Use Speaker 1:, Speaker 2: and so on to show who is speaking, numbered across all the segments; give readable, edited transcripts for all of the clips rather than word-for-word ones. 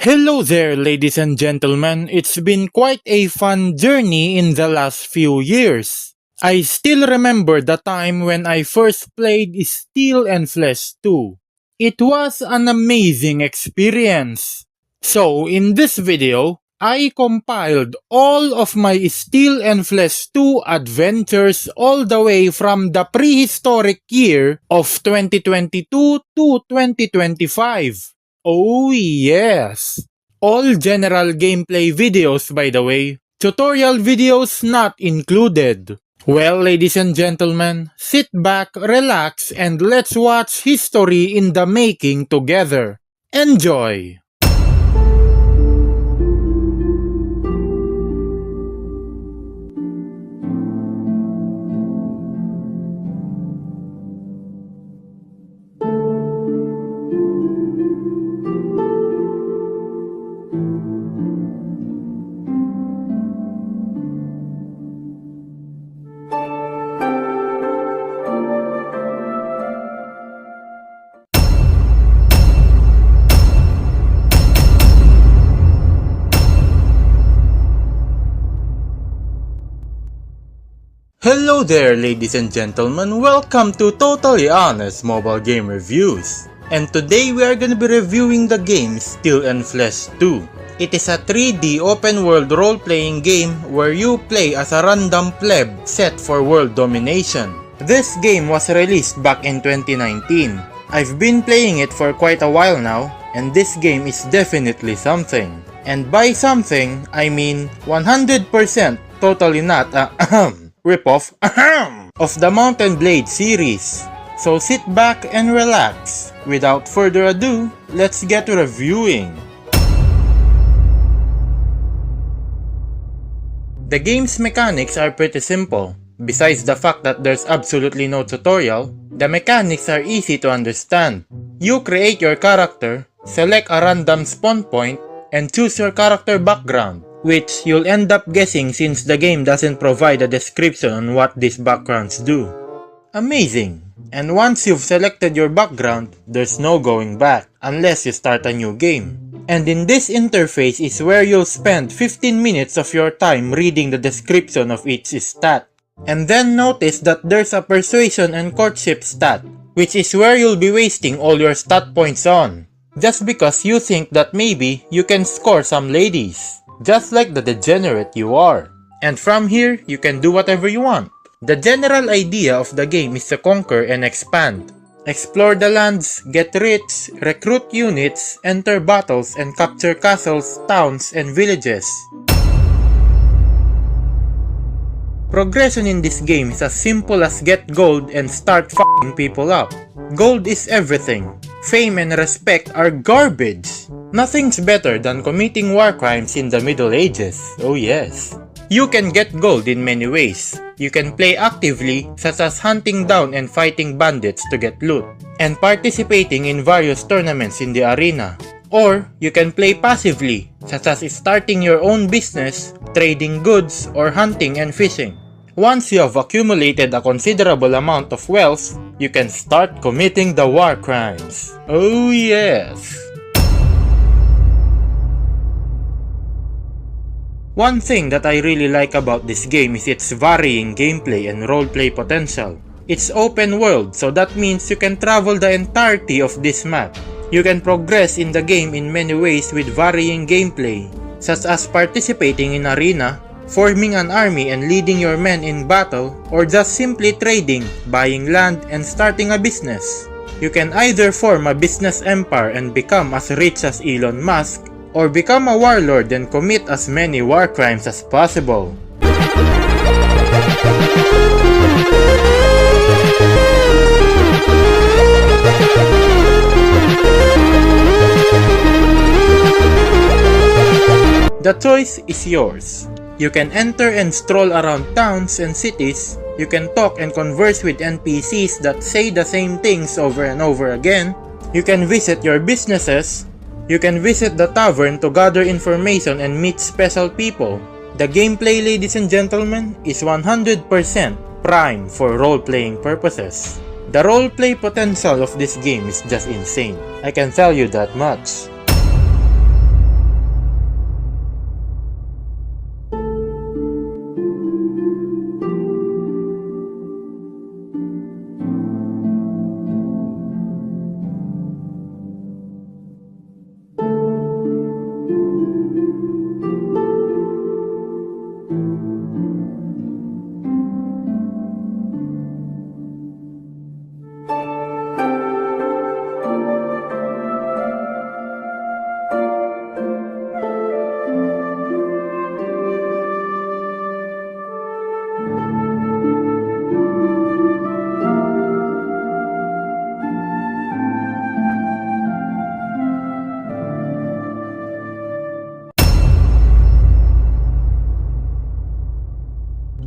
Speaker 1: Hello there, ladies and gentlemen. It's been quite a fun journey in the last few years. I still remember the time when I first played Steel and Flesh 2. It was an amazing experience. So, in this video, I compiled all of my Steel and Flesh 2 adventures all the way from the prehistoric year of 2022 to 2025. Oh yes! All general gameplay videos, by the way. Tutorial videos not included. Well, ladies and gentlemen, sit back, relax, and let's watch history in the making together. Enjoy! Hello there, ladies and gentlemen, welcome to Totally Honest Mobile Game Reviews. And today we are gonna be reviewing the game Steel and Flesh 2. It is a 3D open world role-playing game where you play as a random pleb set for world domination. This game was released back in 2019. I've been playing it for quite a while now, and this game is definitely something. And by something, I mean 100% totally not a ripoff of the Mountain Blade series. So sit back and relax. Without further ado, let's get to reviewing. The game's mechanics are pretty simple. Besides the fact that there's absolutely no tutorial, the mechanics are easy to understand. You create your character, select a random spawn point, and choose your character background, which you'll end up guessing since the game doesn't provide a description on what these backgrounds do. Amazing! And once you've selected your background, there's no going back unless you start a new game. And in this interface is where you'll spend 15 minutes of your time reading the description of each stat. And then notice that there's a persuasion and courtship stat, which is where you'll be wasting all your stat points on, just because you think that maybe you can score some ladies. Just like the degenerate you are. And from here, you can do whatever you want. The general idea of the game is to conquer and expand. Explore the lands, get rich, recruit units, enter battles, and capture castles, towns, and villages. Progression in this game is as simple as get gold and start f***ing people up. Gold is everything. Fame and respect are garbage. Nothing's better than committing war crimes in the Middle Ages, oh yes. You can get gold in many ways. You can play actively, such as hunting down and fighting bandits to get loot, and participating in various tournaments in the arena. Or, you can play passively, such as starting your own business, trading goods, or hunting and fishing. Once you have accumulated a considerable amount of wealth, you can start committing the war crimes. Oh yes! One thing that I really like about this game is its varying gameplay and roleplay potential. It's open world, so that means you can travel the entirety of this map. You can progress in the game in many ways with varying gameplay, such as participating in arena, forming an army and leading your men in battle, or just simply trading, buying land, and starting a business. You can either form a business empire and become as rich as Elon Musk, or become a warlord and commit as many war crimes as possible. The choice is yours. You can enter and stroll around towns and cities. You can talk and converse with NPCs that say the same things over and over again. You can visit your businesses. You can visit the tavern to gather information and meet special people. The gameplay, ladies and gentlemen, is 100% prime for role-playing purposes. The roleplay potential of this game is just insane. I can tell you that much.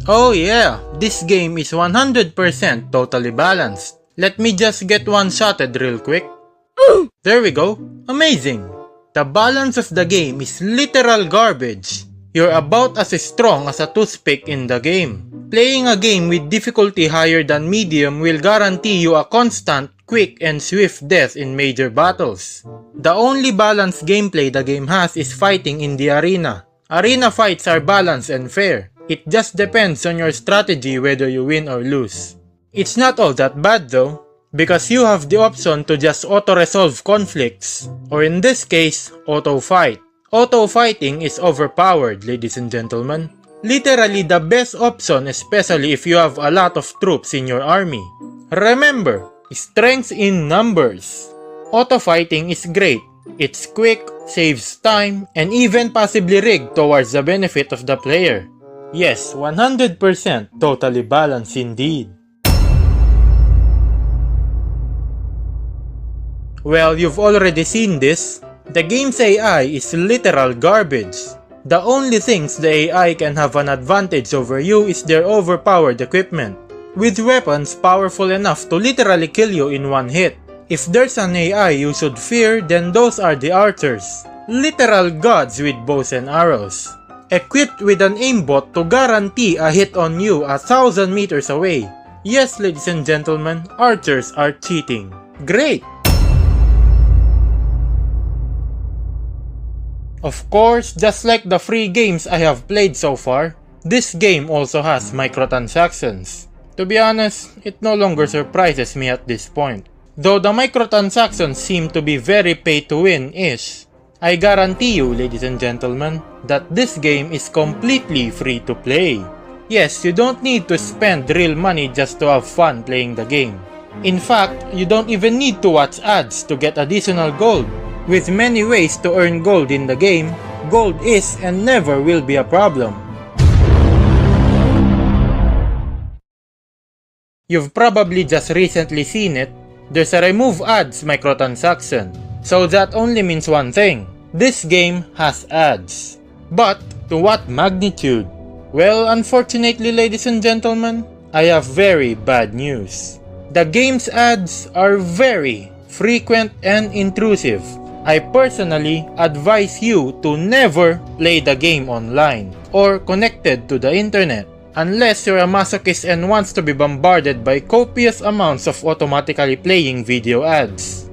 Speaker 1: Oh yeah, this game is 100% totally balanced. Let me just get one-shotted real quick. There we go. Amazing. The balance of the game is literal garbage. You're about as strong as a toothpick in the game. Playing a game with difficulty higher than medium will guarantee you a constant, quick, and swift death in major battles. The only balanced gameplay the game has is fighting in the arena. Arena fights are balanced and fair. It just depends on your strategy whether you win or lose. It's not all that bad though, because you have the option to just auto-resolve conflicts, or in this case, auto-fight. Auto-fighting is overpowered, ladies and gentlemen. Literally the best option, especially if you have a lot of troops in your army. Remember, strength in numbers. Auto-fighting is great. It's quick, saves time, and even possibly rigged towards the benefit of the player. Yes, 100% totally balanced indeed. Well, you've already seen this. The game's AI is literal garbage. The only things the AI can have an advantage over you is their overpowered equipment, with weapons powerful enough to literally kill you in one hit. If there's an AI you should fear, then those are the archers. Literal gods with bows and arrows, equipped with an aimbot to guarantee a hit on you 1,000 meters away. Yes, ladies and gentlemen, archers are cheating. Great! Of course, just like the free games I have played so far, this game also has microtransactions. To be honest, it no longer surprises me at this point. Though the microtransactions seem to be very pay-to-win-ish, I guarantee you, ladies and gentlemen, that this game is completely free to play. Yes, you don't need to spend real money just to have fun playing the game. In fact, you don't even need to watch ads to get additional gold. With many ways to earn gold in the game, gold is and never will be a problem. You've probably just recently seen it. There's a remove ads microtransaction. So that only means one thing. This game has ads. But to what magnitude? Well, unfortunately, ladies and gentlemen, I have very bad news. The game's ads are very frequent and intrusive. I personally advise you to never play the game online or connected to the internet unless you're a masochist and wants to be bombarded by copious amounts of automatically playing video ads.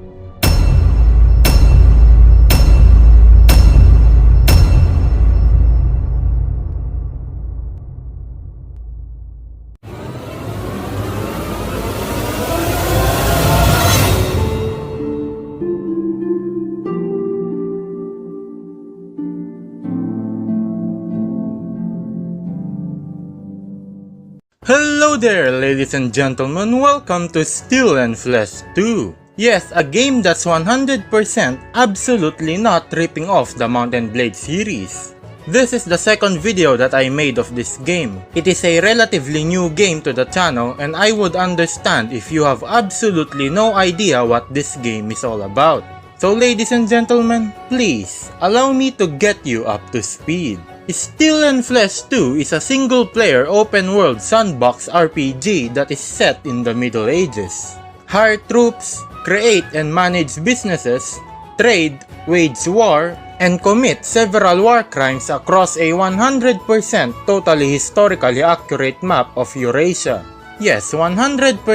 Speaker 1: Hello there, ladies and gentlemen, welcome to Steel and Flesh 2. Yes, a game that's 100% absolutely not ripping off the Mount & Blade series. This is the second video that I made of this game. It is a relatively new game to the channel and I would understand if you have absolutely no idea what this game is all about. So ladies and gentlemen, please allow me to get you up to speed. Steel and Flesh 2 is a single-player open-world sandbox RPG that is set in the Middle Ages. Hire troops, create and manage businesses, trade, wage war, and commit several war crimes across a 100% totally historically accurate map of Eurasia. Yes, 100%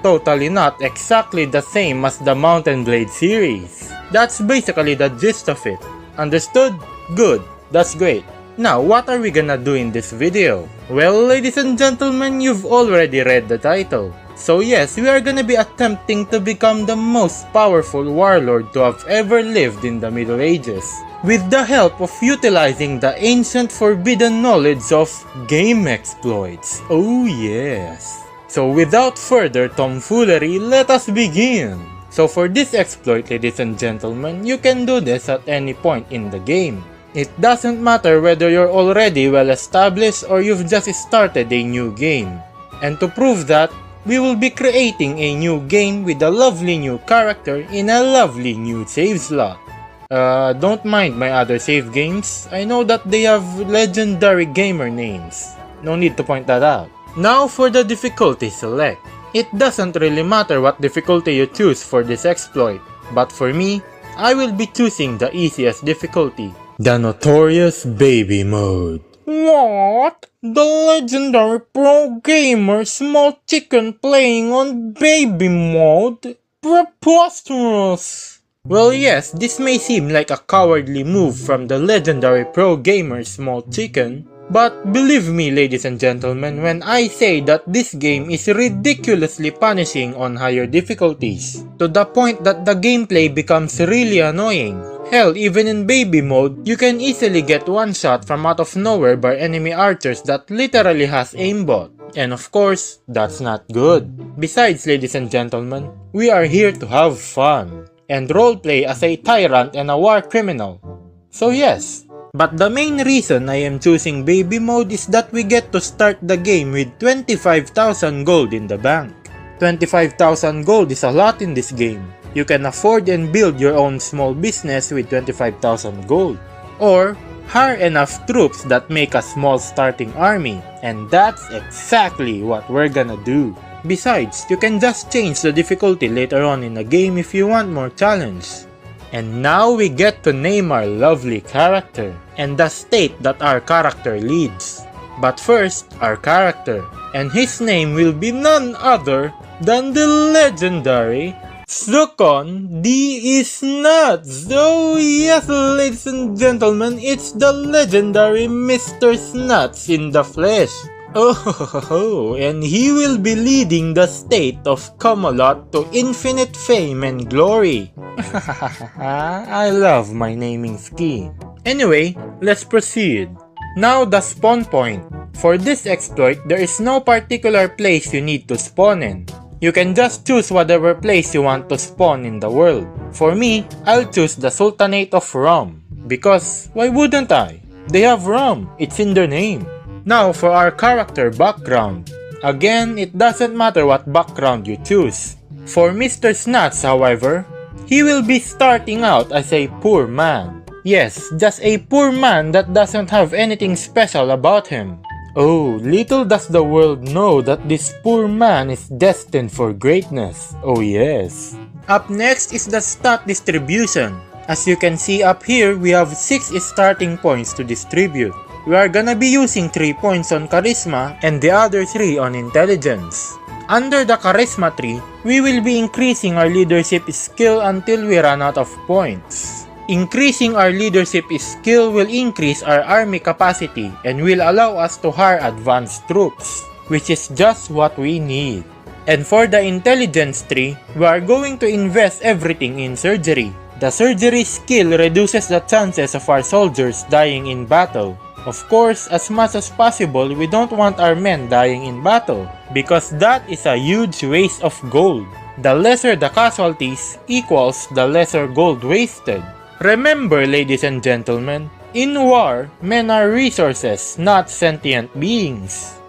Speaker 1: totally not exactly the same as the Mount & Blade series. That's basically the gist of it. Understood? Good. That's great. Now, what are we gonna do in this video? Well, ladies and gentlemen, you've already read the title. So yes, we are gonna be attempting to become the most powerful warlord to have ever lived in the Middle Ages, with the help of utilizing the ancient forbidden knowledge of game exploits. Oh yes. So without further tomfoolery, let us begin. So for this exploit, ladies and gentlemen, you can do this at any point in the game. It doesn't matter whether you're already well established or you've just started a new game. And to prove that, we will be creating a new game with a lovely new character in a lovely new save slot. Don't mind my other save games, I know that they have legendary gamer names. No need to point that out. Now for the difficulty select. It doesn't really matter what difficulty you choose for this exploit, but for me, I will be choosing the easiest difficulty. The notorious baby mode. What? The legendary pro gamer small chicken playing on baby mode? Preposterous! Well yes, this may seem like a cowardly move from the legendary pro gamer small chicken, but believe me ladies and gentlemen when I say that this game is ridiculously punishing on higher difficulties, to the point that the gameplay becomes really annoying. Hell, even in baby mode, you can easily get one shot from out of nowhere by enemy archers that literally has aimbot. And of course, that's not good. Besides ladies and gentlemen, we are here to have fun and roleplay as a tyrant and a war criminal. So yes, but the main reason I am choosing baby mode is that we get to start the game with 25,000 gold in the bank. 25,000 gold is a lot in this game. You can afford and build your own small business with 25,000 gold. Or hire enough troops that make a small starting army. And that's exactly what we're gonna do. Besides, you can just change the difficulty later on in the game if you want more challenge. And now we get to name our lovely character and the state that our character leads. But first, our character, and his name will be none other than the legendary Sukon D is nuts! Oh yes, ladies and gentlemen, it's the legendary Mr. Snuts in the flesh. Oh, and he will be leading the state of Camelot to infinite fame and glory. I love my naming scheme. Anyway, let's proceed. Now the spawn point. For this exploit, there is no particular place you need to spawn in. You can just choose whatever place you want to spawn in the world. For me, I'll choose the Sultanate of Rum. Because, why wouldn't I? They have rum, it's in their name. Now for our character background. Again, it doesn't matter what background you choose. For Mr. Snuts, however, he will be starting out as a poor man. Yes, just a poor man that doesn't have anything special about him. Oh, little does the world know that this poor man is destined for greatness. Oh yes. Up next is the stat distribution. As you can see up here, we have 6 starting points to distribute. We are gonna be using 3 points on Charisma and the other 3 on Intelligence. Under the Charisma tree, we will be increasing our leadership skill until we run out of points. Increasing our leadership skill will increase our army capacity and will allow us to hire advanced troops, which is just what we need. And for the intelligence tree, we are going to invest everything in surgery. The surgery skill reduces the chances of our soldiers dying in battle. Of course, as much as possible, we don't want our men dying in battle, because that is a huge waste of gold. The lesser the casualties equals the lesser gold wasted. Remember, ladies and gentlemen, in war, men are resources, not sentient beings.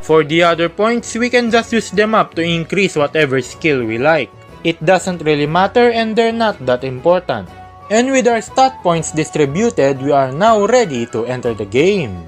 Speaker 1: For the other points, we can just use them up to increase whatever skill we like. It doesn't really matter and they're not that important. And with our stat points distributed, we are now ready to enter the game.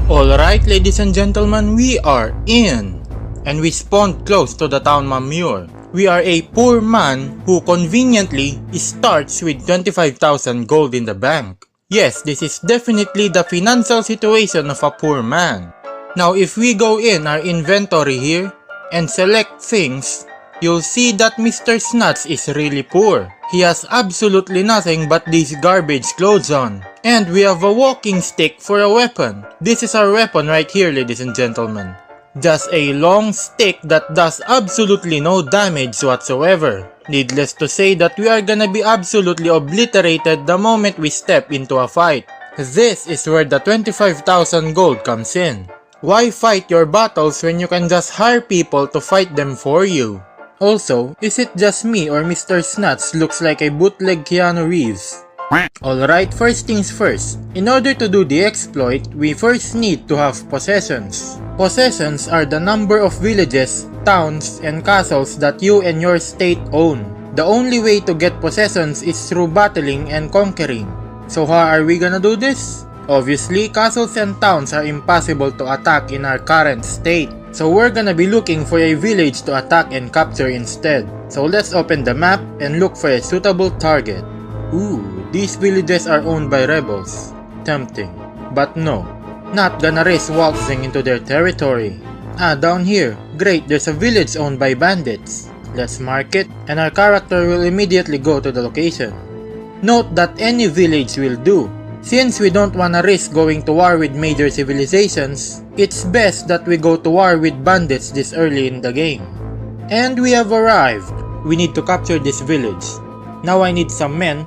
Speaker 1: Alright ladies and gentlemen, we are in. And we spawned close to the town Mamur. We are a poor man who conveniently starts with 25,000 gold in the bank. Yes, this is definitely the financial situation of a poor man. Now if we go in our inventory here and select things, you'll see that Mr. Snuts is really poor. He has absolutely nothing but these garbage clothes on. And we have a walking stick for a weapon. This is our weapon right here, ladies and gentlemen. Just a long stick that does absolutely no damage whatsoever. Needless to say that we are gonna be absolutely obliterated the moment we step into a fight. This is where the 25,000 gold comes in. Why fight your battles when you can just hire people to fight them for you? Also, is it just me or Mr. Snuts looks like a bootleg Keanu Reeves? Alright, first things first. In order to do the exploit, we first need to have possessions. Possessions are the number of villages, towns, and castles that you and your state own. The only way to get possessions is through battling and conquering. So how are we gonna do this? Obviously, castles and towns are impossible to attack in our current state. So we're gonna be looking for a village to attack and capture instead. So let's open the map and look for a suitable target. Ooh, these villages are owned by rebels. Tempting. But no, not gonna risk waltzing into their territory. Ah, down here. Great, there's a village owned by bandits. Let's mark it, and our character will immediately go to the location. Note that any village will do. Since we don't wanna risk going to war with major civilizations, it's best that we go to war with bandits this early in the game. And we have arrived. We need to capture this village. Now I need some men.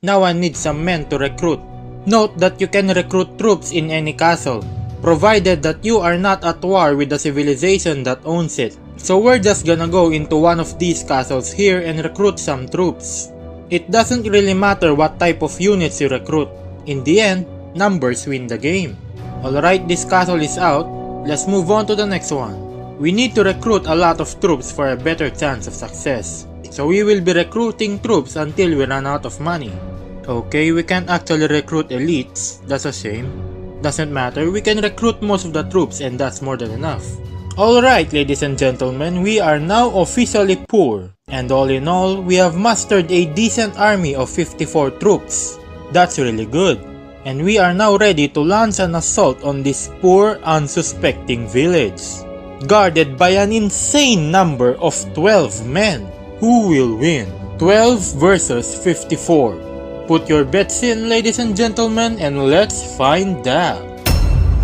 Speaker 1: Now I need some men to recruit. Note that you can recruit troops in any castle, provided that you are not at war with the civilization that owns it. So we're just gonna go into one of these castles here and recruit some troops. It doesn't really matter what type of units you recruit. In the end, numbers win the game. Alright, this castle is out. Let's move on to the next one. We need to recruit a lot of troops for a better chance of success. So we will be recruiting troops until we run out of money. Okay, we can't actually recruit elites. That's a shame. Doesn't matter, we can recruit most of the troops and that's more than enough. Alright, ladies and gentlemen, we are now officially poor. And all in all, we have mustered a decent army of 54 troops. That's really good. And we are now ready to launch an assault on this poor, unsuspecting village. Guarded by an insane number of 12 men. Who will win? 12 versus 54. Put your bets in, ladies and gentlemen, and let's find out.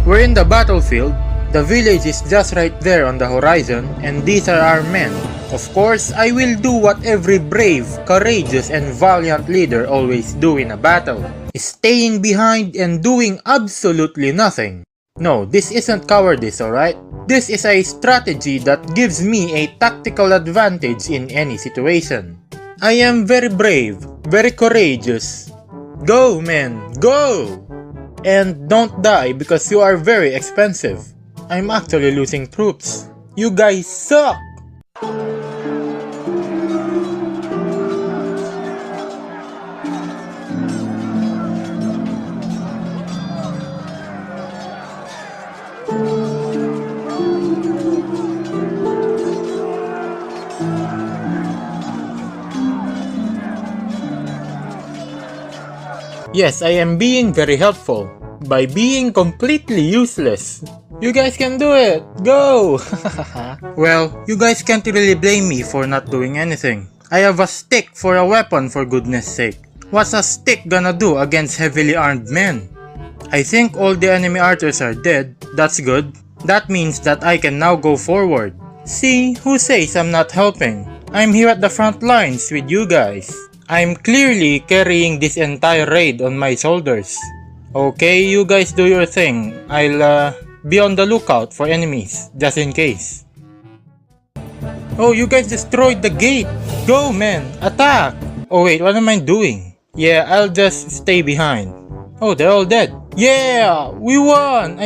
Speaker 1: We're in the battlefield. The village is just right there on the horizon, and these are our men. Of course, I will do what every brave, courageous, and valiant leader always do in a battle. Staying behind and doing absolutely nothing. No, this isn't cowardice, alright? This is a strategy that gives me a tactical advantage in any situation. I am very brave, very courageous. Go, men, go! And don't die because you are very expensive. I'm actually losing troops. You guys suck! Yes, I am being very helpful by being completely useless. You guys can do it! Go! Well, you guys can't really blame me for not doing anything. I have a stick for a weapon, for goodness sake. What's a stick gonna do against heavily armed men? I think all the enemy archers are dead. That's good. That means that I can now go forward. See, who says I'm not helping? I'm here at the front lines with you guys. I'm clearly carrying this entire raid on my shoulders. Okay, you guys do your thing. I'll be on the lookout for enemies, just in case. Oh, you guys destroyed the gate! Go, man! Attack! Oh wait, what am I doing? Yeah, I'll just stay behind. Oh, they're all dead. Yeah! We won!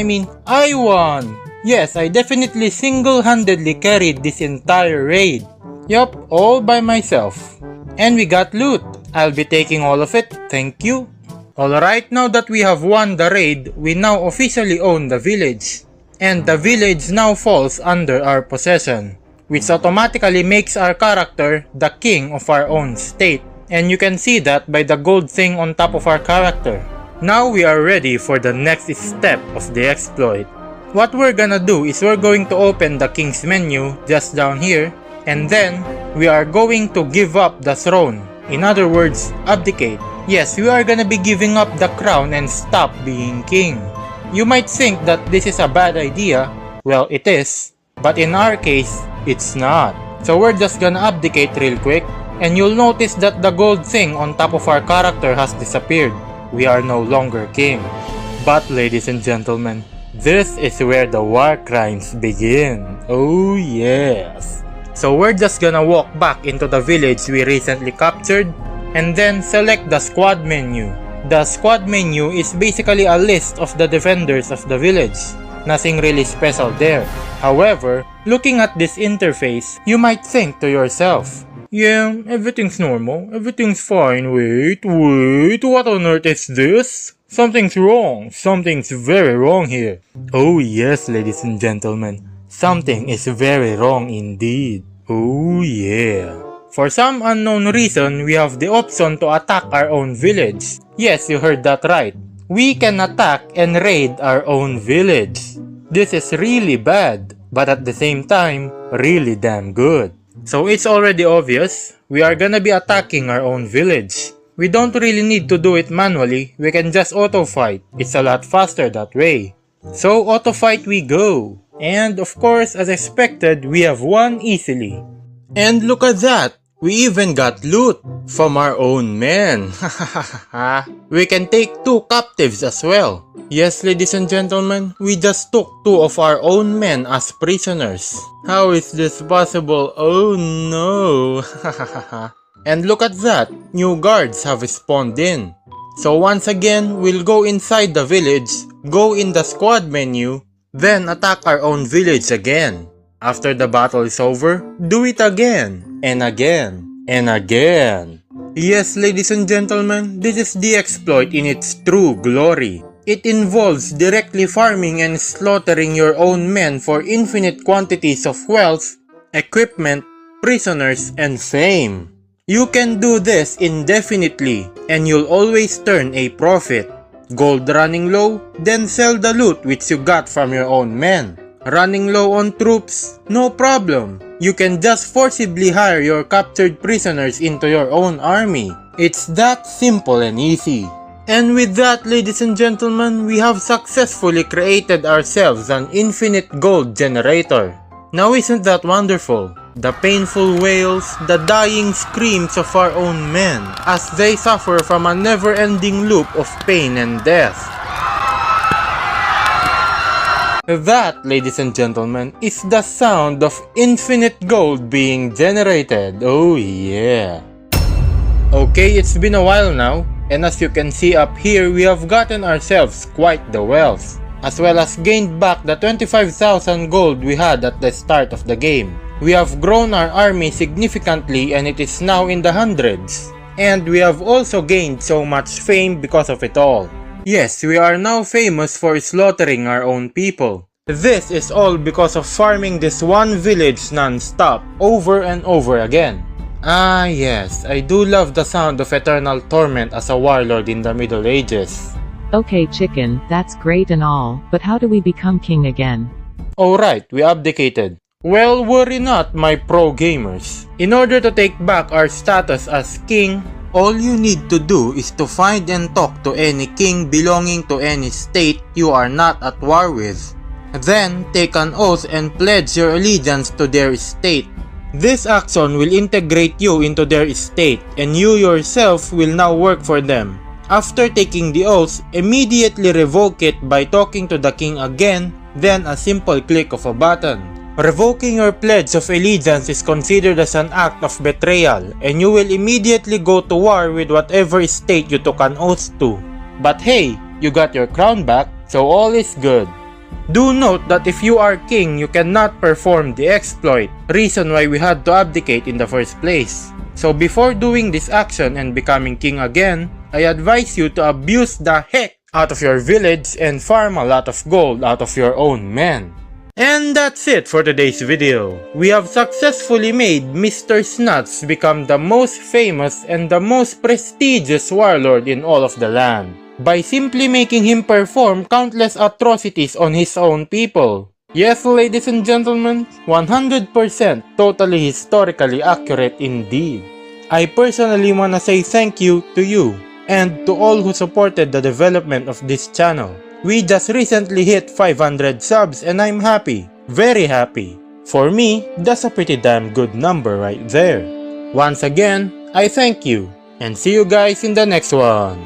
Speaker 1: I won! Yes, I definitely single-handedly carried this entire raid. Yup, all by myself. And we got loot. I'll be taking all of it, thank you. Alright, now that we have won the raid, we now officially own the village. And the village now falls under our possession, which automatically makes our character the king of our own state. And you can see that by the gold thing on top of our character. Now we are ready for the next step of the exploit. What we're gonna do is we're going to open the king's menu just down here. And then, we are going to give up the throne. In other words, abdicate. Yes, we are gonna be giving up the crown and stop being king. You might think that this is a bad idea. Well, it is. But in our case, it's not. So we're just gonna abdicate real quick. And you'll notice that the gold thing on top of our character has disappeared. We are no longer king. But ladies and gentlemen, this is where the war crimes begin. Oh yes. So we're just gonna walk back into the village we recently captured and then select the squad menu. The squad menu is basically a list of the defenders of the village. Nothing really special there. However, looking at this interface, you might think to yourself, yeah, everything's normal, everything's fine, wait, what on earth is this? Something's wrong, something's very wrong here. Oh yes, ladies and gentlemen, something is very wrong indeed. Oh yeah. For some unknown reason, we have the option to attack our own village. Yes, you heard that right. We can attack and raid our own village. This is really bad, but at the same time, really damn good. So it's already obvious, we are gonna be attacking our own village. We don't really need to do it manually, we can just auto-fight. It's a lot faster that way. So auto-fight we go. And of course, as expected, we have won easily. And look at that! We even got loot from our own men. We can take 2 captives as well. Yes, ladies and gentlemen, we just took 2 of our own men as prisoners. How is this possible? Oh no. And look at that, new guards have spawned in. So once again, we'll go inside the village, go in the squad menu, then attack our own village again. After the battle is over, do it again, and again, and again. Yes, ladies and gentlemen, this is the exploit in its true glory. It involves directly farming and slaughtering your own men for infinite quantities of wealth, equipment, prisoners, and fame. You can do this indefinitely, and you'll always turn a profit. Gold running low, then sell the loot which you got from your own men. Running low on troops? No problem. You can just forcibly hire your captured prisoners into your own army. It's that simple and easy. And with that, ladies and gentlemen, we have successfully created ourselves an infinite gold generator. Now isn't that wonderful? The painful wails, the dying screams of our own men as they suffer from a never-ending loop of pain and death. That, ladies and gentlemen, is the sound of infinite gold being generated. Oh yeah. Okay, it's been a while now, and as you can see up here, we have gotten ourselves quite the wealth, as well as gained back the 25,000 gold we had at the start of the game. We have grown our army significantly and it is now in the hundreds. And we have also gained so much fame because of it all. Yes, we are now famous for slaughtering our own people. This is all because of farming this one village non-stop, over and over again. Ah yes, I do love the sound of eternal torment as a warlord in the Middle Ages.
Speaker 2: Okay chicken, that's great and all, but how do we become king again?
Speaker 1: Alright, we abdicated. Well, worry not, my pro gamers. In order to take back our status as king, all you need to do is to find and talk to any king belonging to any state you are not at war with. Then, take an oath and pledge your allegiance to their state. This action will integrate you into their state and you yourself will now work for them. After taking the oath, immediately revoke it by talking to the king again, then a simple click of a button. Revoking your pledge of allegiance is considered as an act of betrayal and you will immediately go to war with whatever state you took an oath to. But hey, you got your crown back, so all is good. Do note that if you are king, you cannot perform the exploit, reason why we had to abdicate in the first place. So before doing this action and becoming king again, I advise you to abuse the heck out of your village and farm a lot of gold out of your own men. And that's it for today's video. We have successfully made Mr. Snuts become the most famous and the most prestigious warlord in all of the land, by simply making him perform countless atrocities on his own people. Yes, ladies and gentlemen, 100% totally historically accurate indeed. I personally wanna say thank you to you, and to all who supported the development of this channel. We just recently hit 500 subs and I'm happy, very happy. For me, that's a pretty damn good number right there. Once again, I thank you, and see you guys in the next one.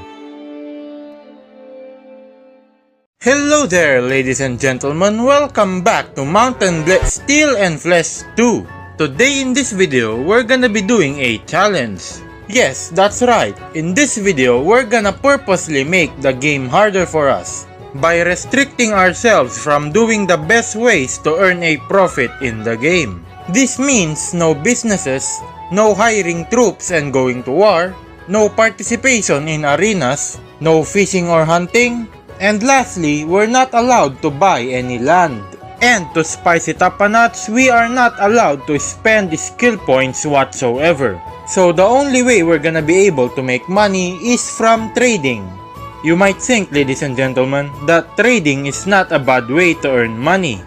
Speaker 1: Hello there, ladies and gentlemen, welcome back to Mountain Blade Steel and Flesh 2. Today in this video, we're gonna be doing a challenge. Yes, that's right. In this video, we're gonna purposely make the game harder for us by restricting ourselves from doing the best ways to earn a profit in the game. This means no businesses, no hiring troops and going to war, no participation in arenas, no fishing or hunting, and lastly, we're not allowed to buy any land. And to spice it up a notch, we are not allowed to spend skill points whatsoever. So the only way we're gonna be able to make money is from trading. You might think, ladies and gentlemen, that trading is not a bad way to earn money.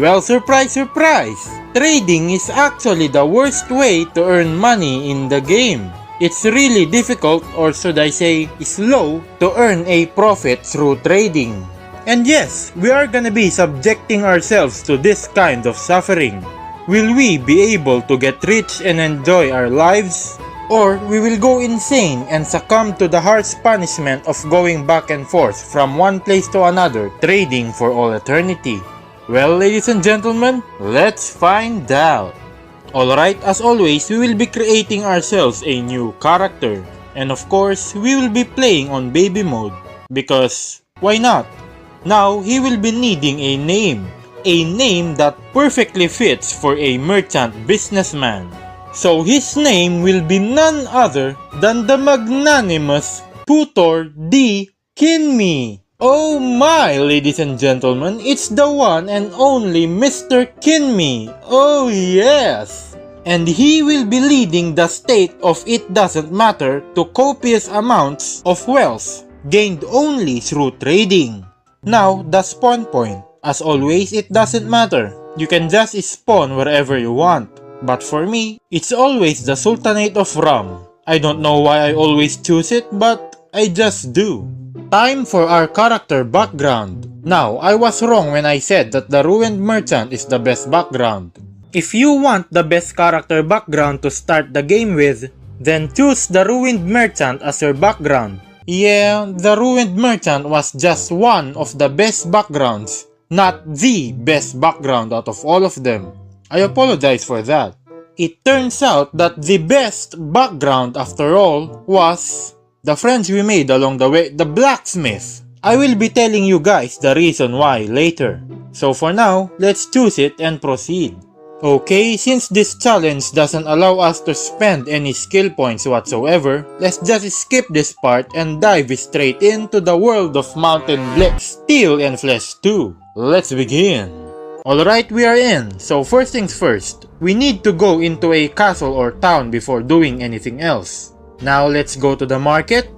Speaker 1: Well, surprise, surprise! Trading is actually the worst way to earn money in the game. It's really difficult, or should I say, slow, to earn a profit through trading. And yes, we are gonna be subjecting ourselves to this kind of suffering. Will we be able to get rich and enjoy our lives? Or we will go insane and succumb to the harsh punishment of going back and forth from one place to another, trading for all eternity? Well, ladies and gentlemen, let's find out. Alright, as always, we will be creating ourselves a new character. And of course, we will be playing on baby mode. Because, why not? Now, he will be needing a name that perfectly fits for a merchant businessman. So his name will be none other than the magnanimous Tutor D. Kinme. Oh my, ladies and gentlemen, it's the one and only Mr. Kinme. Oh yes! And he will be leading the state of It Doesn't Matter to copious amounts of wealth gained only through trading. Now, the spawn point. As always, it doesn't matter. You can just spawn wherever you want. But for me, it's always the Sultanate of Rum. I don't know why I always choose it, but I just do. Time for our character background. Now, I was wrong when I said that the Ruined Merchant is the best background. If you want the best character background to start the game with, then choose the Ruined Merchant as your background. Yeah, the Ruined Merchant was just one of the best backgrounds, not the best background out of all of them. I apologize for that. It turns out that the best background after all was the friends we made along the way, the blacksmith. I will be telling you guys the reason why later. So for now, let's choose it and proceed. Okay, since this challenge doesn't allow us to spend any skill points whatsoever, let's just skip this part and dive straight into the world of Mountain Blitz, Steel and Flesh 2. Let's begin. Alright, we are in. So first things first, we need to go into a castle or town before doing anything else. Now let's go to the market,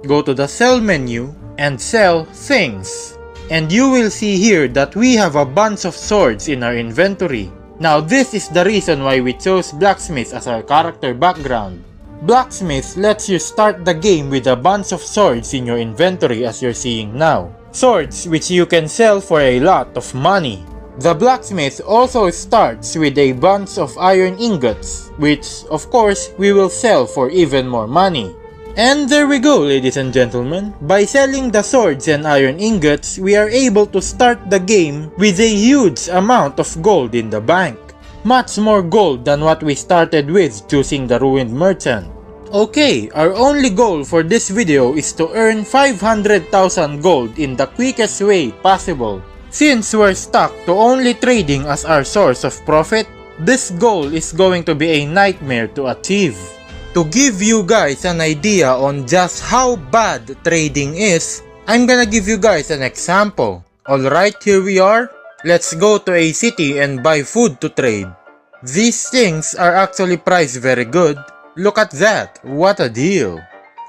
Speaker 1: go to the sell menu, and sell things. And you will see here that we have a bunch of swords in our inventory. Now this is the reason why we chose Blacksmith as our character background. Blacksmith lets you start the game with a bunch of swords in your inventory as you're seeing now. Swords which you can sell for a lot of money. The blacksmith also starts with a bunch of iron ingots, which of course we will sell for even more money. And there we go, ladies and gentlemen. By selling the swords and iron ingots, we are able to start the game with a huge amount of gold in the bank. Much more gold than what we started with choosing the Ruined Merchant. Okay, our only goal for this video is to earn 500,000 gold in the quickest way possible. Since we're stuck to only trading as our source of profit, this goal is going to be a nightmare to achieve. To give you guys an idea on just how bad trading is, I'm gonna give you guys an example. Alright, here we are. Let's go to a city and buy food to trade. These things are actually priced very good. Look at that, what a deal.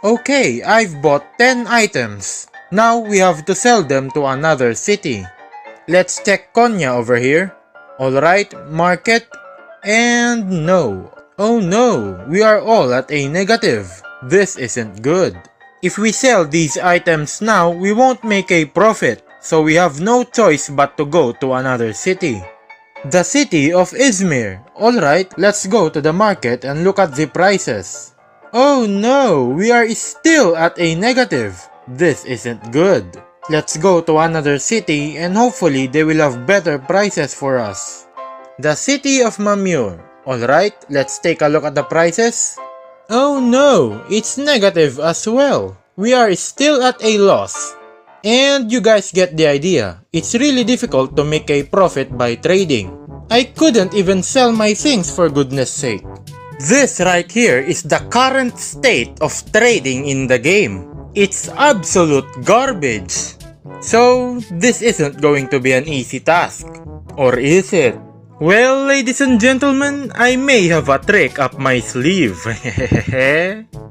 Speaker 1: Okay, I've bought 10 items. Now we have to sell them to another city. Let's check Konya over here. Alright, market. And no. Oh no, we are all at a negative. This isn't good. If we sell these items now, we won't make a profit. So we have no choice but to go to another city. The city of Izmir. Alright, let's go to the market and look at the prices. Oh no, we are still at a negative. This isn't good. Let's go to another city and hopefully they will have better prices for us. The city of Mamur. Alright, let's take a look at the prices. Oh no, it's negative as well. We are still at a loss. And you guys get the idea. It's really difficult to make a profit by trading. I couldn't even sell my things for goodness sake. This right here is the current state of trading in the game. It's absolute garbage. So, this isn't going to be an easy task. Or is it? Well, ladies and gentlemen, I may have a trick up my sleeve.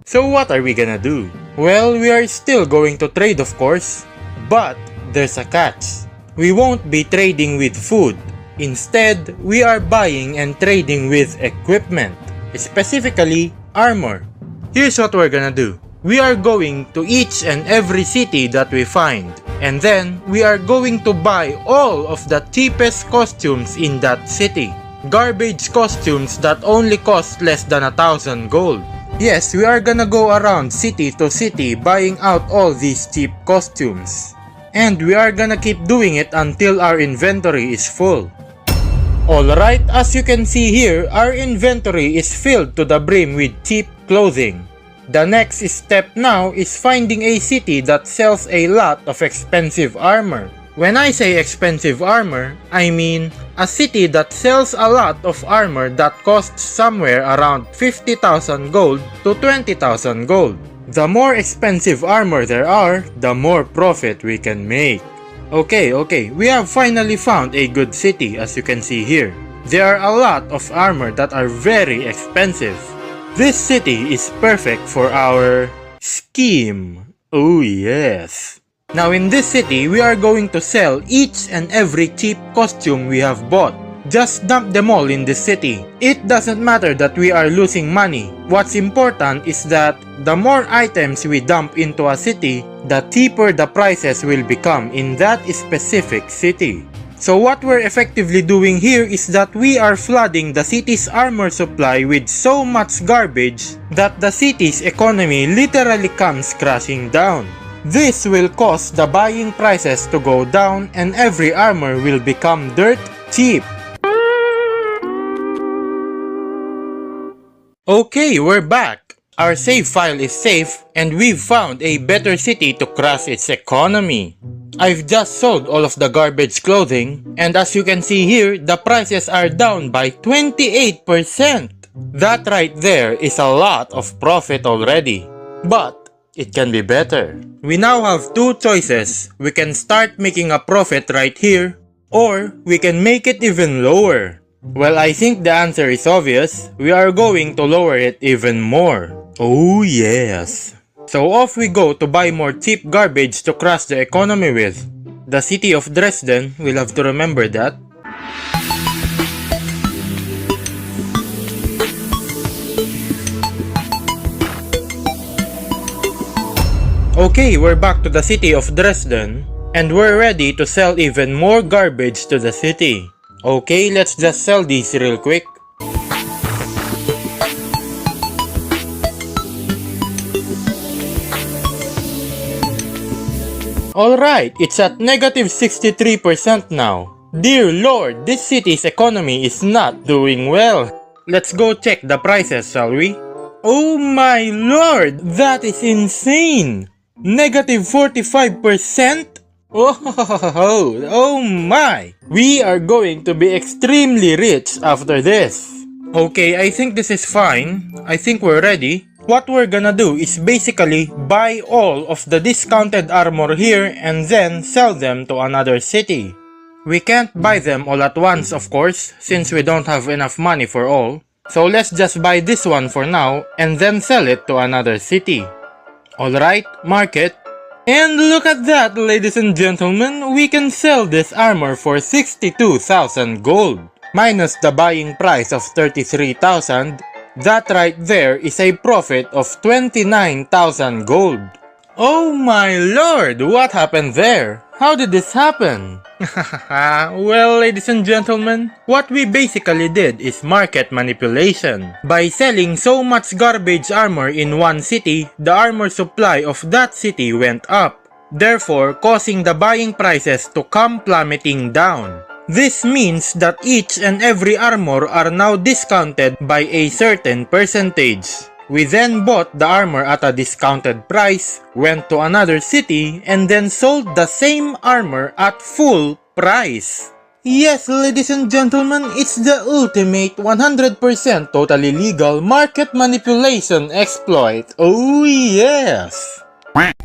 Speaker 1: So what are we gonna do? Well, we are still going to trade, of course. But there's a catch. We won't be trading with food. Instead, we are buying and trading with equipment. Specifically, armor. Here's what we're gonna do. We are going to each and every city that we find. And then, we are going to buy all of the cheapest costumes in that city. Garbage costumes that only cost less than 1,000 gold. Yes, we are gonna go around city to city buying out all these cheap costumes. And we are gonna keep doing it until our inventory is full. Alright, as you can see here, our inventory is filled to the brim with cheap clothing. The next step now is finding a city that sells a lot of expensive armor. When I say expensive armor, I mean a city that sells a lot of armor that costs somewhere around 50,000 gold to 20,000 gold. The more expensive armor there are, the more profit we can make. Okay, we have finally found a good city, as you can see here. There are a lot of armor that are very expensive. This city is perfect for our scheme. Oh yes. Now in this city, we are going to sell each and every cheap costume we have bought. Just dump them all in this city. It doesn't matter that we are losing money. What's important is that the more items we dump into a city, the cheaper the prices will become in that specific city. So what we're effectively doing here is that we are flooding the city's armor supply with so much garbage that the city's economy literally comes crashing down. This will cause the buying prices to go down and every armor will become dirt cheap. Okay, we're back. Our save file is safe and we've found a better city to crash its economy. I've just sold all of the garbage clothing and as you can see here, the prices are down by 28%. That right there is a lot of profit already. But it can be better. We now have two choices. We can start making a profit right here or we can make it even lower. Well, I think the answer is obvious. We are going to lower it even more. Oh yes. So off we go to buy more cheap garbage to crash the economy with. The city of Dresden will have to remember that. Okay, we're back to the city of Dresden and we're ready to sell even more garbage to the city. Okay, let's just sell these real quick. Alright, it's at negative 63% now. Dear Lord, this city's economy is not doing well. Let's go check the prices, shall we? Oh my lord, that is insane! Negative 45%? Oh my! We are going to be extremely rich after this. Okay, I think this is fine. I think we're ready. What we're gonna do is basically buy all of the discounted armor here and then sell them to another city. We can't buy them all at once, of course, since we don't have enough money for all. So let's just buy this one for now and then sell it to another city. Alright, market. And look at that, ladies and gentlemen, we can sell this armor for 62,000 gold. Minus the buying price of 33,000, that right there is a profit of 29,000 gold. Oh my lord, what happened there? How did this happen? Well, ladies and gentlemen, what we basically did is market manipulation. By selling so much garbage armor in one city, the armor supply of that city went up, therefore causing the buying prices to come plummeting down. This means that each and every armor are now discounted by a certain percentage. We then bought the armor at a discounted price, went to another city, and then sold the same armor at full price. Yes, ladies and gentlemen, it's the ultimate 100% totally legal market manipulation exploit. Oh yes!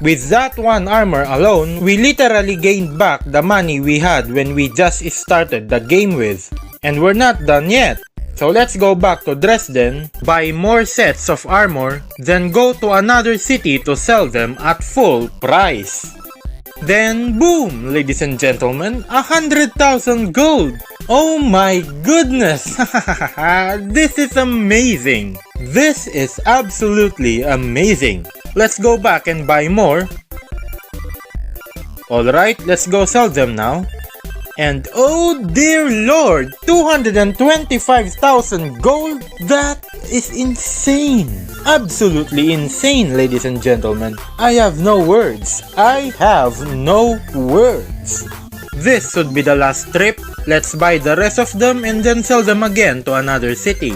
Speaker 1: With that one armor alone, we literally gained back the money we had when we just started the game with. And we're not done yet. So let's go back to Dresden, buy more sets of armor, then go to another city to sell them at full price. Then boom, ladies and gentlemen, 100,000 gold! Oh my goodness! This is amazing! This is absolutely amazing! Let's go back and buy more. Alright, let's go sell them now. And oh dear lord, 225,000 gold? That is insane! Absolutely insane, ladies and gentlemen. I have no words. I have no words. This should be the last trip. Let's buy the rest of them and then sell them again to another city.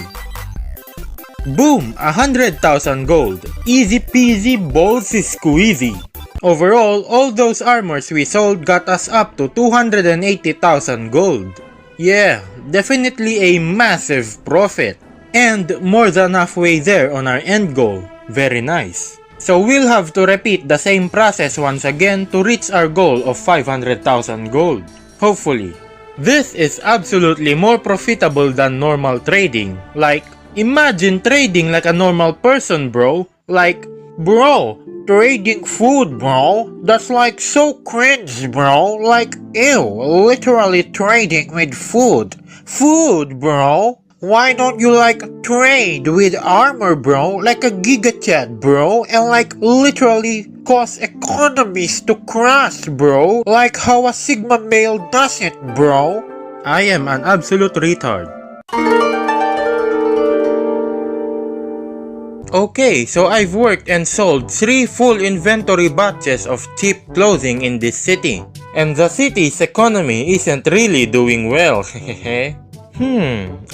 Speaker 1: Boom! 100,000 gold. Easy peasy ballsy squeezy. Overall, all those armors we sold got us up to 280,000 gold. Yeah, definitely a massive profit. And more than halfway there on our end goal. Very nice. So we'll have to repeat the same process once again to reach our goal of 500,000 gold. Hopefully. This is absolutely more profitable than normal trading. Like, imagine trading like a normal person, bro. Like, bro, trading food, bro. That's like so cringe, bro. Like, ew, literally trading with food. Food, bro. Why don't you like trade with armor, bro? Like a gigachat, bro. And like literally cause economies to crash, bro. Like how a Sigma male does it, bro. I am an absolute retard. Okay, so I've worked and sold 3 full inventory batches of cheap clothing in this city. And the city's economy isn't really doing well, hehehe.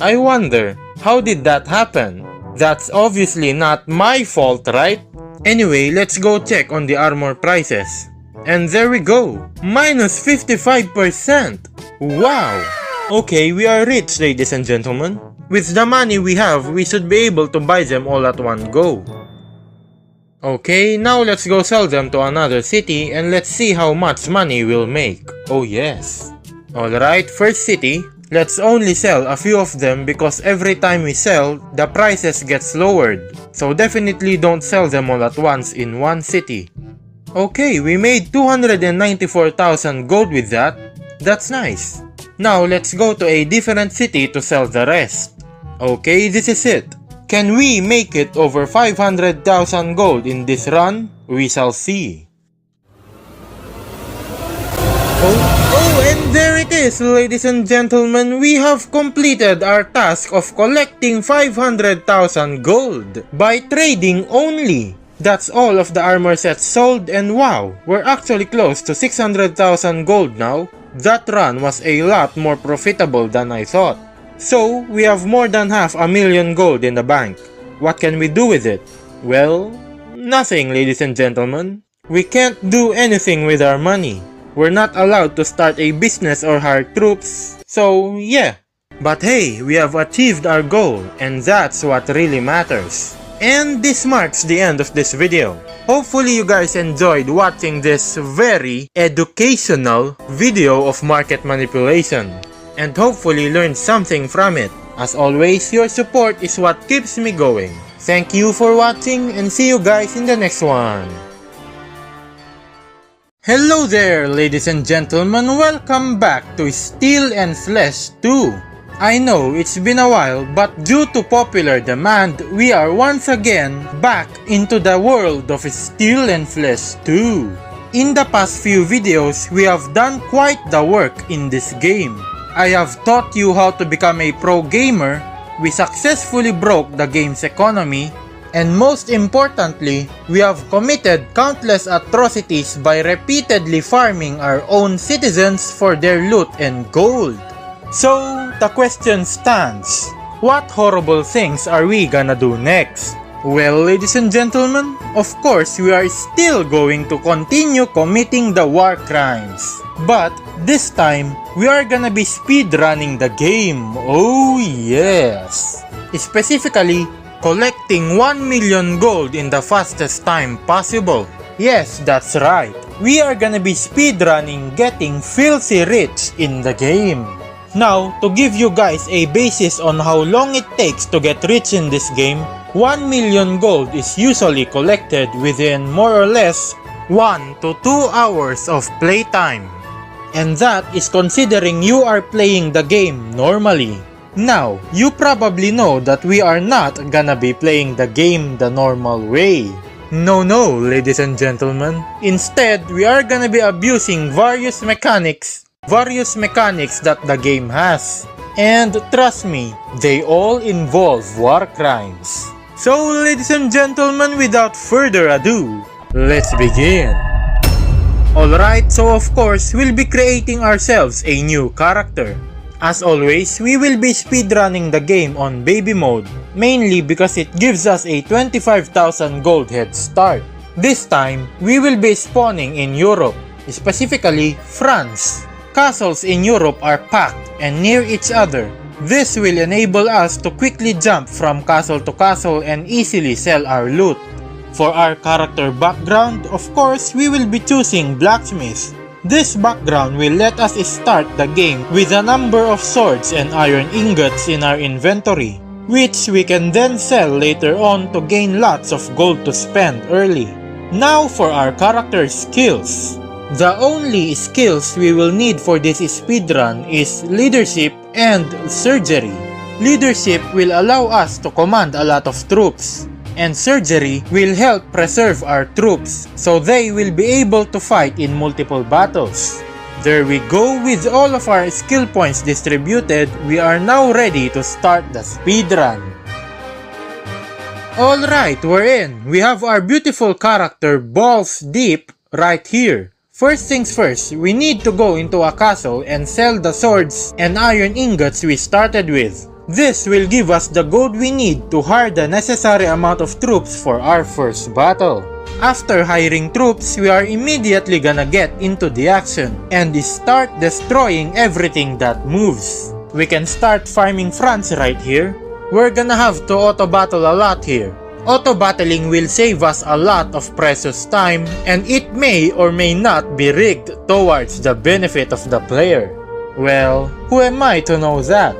Speaker 1: I wonder, how did that happen? That's obviously not my fault, right? Anyway, let's go check on the armor prices. And there we go, minus 55%! Wow! Okay, we are rich, ladies and gentlemen. With the money we have, we should be able to buy them all at one go. Okay, now let's go sell them to another city and let's see how much money we'll make. Oh yes. Alright, first city. Let's only sell a few of them because every time we sell, the prices gets lowered. So definitely don't sell them all at once in one city. Okay, we made 294,000 gold with that. That's nice. Now let's go to a different city to sell the rest. Okay, this is it. Can we make it over 500,000 gold in this run? We shall see. Oh, and there it is, ladies and gentlemen. We have completed our task of collecting 500,000 gold by trading only. That's all of the armor sets sold, and wow, we're actually close to 600,000 gold now. That run was a lot more profitable than I thought. So, we have more than 500,000 gold in the bank. What can we do with it? Well, nothing, ladies and gentlemen. We can't do anything with our money. We're not allowed to start a business or hire troops, so yeah. But hey, we have achieved our goal, and that's what really matters. And this marks the end of this video. Hopefully you guys enjoyed watching this very educational video of market manipulation. And hopefully learned something from it. As always, your support is what keeps me going. Thank you for watching and see you guys in the next one. Hello there, ladies and gentlemen, welcome back to Steel and Flesh 2. I know it's been a while, but due to popular demand, we are once again back into the world of Steel and Flesh 2. In the past few videos, we have done quite the work in this game. I have taught you how to become a pro gamer, we successfully broke the game's economy, and most importantly, we have committed countless atrocities by repeatedly farming our own citizens for their loot and gold. So, the question stands, what horrible things are we gonna do next? Well, ladies and gentlemen, of course we are still going to continue committing the war crimes. But this time, we are gonna be speedrunning the game. Oh yes! Specifically, collecting 1 million gold in the fastest time possible. Yes, that's right. We are gonna be speedrunning getting filthy rich in the game. Now, to give you guys a basis on how long it takes to get rich in this game, 1 million gold is usually collected within more or less 1 to 2 hours of playtime. And that is considering you are playing the game normally. Now, you probably know that we are not gonna be playing the game the normal way. No, ladies and gentlemen. Instead, we are gonna be abusing various mechanics that the game has. And trust me, they all involve war crimes. So, ladies and gentlemen, without further ado, let's begin. Alright, so of course, we'll be creating ourselves a new character. As always, we will be speedrunning the game on baby mode, mainly because it gives us a 25,000 gold head start. This time, we will be spawning in Europe, specifically France. Castles in Europe are packed and near each other. This will enable us to quickly jump from castle to castle and easily sell our loot. For our character background, of course, we will be choosing blacksmith. This background will let us start the game with a number of swords and iron ingots in our inventory, which we can then sell later on to gain lots of gold to spend early. Now for our character skills. The only skills we will need for this speedrun is leadership and surgery. Leadership will allow us to command a lot of troops, and surgery will help preserve our troops so they will be able to fight in multiple battles. There we go. With all of our skill points distributed, we are now ready to start the speedrun. Alright, we're in. We have our beautiful character balls deep right here. First things first, we need to go into a castle and sell the swords and iron ingots we started with. This will give us the gold we need to hire the necessary amount of troops for our first battle. After hiring troops, we are immediately gonna get into the action and start destroying everything that moves. We can start farming France right here. We're gonna have to auto battle a lot here. Auto battling will save us a lot of precious time, and it may or may not be rigged towards the benefit of the player. Well, who am I to know that?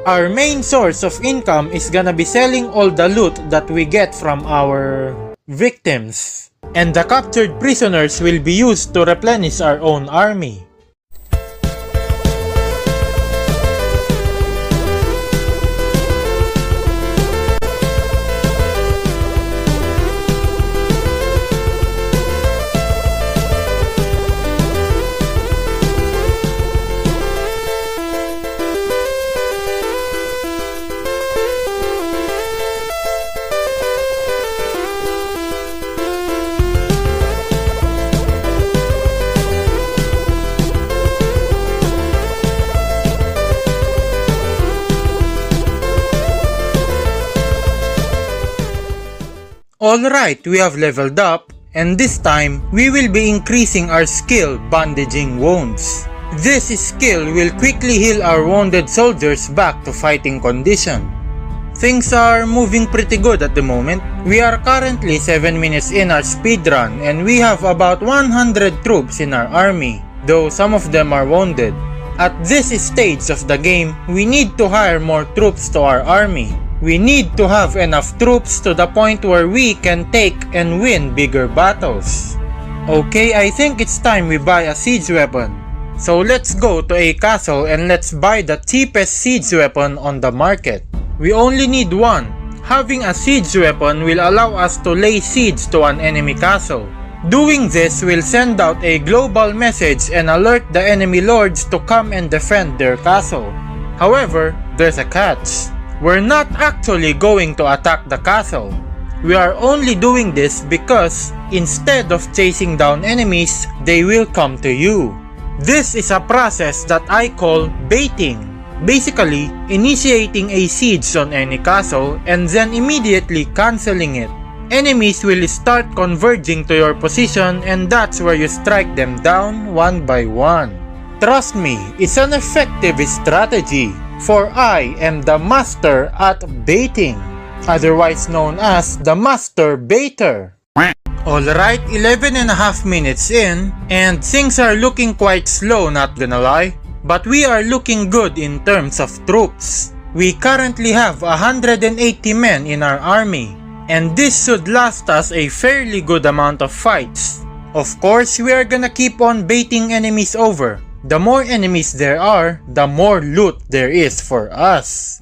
Speaker 1: Our main source of income is gonna be selling all the loot that we get from our victims, and the captured prisoners will be used to replenish our own army. Alright, we have leveled up, and this time, we will be increasing our skill bandaging wounds. This skill will quickly heal our wounded soldiers back to fighting condition. Things are moving pretty good at the moment. We are currently 7 minutes in our speedrun, and we have about 100 troops in our army, though some of them are wounded. At this stage of the game, we need to hire more troops to our army. We need to have enough troops to the point where we can take and win bigger battles. Okay, I think it's time we buy a siege weapon. So let's go to a castle and let's buy the cheapest siege weapon on the market. We only need one. Having a siege weapon will allow us to lay siege to an enemy castle. Doing this will send out a global message and alert the enemy lords to come and defend their castle. However, there's a catch. We're not actually going to attack the castle. We are only doing this because instead of chasing down enemies, they will come to you. This is a process that I call baiting. basically initiating a siege on any castle and then immediately cancelling it. Enemies will start converging to your position and that's where you strike them down one by one. Trust me, it's an effective strategy, for I am the master at baiting, otherwise known as the master baiter. Alright, 11 and a half minutes in, and things are looking quite slow, not gonna lie. But we are looking good in terms of troops. We currently have 180 men in our army, and this should last us a fairly good amount of fights. Of course, we are gonna keep on baiting enemies over. The more enemies there are, the more loot there is for us.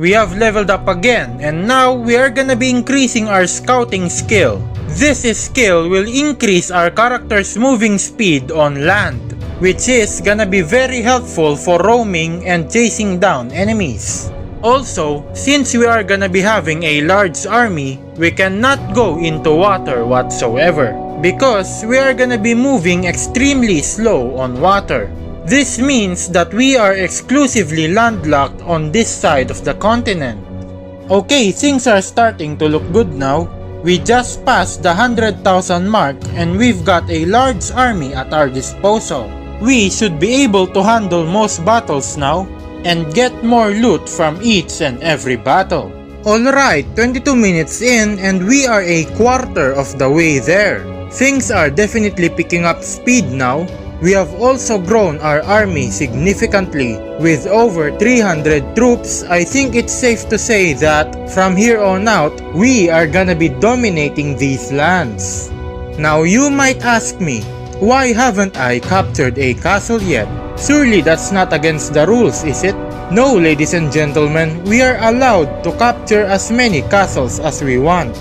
Speaker 1: We have leveled up again, and now we are gonna be increasing our scouting skill. This skill will increase our character's moving speed on land, which is gonna be very helpful for roaming and chasing down enemies. Also, since we are gonna be having a large army, we cannot go into water whatsoever, because we are gonna be moving extremely slow on water. This means that we are exclusively landlocked on this side of the continent. Okay, things are starting to look good now. We just passed the 100,000 mark and we've got a large army at our disposal. We should be able to handle most battles now and get more loot from each and every battle. Alright, 22 minutes in and we are a quarter of the way there. Things are definitely picking up speed now. We have also grown our army significantly. With over 300 troops, I think it's safe to say that from here on out, we are gonna be dominating these lands. Now you might ask me, why haven't I captured a castle yet? Surely that's not against the rules, is it? No, ladies and gentlemen, we are allowed to capture as many castles as we want.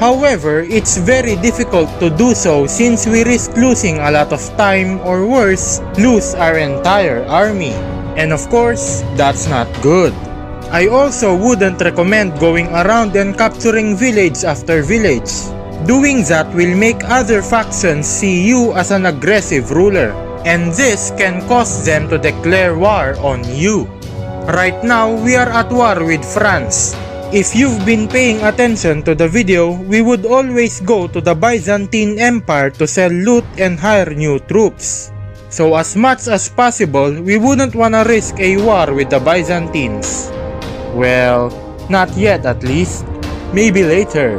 Speaker 1: However, it's very difficult to do so since we risk losing a lot of time or worse, lose our entire army. And of course, that's not good. I also wouldn't recommend going around and capturing village after village. Doing that will make other factions see you as an aggressive ruler, and this can cause them to declare war on you. Right now, we are at war with France. If you've been paying attention to the video, we would always go to the Byzantine Empire to sell loot and hire new troops. So as much as possible, we wouldn't wanna risk a war with the Byzantines. Well, not yet at least. Maybe later.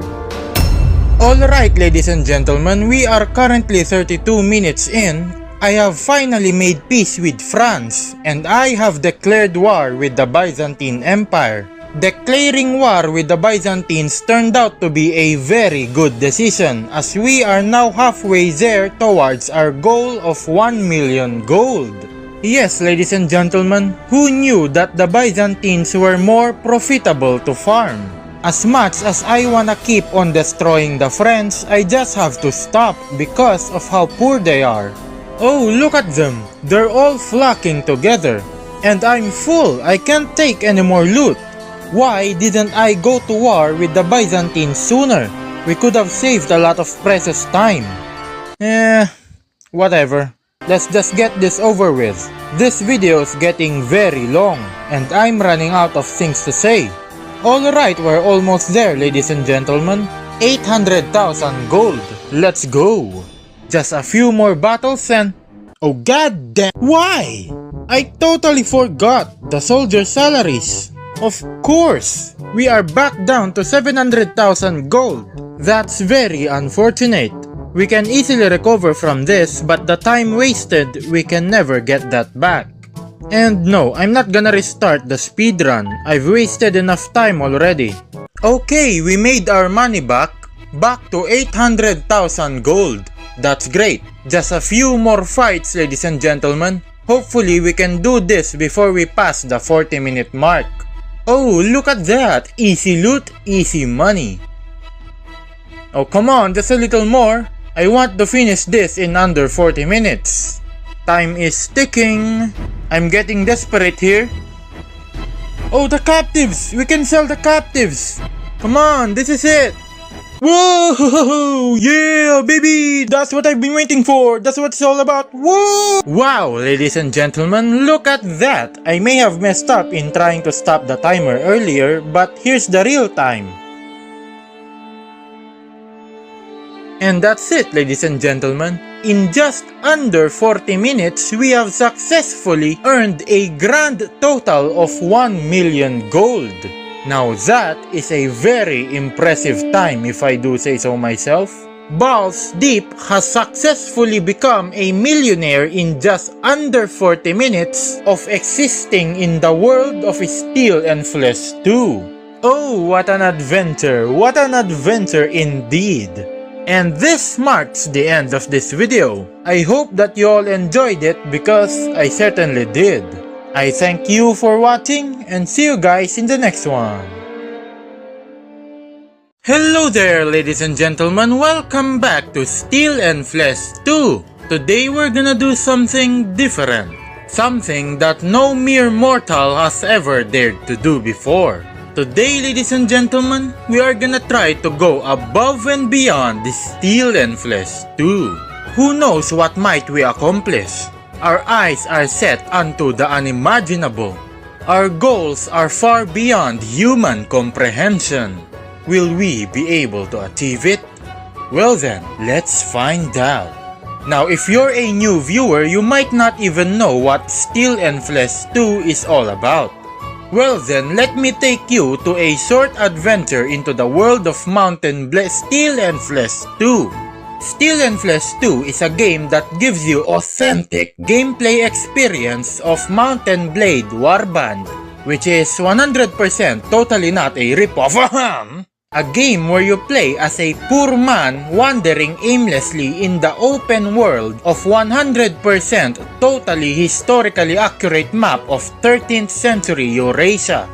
Speaker 1: Alright, ladies and gentlemen, we are currently 32 minutes in. I have finally made peace with France, and I have declared war with the Byzantine Empire. Declaring war with the Byzantines turned out to be a very good decision, as we are now halfway there towards our goal of 1 million gold. Yes, ladies and gentlemen, who knew that the Byzantines were more profitable to farm? As much as I wanna keep on destroying the French, I just have to stop because of how poor they are. Oh, look at them, they're all flocking together. And I'm full, I can't take any more loot. Why didn't I go to war with the Byzantines sooner? We could have saved a lot of precious time. Whatever. Let's just get this over with. This video is getting very long, and I'm running out of things to say. Alright, we're almost there, ladies and gentlemen. 800,000 gold. Let's go. Just a few more battles and... Oh god damn. Why? I totally forgot the soldier salaries. Of course, we are back down to 700,000 gold. That's very unfortunate. We can easily recover from this, but the time wasted, we can never get that back. And no, I'm not gonna restart the speedrun. I've wasted enough time already. Okay, we made our money back to 800,000 gold. That's great. Just a few more fights, ladies and gentlemen. Hopefully we can do this before we pass the 40-minute mark. Oh, look at that! Easy loot, easy money. Oh, come on, just a little more. I want to finish this in under 40 minutes. Time is ticking. I'm getting desperate here. Oh, the captives! We can sell the captives! Come on, this is it! Whoa! Yeah, baby! That's what I've been waiting for! That's what it's all about! Whoa! Wow, ladies and gentlemen, look at that! I may have messed up in trying to stop the timer earlier, but here's the real time. And that's it, ladies and gentlemen. In just under 40 minutes, we have successfully earned a grand total of 1 million gold. Now that is a very impressive time if I do say so myself. Balls Deep has successfully become a millionaire in just under 40 minutes of existing in the world of Steel and Flesh 2. Oh, what an adventure! What an adventure indeed! And this marks the end of this video. I hope that you all enjoyed it because I certainly did. I thank you for watching and see you guys in the next one. Hello there, ladies and gentlemen, welcome back to Steel and Flesh 2. Today we're gonna do something different. Something that no mere mortal has ever dared to do before. Today, ladies and gentlemen, we are gonna try to go above and beyond the Steel and Flesh 2. Who knows what might we accomplish? Our eyes are set unto the unimaginable. Our goals are far beyond human comprehension. Will we be able to achieve it? Well then, let's find out. Now, if you're a new viewer, you might not even know what Steel and Flesh 2 is all about. Well then, let me take you to a short adventure into the world of Steel and Flesh 2. Steel and Flesh 2 is a game that gives you authentic gameplay experience of Mountain Blade Warband, which is 100% totally not a ripoff. A game where you play as a poor man wandering aimlessly in the open world of 100% totally historically accurate map of 13th century Eurasia.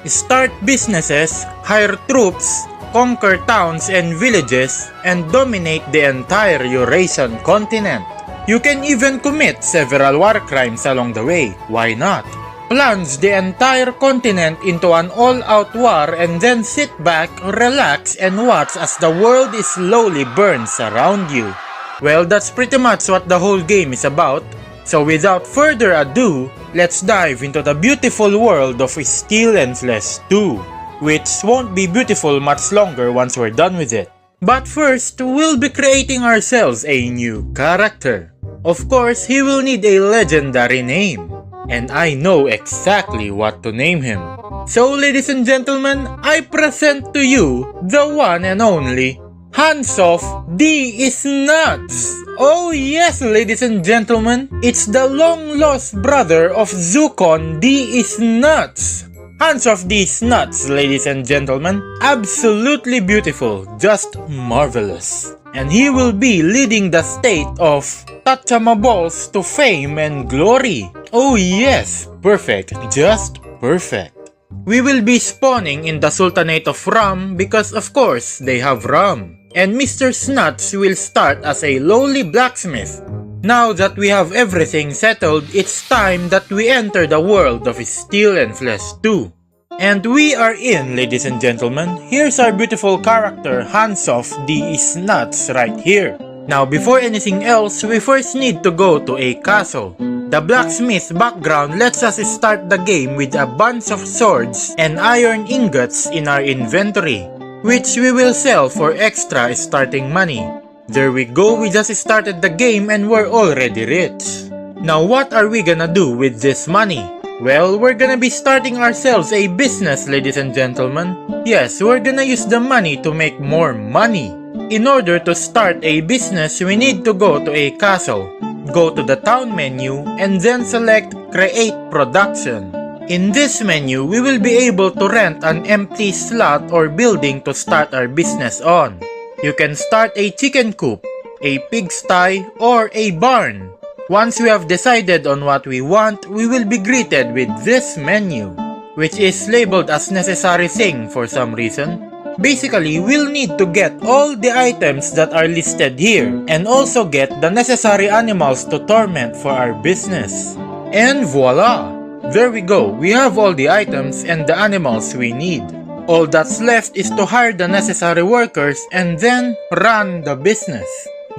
Speaker 1: Start businesses, hire troops, conquer towns and villages, and dominate the entire Eurasian continent. You can even commit several war crimes along the way, why not? Plunge the entire continent into an all-out war and then sit back, relax, and watch as the world slowly burns around you. Well, that's pretty much what the whole game is about. So without further ado, let's dive into the beautiful world of Steel and Flesh 2. Which won't be beautiful much longer once we're done with it. But first, we'll be creating ourselves a new character. Of course, he will need a legendary name. And I know exactly what to name him. So ladies and gentlemen, I present to you the one and only Hansof D is Nuts! Oh yes, ladies and gentlemen, it's the long-lost brother of Zukon D is Nuts! Hansof D is Nuts, ladies and gentlemen, absolutely beautiful, just marvelous. And he will be leading the state of Touchamables to fame and glory. Oh yes, perfect, just perfect. We will be spawning in the Sultanate of Rum because of course they have rum. And Mr. Snuts will start as a lowly blacksmith. Now that we have everything settled, it's time that we enter the world of Steel and Flesh 2. And we are in, ladies and gentlemen. Here's our beautiful character, Hansof D is Nuts, right here. Now before anything else, we first need to go to a castle. The blacksmith background lets us start the game with a bunch of swords and iron ingots in our inventory, which we will sell for extra starting money. There we go, we just started the game and we're already rich. Now what are we gonna do with this money? Well, we're gonna be starting ourselves a business, ladies and gentlemen. Yes, we're gonna use the money to make more money. In order to start a business, we need to go to a castle. Go to the town menu and then select Create Production. In this menu, we will be able to rent an empty slot or building to start our business on. You can start a chicken coop, a pigsty, or a barn. Once we have decided on what we want, we will be greeted with this menu, which is labeled as necessary thing for some reason. Basically, we'll need to get all the items that are listed here and also get the necessary animals to torment for our business. And voila! There we go, we have all the items and the animals we need. All that's left is to hire the necessary workers and then run the business.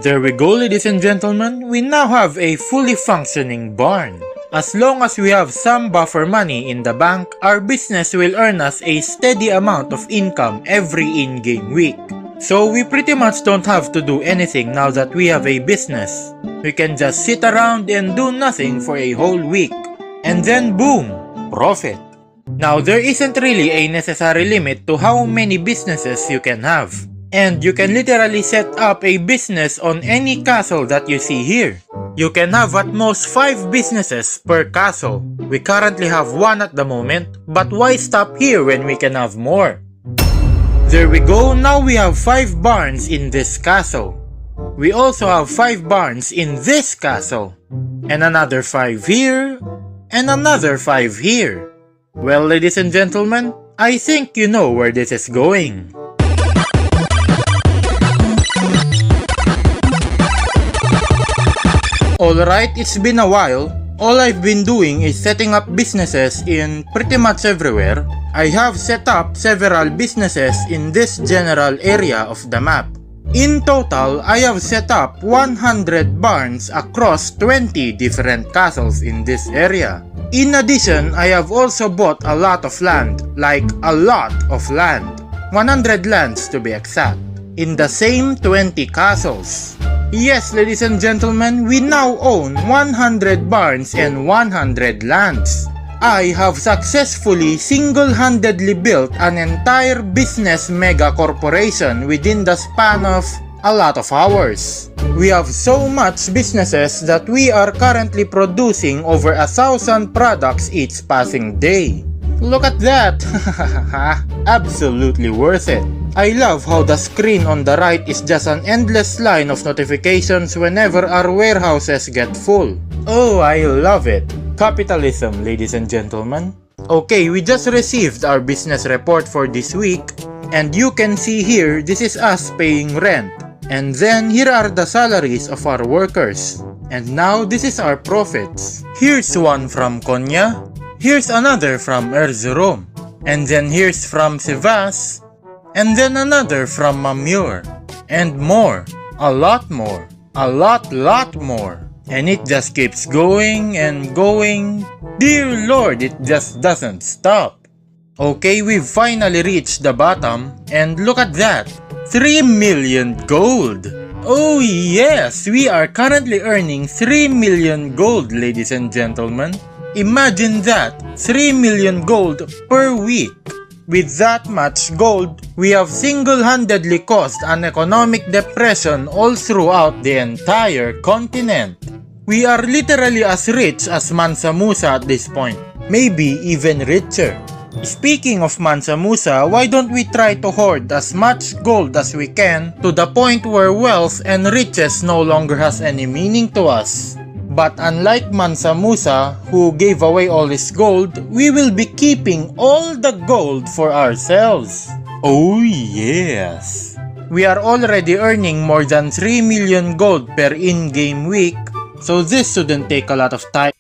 Speaker 1: There we go, ladies and gentlemen, we now have a fully functioning barn. As long as we have some buffer money in the bank, our business will earn us a steady amount of income every in-game week. So we pretty much don't have to do anything now that we have a business. We can just sit around and do nothing for a whole week. And then boom, profit. Now there isn't really a necessary limit to how many businesses you can have. And you can literally set up a business on any castle that you see here. You can have at most 5 businesses per castle. We currently have 1 at the moment, but why stop here when we can have more? There we go, now we have 5 barns in this castle. We also have 5 barns in this castle. And another 5 here, and another 5 here. Well, ladies and gentlemen, I think you know where this is going. Alright, it's been a while. All I've been doing is setting up businesses in pretty much everywhere. I have set up several businesses in this general area of the map. In total, I have set up 100 barns across 20 different castles in this area. In addition, I have also bought a lot of land, like a lot of land. 100 lands to be exact, in the same 20 castles. Yes, ladies and gentlemen, we now own 100 barns and 100 lands. I have successfully single-handedly built an entire business mega corporation within the span of a lot of hours. We have so much businesses that we are currently producing over 1,000 products each passing day. Look at that! Absolutely worth it. I love how the screen on the right is just an endless line of notifications whenever our warehouses get full. Oh, I love it. Capitalism, ladies and gentlemen. Okay, we just received our business report for this week, and you can see here, this is us paying rent. And then here are the salaries of our workers. And now this is our profits. Here's one from Konya. Here's another from Erzurum. And then here's from Sivas. And then another from Mamur. And more. A lot more. A lot more. And it just keeps going and going. Dear Lord, it just doesn't stop. Okay, we've finally reached the bottom. And look at that. 3 million gold. Oh yes, we are currently earning 3 million gold, ladies and gentlemen. Imagine that, 3 million gold per week. With that much gold, we have single-handedly caused an economic depression all throughout the entire continent. We are literally as rich as Mansa Musa at this point, maybe even richer. Speaking of Mansa Musa, why don't we try to hoard as much gold as we can to the point where wealth and riches no longer has any meaning to us? But unlike Mansa Musa, who gave away all his gold, we will be keeping all the gold for ourselves. Oh yes! We are already earning more than 3 million gold per in-game week, so this shouldn't take a lot of time.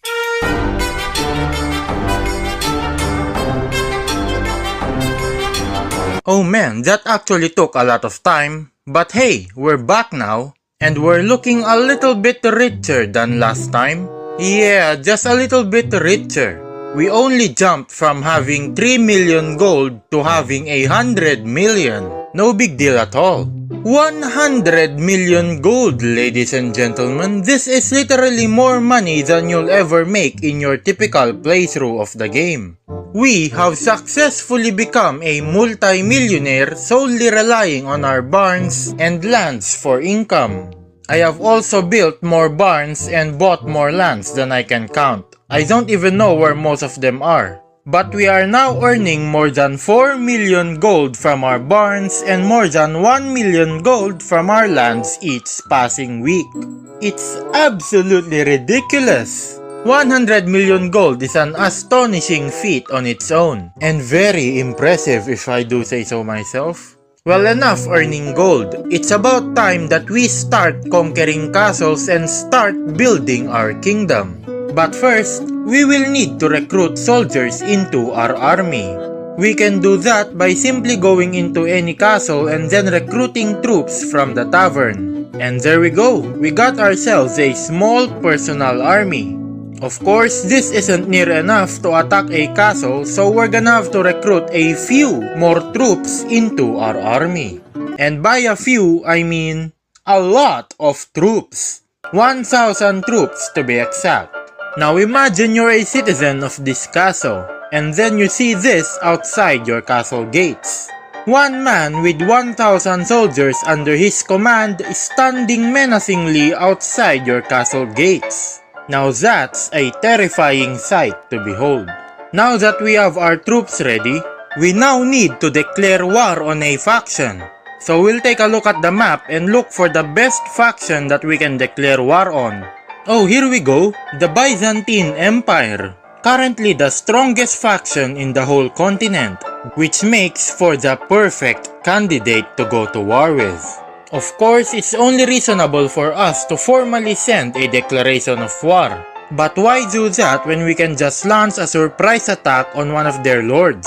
Speaker 1: Oh man, that actually took a lot of time. But hey, we're back now. And we're looking a little bit richer than last time. Yeah, just a little bit richer. We only jumped from having 3 million gold to having 100 million. No big deal at all. 100 million gold, ladies and gentlemen. This is literally more money than you'll ever make in your typical playthrough of the game. We have successfully become a multi-millionaire solely relying on our barns and lands for income. I have also built more barns and bought more lands than I can count. I don't even know where most of them are. But we are now earning more than 4 million gold from our barns and more than 1 million gold from our lands each passing week. It's absolutely ridiculous. 100 million gold is an astonishing feat on its own, and very impressive if I do say so myself. Well, enough earning gold. It's about time that we start conquering castles and start building our kingdom. But first, we will need to recruit soldiers into our army. We can do that by simply going into any castle and then recruiting troops from the tavern. And there we go, we got ourselves a small personal army. Of course, this isn't near enough to attack a castle, so we're gonna have to recruit a few more troops into our army. And by a few, I mean a lot of troops. 1,000 troops to be exact. Now imagine you're a citizen of this castle, and then you see this outside your castle gates. One man with 1,000 soldiers under his command is standing menacingly outside your castle gates. Now that's a terrifying sight to behold. Now that we have our troops ready, we now need to declare war on a faction. So we'll take a look at the map and look for the best faction that we can declare war on. Oh, here we go, the Byzantine Empire. Currently the strongest faction in the whole continent, which makes for the perfect candidate to go to war with. Of course, it's only reasonable for us to formally send a declaration of war. But why do that when we can just launch a surprise attack on one of their lords?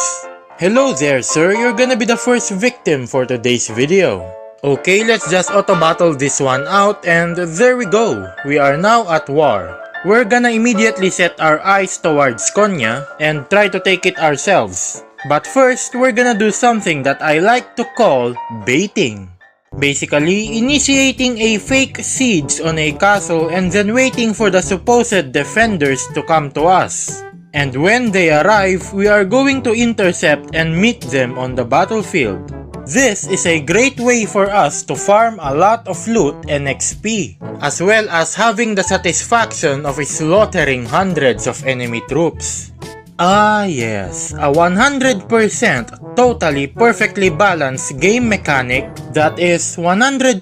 Speaker 1: Hello there, sir, you're gonna be the first victim for today's video. Okay, let's just auto-battle this one out, and there we go. We are now at war. We're gonna immediately set our eyes towards Konya and try to take it ourselves. But first, we're gonna do something that I like to call baiting. Basically, initiating a fake siege on a castle and then waiting for the supposed defenders to come to us. And when they arrive, we are going to intercept and meet them on the battlefield. This is a great way for us to farm a lot of loot and XP, as well as having the satisfaction of slaughtering hundreds of enemy troops. Ah yes, a 100% totally perfectly balanced game mechanic that is 100%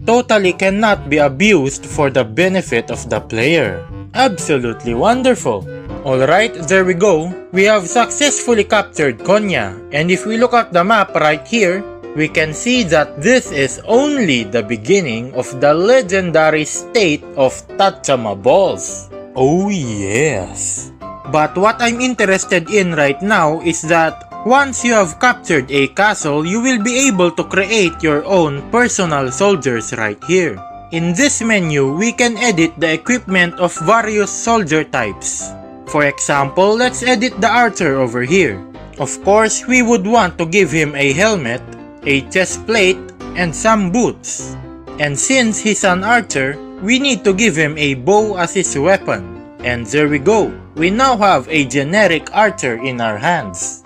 Speaker 1: totally cannot be abused for the benefit of the player. Absolutely wonderful. Alright, there we go. We have successfully captured Konya, and if we look at the map right here, we can see that this is only the beginning of the legendary state of Tachama Balls. Oh yes. But what I'm interested in right now is that once you have captured a castle, you will be able to create your own personal soldiers right here. In this menu, we can edit the equipment of various soldier types. For example, let's edit the archer over here. Of course, we would want to give him a helmet, a chest plate, and some boots. And since he's an archer, we need to give him a bow as his weapon. And there we go, we now have a generic archer in our hands.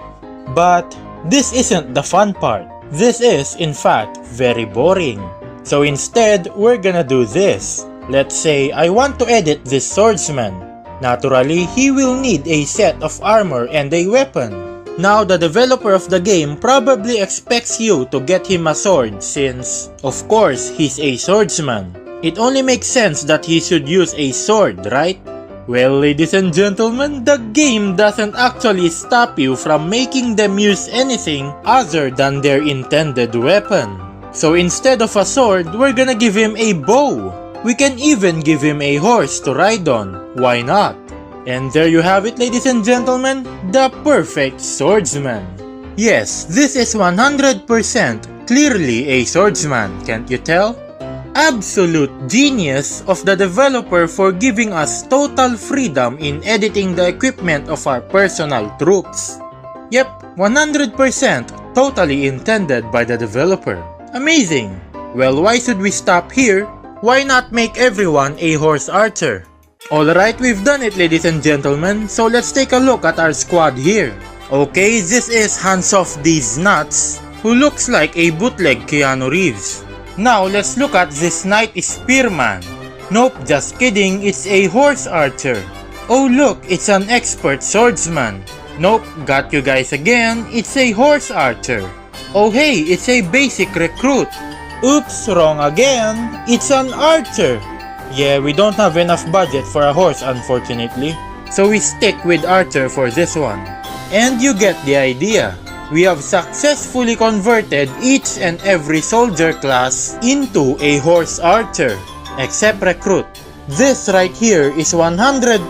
Speaker 1: But this isn't the fun part. This is, in fact, very boring. So instead, we're gonna do this. Let's say I want to edit this swordsman. Naturally, he will need a set of armor and a weapon. Now, the developer of the game probably expects you to get him a sword since, of course, he's a swordsman. It only makes sense that he should use a sword, right? Well, ladies and gentlemen, the game doesn't actually stop you from making them use anything other than their intended weapon. So instead of a sword, we're gonna give him a bow. We can even give him a horse to ride on, why not? And there you have it, ladies and gentlemen, the perfect swordsman. Yes, this is 100% clearly a swordsman, can't you tell? Absolute genius of the developer for giving us total freedom in editing the equipment of our personal troops. Yep, 100% totally intended by the developer. Amazing! Well, why should we stop here? Why not make everyone a horse archer? Alright, we've done it, ladies and gentlemen, so let's take a look at our squad here. Okay, this is Hands Off These Nuts, who looks like a bootleg Keanu Reeves. Now let's look at this Knight Spearman. Nope, just kidding, it's a horse archer. Oh look, it's an expert swordsman. Nope, got you guys again, it's a horse archer. Oh hey, it's a basic recruit. Oops, wrong again, it's an archer. Yeah, we don't have enough budget for a horse unfortunately, so we stick with archer for this one. And you get the idea. We have successfully converted each and every soldier class into a horse archer, except recruit. This right here is 100%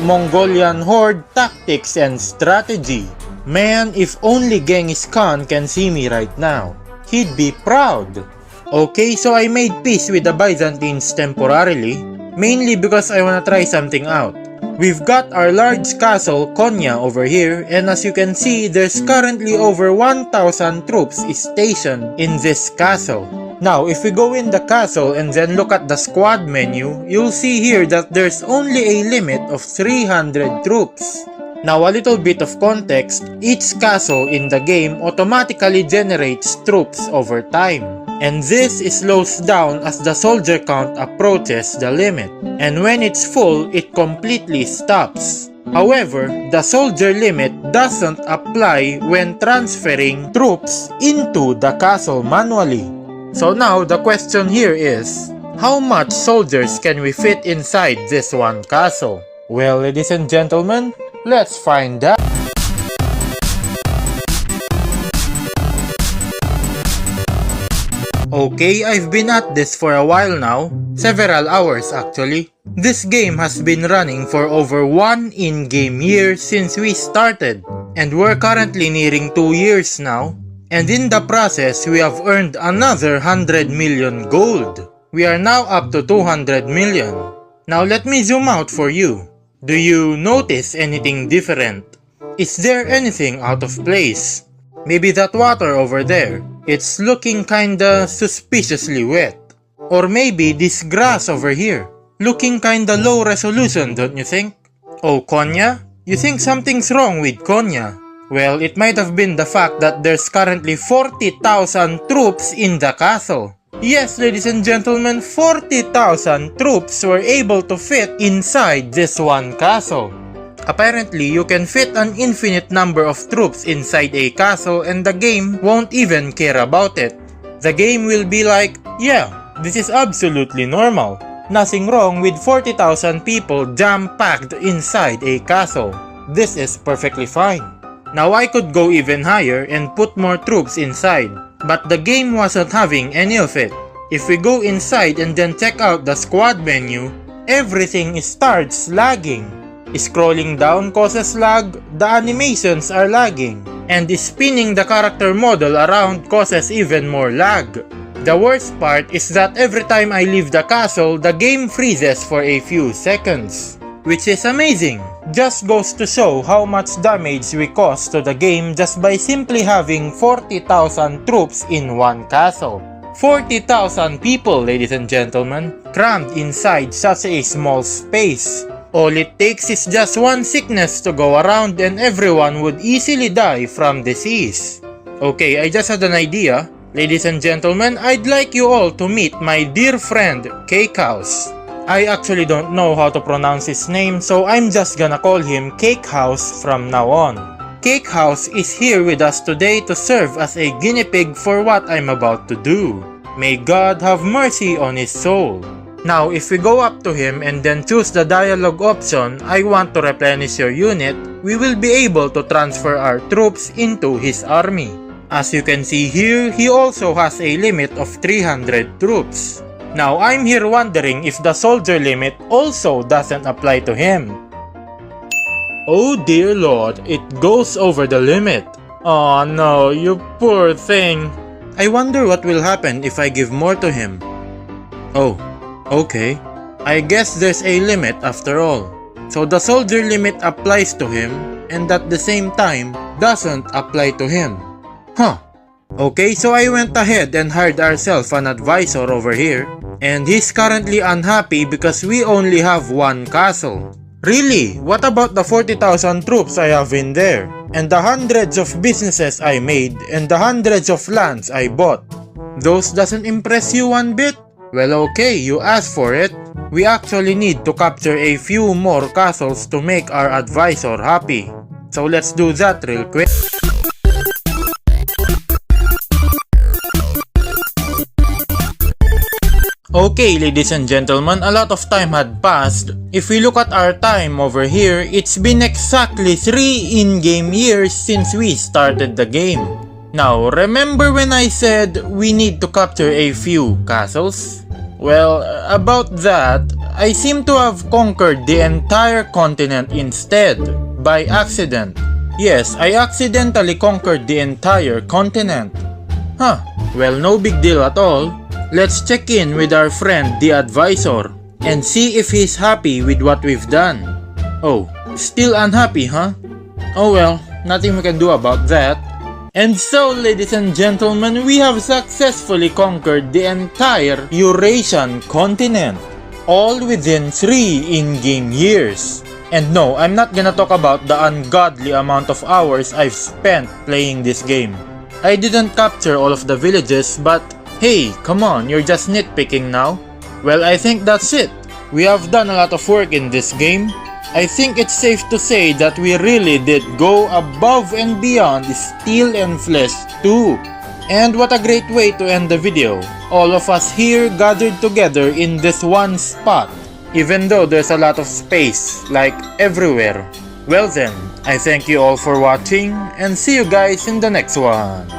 Speaker 1: Mongolian horde tactics and strategy. Man, if only Genghis Khan can see me right now, he'd be proud. Okay, so I made peace with the Byzantines temporarily, mainly because I wanna try something out. We've got our large castle, Konya, over here, and as you can see, there's currently over 1,000 troops stationed in this castle. Now, if we go in the castle and then look at the squad menu, you'll see here that there's only a limit of 300 troops. Now, a little bit of context, each castle in the game automatically generates troops over time. And this slows down as the soldier count approaches the limit. And when it's full, it completely stops. However, the soldier limit doesn't apply when transferring troops into the castle manually. So now the question here is, how much soldiers can we fit inside this one castle? Well, ladies and gentlemen, let's find out. Okay, I've been at this for a while now, several hours actually. This game has been running for over 1 in-game year since we started, and we're currently nearing 2 years now. And in the process, we have earned another 100 million gold. We are now up to 200 million. Now let me zoom out for you. Do you notice anything different? Is there anything out of place? Maybe that water over there, it's looking kinda suspiciously wet. Or maybe this grass over here, looking kinda low resolution, don't you think? Oh, Konya? You think something's wrong with Konya? Well, it might have been the fact that there's currently 40,000 troops in the castle. Yes, ladies and gentlemen, 40,000 troops were able to fit inside this one castle. Apparently, you can fit an infinite number of troops inside a castle and the game won't even care about it. The game will be like, yeah, this is absolutely normal. Nothing wrong with 40,000 people jam-packed inside a castle. This is perfectly fine. Now I could go even higher and put more troops inside, but the game wasn't having any of it. If we go inside and then check out the squad menu, everything starts lagging. Scrolling down causes lag, the animations are lagging, and spinning the character model around causes even more lag. The worst part is that every time I leave the castle, the game freezes for a few seconds, which is amazing. Just goes to show how much damage we cause to the game just by simply having 40,000 troops in one castle. 40,000 people, ladies and gentlemen, crammed inside such a small space. All it takes is just one sickness to go around and everyone would easily die from disease. Okay, I just had an idea. Ladies and gentlemen, I'd like you all to meet my dear friend, Cake House. I actually don't know how to pronounce his name, so I'm just gonna call him Cake House from now on. Cake House is here with us today to serve as a guinea pig for what I'm about to do. May God have mercy on his soul. Now, if we go up to him and then choose the dialogue option, I want to replenish your unit, we will be able to transfer our troops into his army. As you can see here, he also has a limit of 300 troops. Now, I'm here wondering if the soldier limit also doesn't apply to him. Oh dear lord, it goes over the limit. Oh no, you poor thing. I wonder what will happen if I give more to him. Oh. Okay, I guess there's a limit after all. So the soldier limit applies to him and at the same time doesn't apply to him. Huh, Okay, so I went ahead and hired ourselves an advisor over here. And he's currently unhappy because we only have one castle. Really? What about the 40,000 troops I have in there? And the hundreds of businesses I made and the hundreds of lands I bought? Those doesn't impress you one bit? Well, okay, you asked for it. We actually need to capture a few more castles to make our advisor happy. So let's do that real quick. Okay, ladies and gentlemen, a lot of time had passed. If we look at our time over here, it's been exactly 3 in-game years since we started the game. Now, remember when I said we need to capture a few castles? Well, about that, I seem to have conquered the entire continent instead, by accident. Yes, I accidentally conquered the entire continent. Huh, well, no big deal at all. Let's check in with our friend the advisor and see if he's happy with what we've done. Oh, still unhappy, huh? Oh well, nothing we can do about that. And so, ladies and gentlemen, we have successfully conquered the entire Eurasian continent, all within 3 in-game years. And no, I'm not gonna talk about the ungodly amount of hours I've spent playing this game. I didn't capture all of the villages, but hey, come on, you're just nitpicking now? Well, I think that's it. We have done a lot of work in this game. I think it's safe to say that we really did go above and beyond Steel and Flesh 2. And what a great way to end the video. All of us here gathered together in this one spot, even though there's a lot of space, like everywhere. Well then, I thank you all for watching and see you guys in the next one.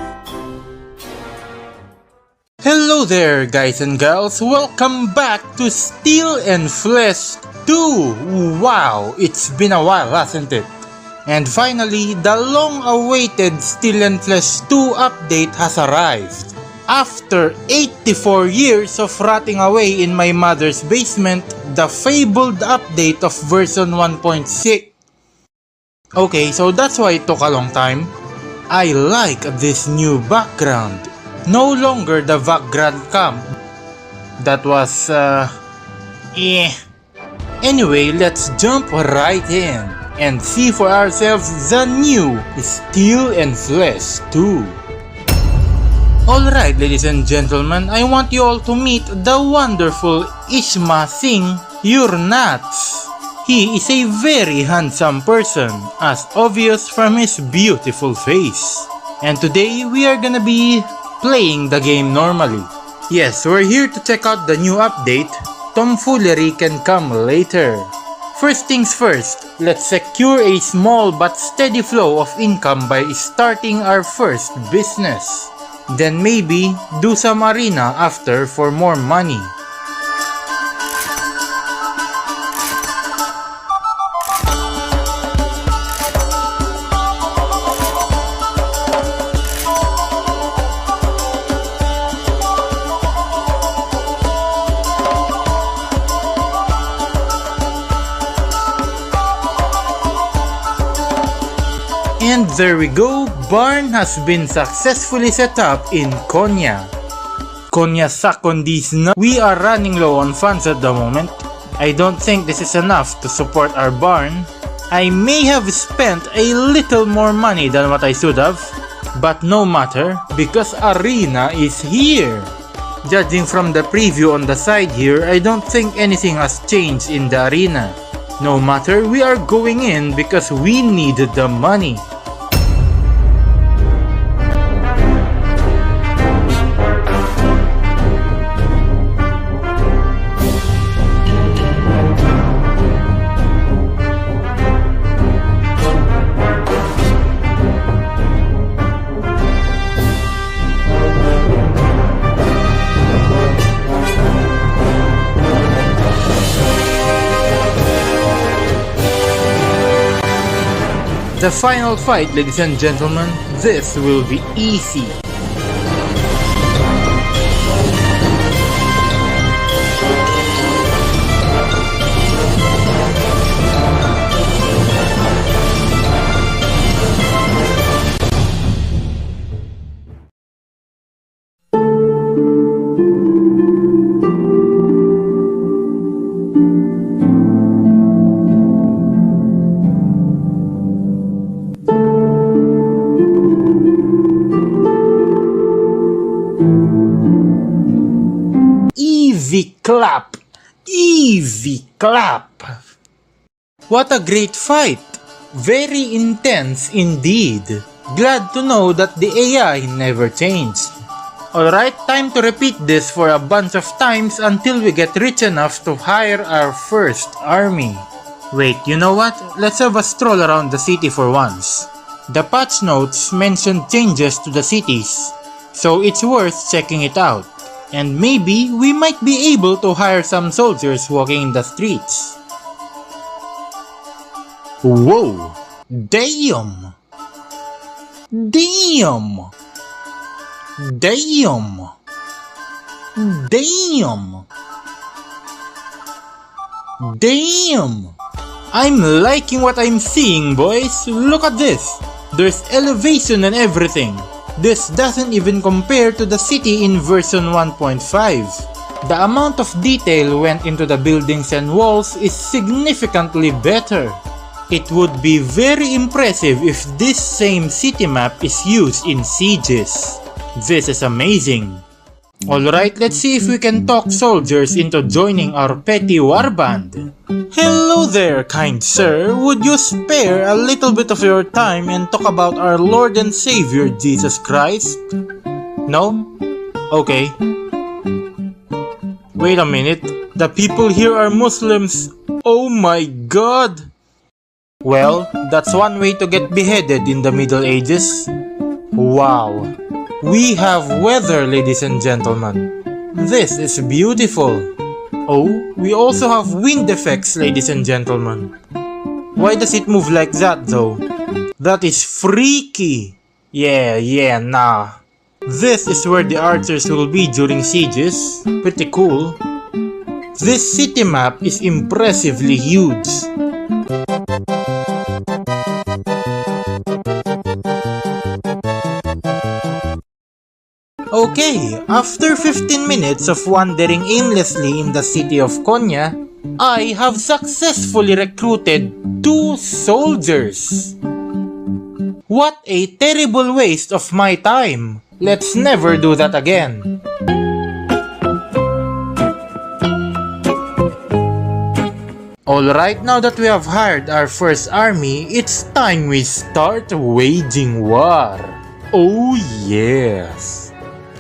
Speaker 1: Hello there guys and gals, welcome back to Steel and Flesh 2! Wow, it's been a while, hasn't it? And finally, the long-awaited Steel and Flesh 2 update has arrived. After 84 years of rotting away in my mother's basement, the fabled update of version 1.6. Okay, so that's why it took a long time. I like this new background. No longer the Vagrant camp. That was, Anyway, let's jump right in and see for ourselves the new Steel and Flesh 2. Alright, ladies and gentlemen, I want you all to meet the wonderful Ishma Singh Yurnats. He is a very handsome person, as obvious from his beautiful face. And today, we are gonna be playing the game normally. Yes, we're here to check out the new update. Tomfoolery can come later. First things first, let's secure a small but steady flow of income by starting our first business. Then maybe do some arena after for more money. And there we go, barn has been successfully set up in Konya. Konya suck on these nuts. We are running low on funds at the moment. I don't think this is enough to support our barn. I may have spent a little more money than what I should have, but no matter, because arena is here. Judging from the preview on the side here, I don't think anything has changed in the arena. No matter, we are going in because we needed the money. The final fight, ladies and gentlemen, this will be easy. Easy clap! Easy clap! What a great fight! Very intense indeed. Glad to know that the AI never changed. Alright, time to repeat this for a bunch of times until we get rich enough to hire our first army. Wait, you know what? Let's have a stroll around the city for once. The patch notes mentioned changes to the cities, so it's worth checking it out. And maybe we might be able to hire some soldiers walking in the streets. Whoa! Damn! Damn! Damn! Damn! Damn! I'm liking what I'm seeing, boys. Look at this. There's elevation and everything. This doesn't even compare to the city in version 1.5. The amount of detail went into the buildings and walls is significantly better. It would be very impressive if this same city map is used in sieges. This is amazing. Alright, let's see if we can talk soldiers into joining our petty warband. Hello there, kind sir. Would you spare a little bit of your time and talk about our Lord and Savior Jesus Christ? No? Okay. Wait a minute. The people here are Muslims. Oh my god! Well, that's one way to get beheaded in the Middle Ages. Wow. We have weather, ladies and gentlemen. This is beautiful. Oh, we also have wind effects, ladies and gentlemen. Why does it move like that though? That is freaky. Yeah, nah. This is where the archers will be during sieges. Pretty cool. This city map is impressively huge. Okay, after 15 minutes of wandering aimlessly in the city of Konya, I have successfully recruited 2 soldiers. What a terrible waste of my time. Let's never do that again. Alright, now that we have hired our first army, it's time we start waging war. Oh yes.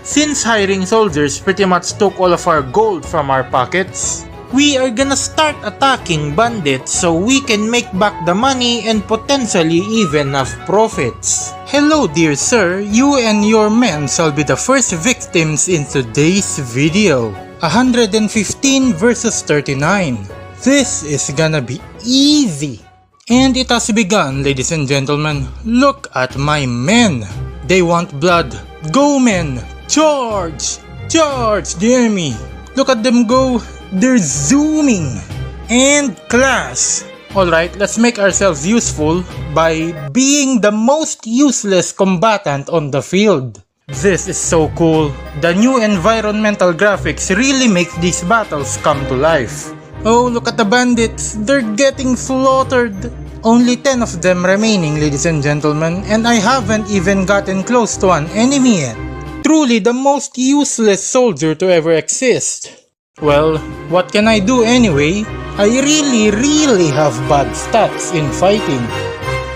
Speaker 1: Since hiring soldiers pretty much took all of our gold from our pockets, we are gonna start attacking bandits so we can make back the money and potentially even have profits. Hello dear sir, you and your men shall be the first victims in today's video. 115 versus 39. This is gonna be easy. And it has begun, ladies and gentlemen. Look at my men. They want blood. Go men! Charge! Charge the enemy! Look at them go! They're zooming! And clash! Alright, let's make ourselves useful by being the most useless combatant on the field. This is so cool. The new environmental graphics really make these battles come to life. Oh, look at the bandits! They're getting slaughtered! Only 10 of them remaining, ladies and gentlemen, and I haven't even gotten close to an enemy yet. Truly the most useless soldier to ever exist. Well, what can I do anyway? I really have bad stats in fighting.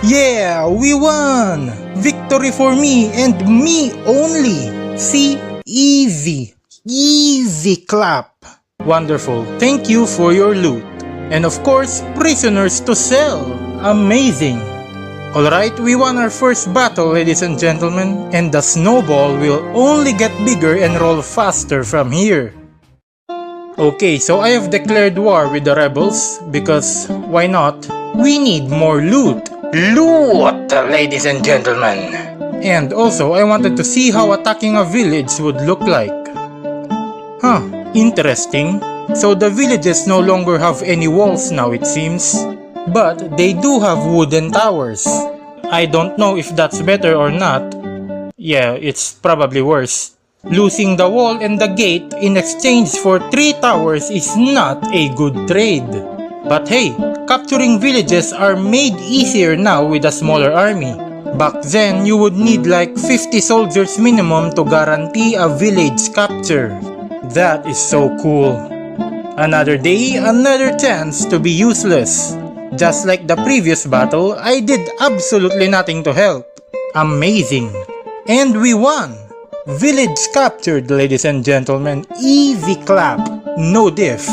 Speaker 1: Yeah, we won! Victory for me and me only! See? Easy. Easy clap. Wonderful. Thank you for your loot. And of course, prisoners to sell. Amazing. Alright, we won our first battle, ladies and gentlemen, and the snowball will only get bigger and roll faster from here. Okay, so I have declared war with the rebels, because why not? We need more loot. Loot, ladies and gentlemen. And also, I wanted to see how attacking a village would look like. Huh, interesting. So the villages no longer have any walls now, it seems. But they do have wooden towers. I don't know if that's better or not. Yeah, it's probably worse. Losing the wall and the gate in exchange for 3 towers is not a good trade. But hey, capturing villages are made easier now with a smaller army. Back then, you would need like 50 soldiers minimum to guarantee a village capture. That is so cool. Another day, another chance to be useless. Just like the previous battle, I did absolutely nothing to help. Amazing. And we won. Village captured, ladies and gentlemen. Easy clap. No diff.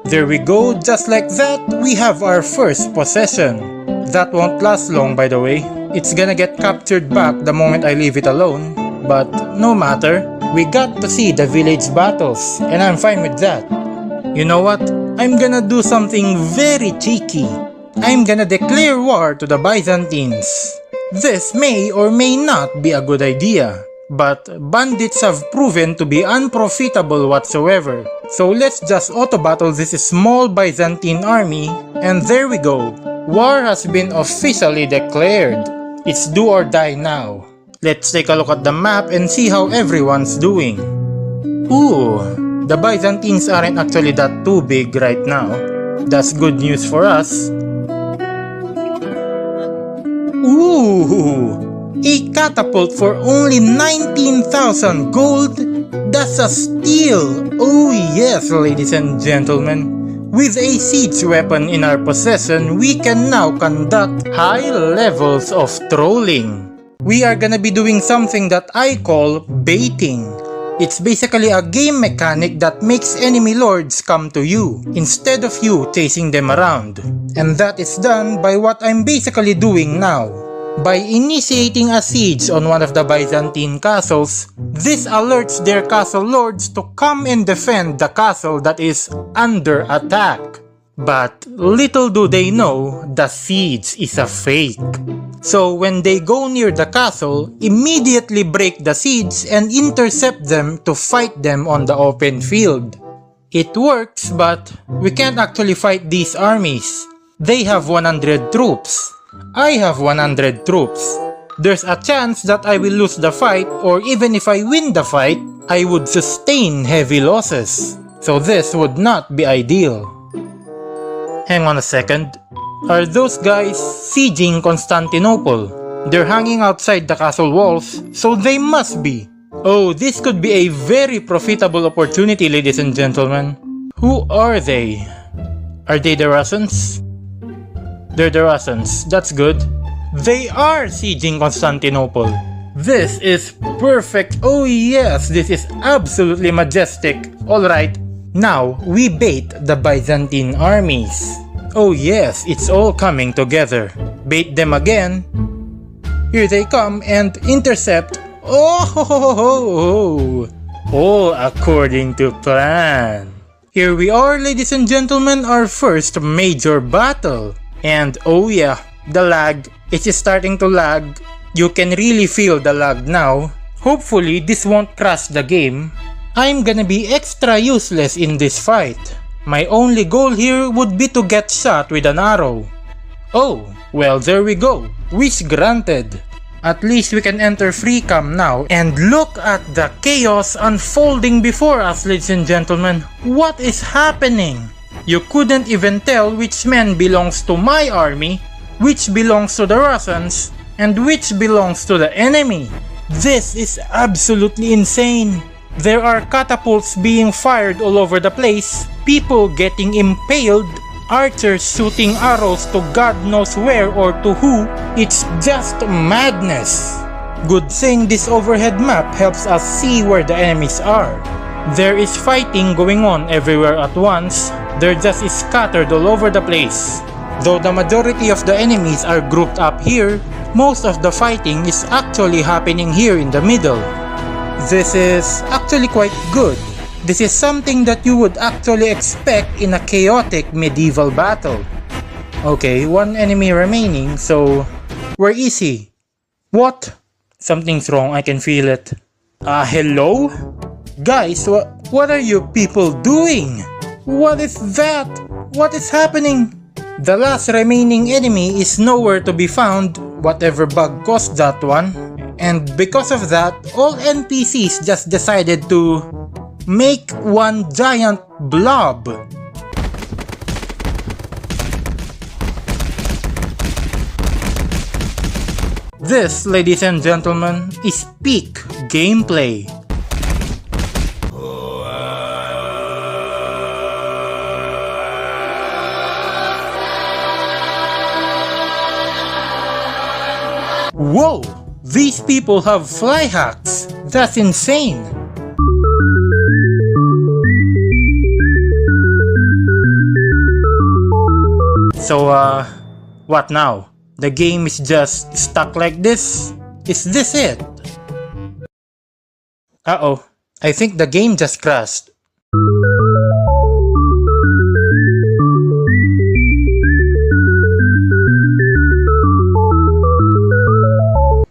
Speaker 1: There we go, just like that, we have our first possession. That won't last long, by the way. It's gonna get captured back the moment I leave it alone. But no matter, we got to see the village battles, and I'm fine with that. You know what? I'm gonna do something very cheeky. I'm gonna declare war to the Byzantines. This may or may not be a good idea, but bandits have proven to be unprofitable whatsoever. So let's just auto-battle this small Byzantine army, and there we go. War has been officially declared. It's do or die now. Let's take a look at the map and see how everyone's doing. Ooh, the Byzantines aren't actually that too big right now. That's good news for us. Ooh, a catapult for only 19,000 gold? That's a steal! Oh yes, ladies and gentlemen. With a siege weapon in our possession, we can now conduct high levels of trolling. We are gonna be doing something that I call baiting. It's basically a game mechanic that makes enemy lords come to you, instead of you chasing them around. And that is done by what I'm basically doing now. By initiating a siege on one of the Byzantine castles, this alerts their castle lords to come and defend the castle that is under attack. But little do they know, the siege is a fake. So when they go near the castle, immediately break the siege and intercept them to fight them on the open field. It works, but we can't actually fight these armies. They have 100 troops. I have 100 troops. There's a chance that I will lose the fight, or even if I win the fight, I would sustain heavy losses. So this would not be ideal. Hang on a second. Are those guys sieging Constantinople? They're hanging outside the castle walls, so they must be. Oh, this could be a very profitable opportunity, ladies and gentlemen. Who are they? Are they the Russians? They're the Russians, that's good. They are sieging Constantinople. This is perfect. Oh yes, this is absolutely majestic. Alright, now we bait the Byzantine armies. Oh yes, it's all coming together. Bait them again. Here they come and intercept. Oh ho ho ho ho. All according to plan. Here we are, ladies and gentlemen, our first major battle. And oh yeah, the lag. It is starting to lag. You can really feel the lag now. Hopefully this won't crash the game. I'm gonna be extra useless in this fight. My only goal here would be to get shot with an arrow. Oh, well there we go. Wish granted. At least we can enter free cam now, and look at the chaos unfolding before us, ladies and gentlemen. What is happening? You couldn't even tell which man belongs to my army, which belongs to the Russians, and which belongs to the enemy. This is absolutely insane. There are catapults being fired all over the place, people getting impaled, archers shooting arrows to God knows where or to who. It's just madness. Good thing this overhead map helps us see where the enemies are. There is fighting going on everywhere at once. They're just scattered all over the place. Though the majority of the enemies are grouped up here, most of the fighting is actually happening here in the middle. This is actually quite good. This is something that you would actually expect in a chaotic medieval battle. Okay, one enemy remaining, so where is he? What? Something's wrong, I can feel it. Hello? Guys, what are you people doing? What is that? What is happening? The last remaining enemy is nowhere to be found, whatever bug caused that one. And because of that, all NPCs just decided to make one giant blob. This, ladies and gentlemen, is peak gameplay. Whoa! These people have fly hacks! That's insane! So, what now? The game is just stuck like this? Is this it? Uh-oh, I think the game just crashed.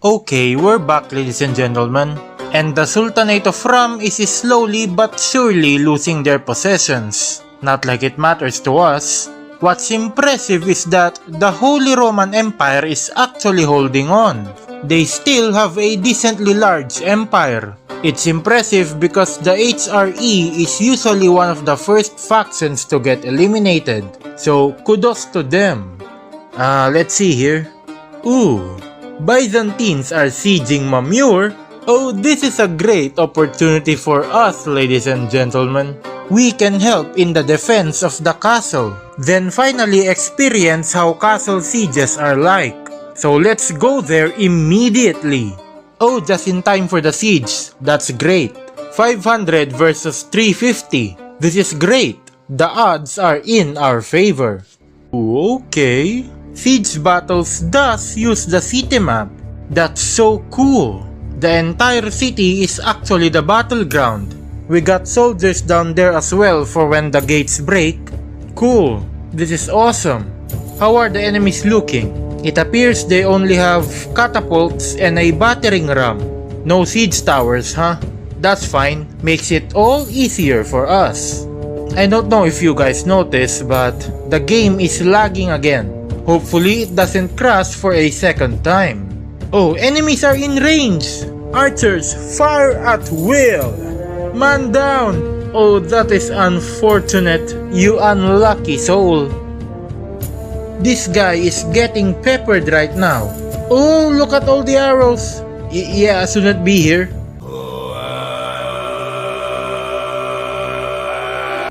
Speaker 1: Okay, we're back, ladies and gentlemen. And the Sultanate of Ram is slowly but surely losing their possessions. Not like it matters to us. What's impressive is that the Holy Roman Empire is actually holding on. They still have a decently large empire. It's impressive because the HRE is usually one of the first factions to get eliminated. So kudos to them. Let's see here. Ooh, Byzantines are sieging Mamur. Oh, this is a great opportunity for us, ladies and gentlemen. We can help in the defense of the castle. Then finally experience how castle sieges are like. So let's go there immediately. Oh, just in time for the siege. That's great. 500 versus 350. This is great. The odds are in our favor. Okay. Siege battles does use the city map. That's so cool. The entire city is actually the battleground. We got soldiers down there as well for when the gates break. Cool. This is awesome. How are the enemies looking? It appears they only have catapults and a battering ram. No siege towers, huh? That's fine. Makes it all easier for us. I don't know if you guys noticed, but the game is lagging again. Hopefully it doesn't crash for a second time. Oh, enemies are in range! Archers, fire at will! Man down! Oh, that is unfortunate, you unlucky soul. This guy is getting peppered right now. Oh, look at all the arrows. Yeah, I shouldn't be here.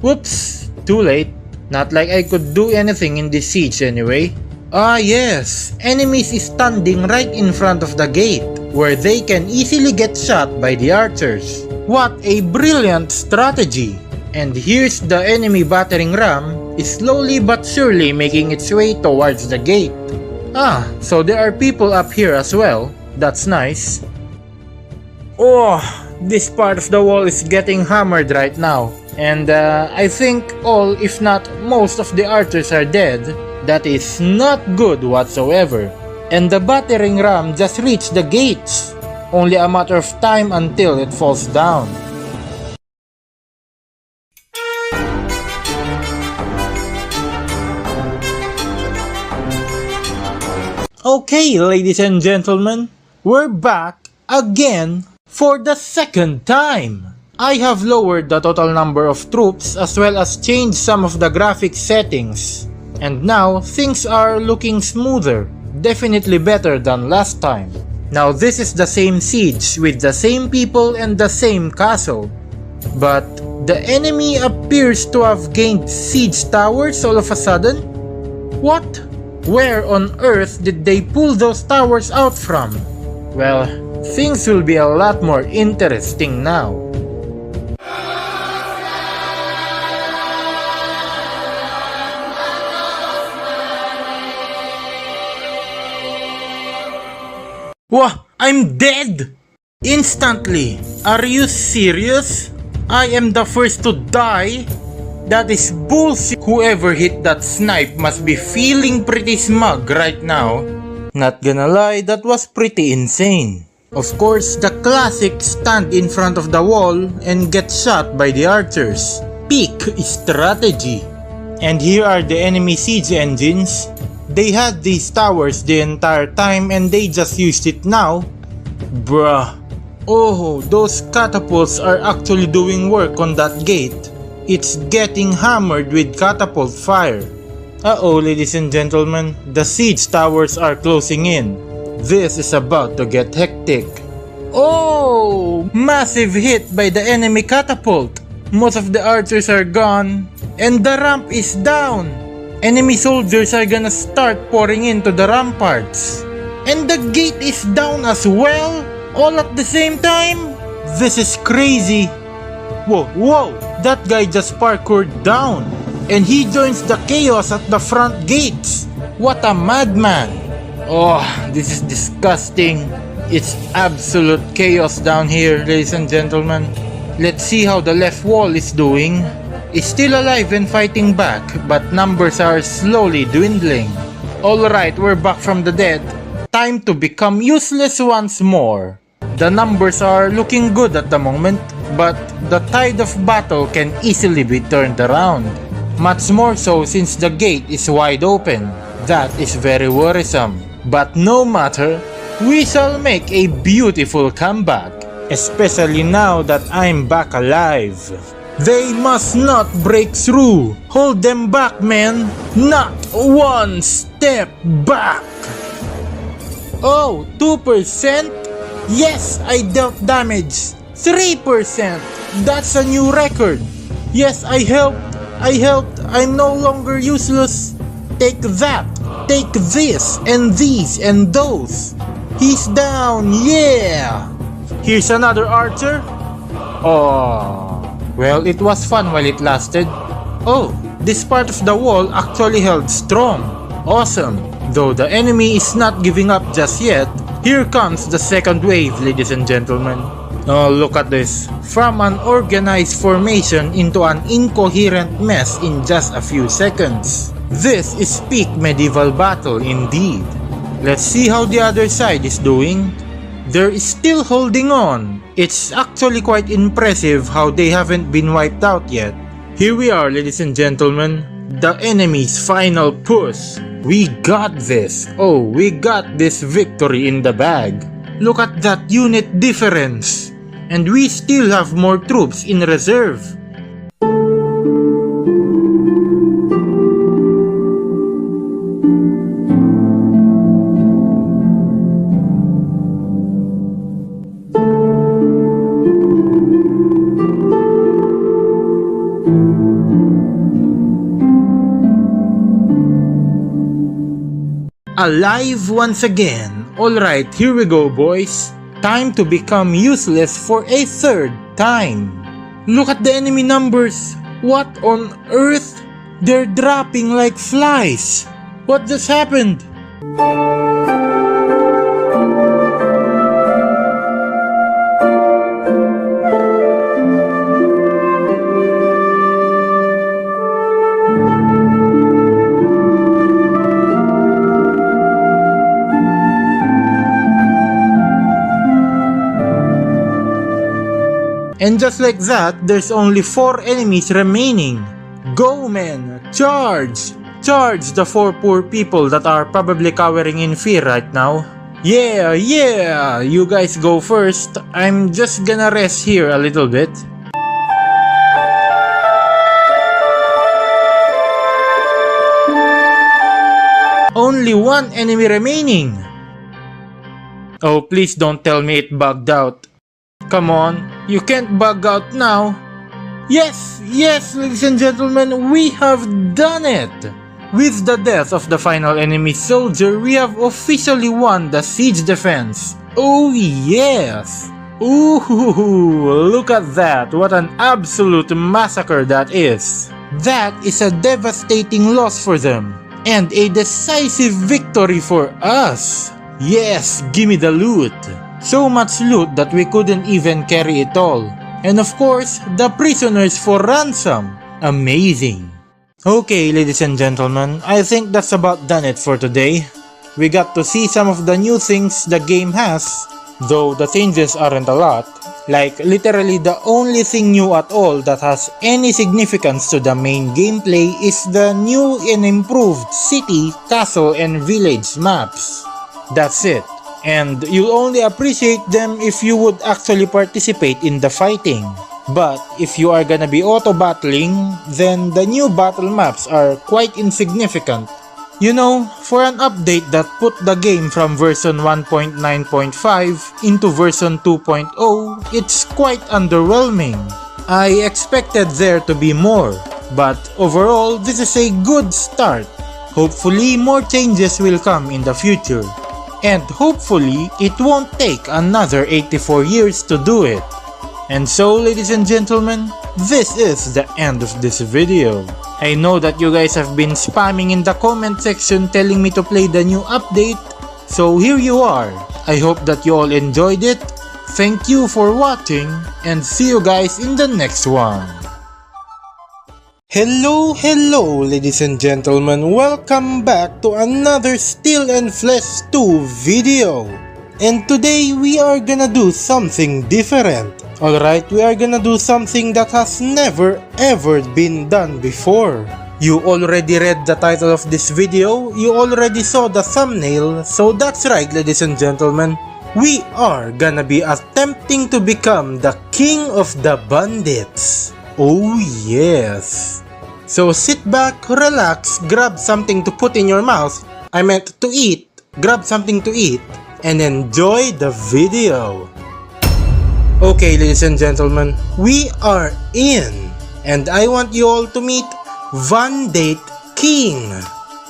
Speaker 1: Whoops, too late. Not like I could do anything in this siege anyway. Ah yes, enemies is standing right in front of the gate, where they can easily get shot by the archers. What a brilliant strategy! And here's the enemy battering ram is slowly but surely making its way towards the gate. Ah, so there are people up here as well. That's nice. Oh, this part of the wall is getting hammered right now. And I think all, if not most of the archers are dead. That is not good whatsoever. And the battering ram just reached the gates. Only a matter of time until it falls down. Okay, ladies and gentlemen, we're back again for the second time. I have lowered the total number of troops as well as changed some of the graphics settings. And now, things are looking smoother, definitely better than last time. Now this is the same siege with the same people and the same castle. But the enemy appears to have gained siege towers all of a sudden? What? Where on earth did they pull those towers out from? Well, things will be a lot more interesting now. Wah! I'm dead! Instantly! Are you serious? I am the first to die? That is bullshit! Whoever hit that snipe must be feeling pretty smug right now. Not gonna lie, that was pretty insane. Of course, the classic stand in front of the wall and get shot by the archers. Peak strategy. And here are the enemy siege engines. They had these towers the entire time and they just used it now? Bruh. Oh, those catapults are actually doing work on that gate. It's getting hammered with catapult fire. Uh-oh, ladies and gentlemen, the siege towers are closing in. This is about to get hectic. Oh! Massive hit by the enemy catapult. Most of the archers are gone. And the ramp is down. Enemy soldiers are gonna start pouring into the ramparts. And the gate is down as well? All at the same time? This is crazy. Whoa, that guy just parkoured down. And he joins the chaos at the front gates. What a madman. Oh, this is disgusting. It's absolute chaos down here, ladies and gentlemen. Let's see how the left wall is doing. It's still alive and fighting back, but numbers are slowly dwindling. Alright, we're back from the dead. Time to become useless once more. The numbers are looking good at the moment, but the tide of battle can easily be turned around. Much more so since the gate is wide open. That is very worrisome. But no matter, we shall make a beautiful comeback. Especially now that I'm back alive. They must not break through. Hold them back, man. Not one step back. Oh, 2%? Yes, I dealt damage. 3%. That's a new record. Yes, I helped. I'm no longer useless. Take that. Take this and these and those. He's down, yeah. Here's another archer. Oh, well, it was fun while it lasted. Oh, this part of the wall actually held strong. Awesome. Though the enemy is not giving up just yet. Here comes the second wave, ladies and gentlemen. Oh, look at this. From an organized formation into an incoherent mess in just a few seconds. This is peak medieval battle indeed. Let's see how the other side is doing. They're still holding on. It's actually quite impressive how they haven't been wiped out yet. Here we are, ladies and gentlemen. The enemy's final push. We got this. Oh, we got this victory in the bag. Look at that unit difference. And we still have more troops in reserve. Alive once again. Alright, here we go, boys. Time to become useless for a third time. Look at the enemy numbers. What on earth? They're dropping like flies. What just happened? And just like that, there's only 4 enemies remaining. Go, men! Charge! Charge the 4 poor people that are probably cowering in fear right now. Yeah! You guys go first. I'm just gonna rest here a little bit. Only 1 enemy remaining. Oh, please don't tell me it bugged out. Come on, you can't bug out now. Yes, ladies and gentlemen, we have done it! With the death of the final enemy soldier, we have officially won the siege defense. Oh yes! Ooh, look at that, what an absolute massacre that is. That is a devastating loss for them, and a decisive victory for us. Yes, gimme the loot. So much loot that we couldn't even carry it all. And of course, the prisoners for ransom. Amazing. Okay, ladies and gentlemen, I think that's about done it for today. We got to see some of the new things the game has, though the changes aren't a lot. Like literally the only thing new at all that has any significance to the main gameplay is the new and improved city, castle, and village maps. That's it. And you'll only appreciate them if you would actually participate in the fighting. But if you are gonna be auto-battling, then the new battle maps are quite insignificant. You know, for an update that put the game from version 1.9.5 into version 2.0, it's quite underwhelming. I expected there to be more, but overall this is a good start. Hopefully more changes will come in the future. And hopefully, it won't take another 84 years to do it. And so, ladies and gentlemen, this is the end of this video. I know that you guys have been spamming in the comment section telling me to play the new update. So here you are. I hope that you all enjoyed it. Thank you for watching and see you guys in the next one.
Speaker 3: Hello, ladies and gentlemen, welcome back to another Steel and Flesh 2 video. And today we are gonna do something different. Alright, we are gonna do something that has never ever been done before. You already read the title of this video, you already saw the thumbnail, so that's right, ladies and gentlemen. We are gonna be attempting to become the king of the bandits. Oh yes. So sit back, relax, grab something to put in your mouth. I meant to eat. Grab something to eat and enjoy the video. Okay, ladies and gentlemen, we are in. And I want you all to meet Bandit King.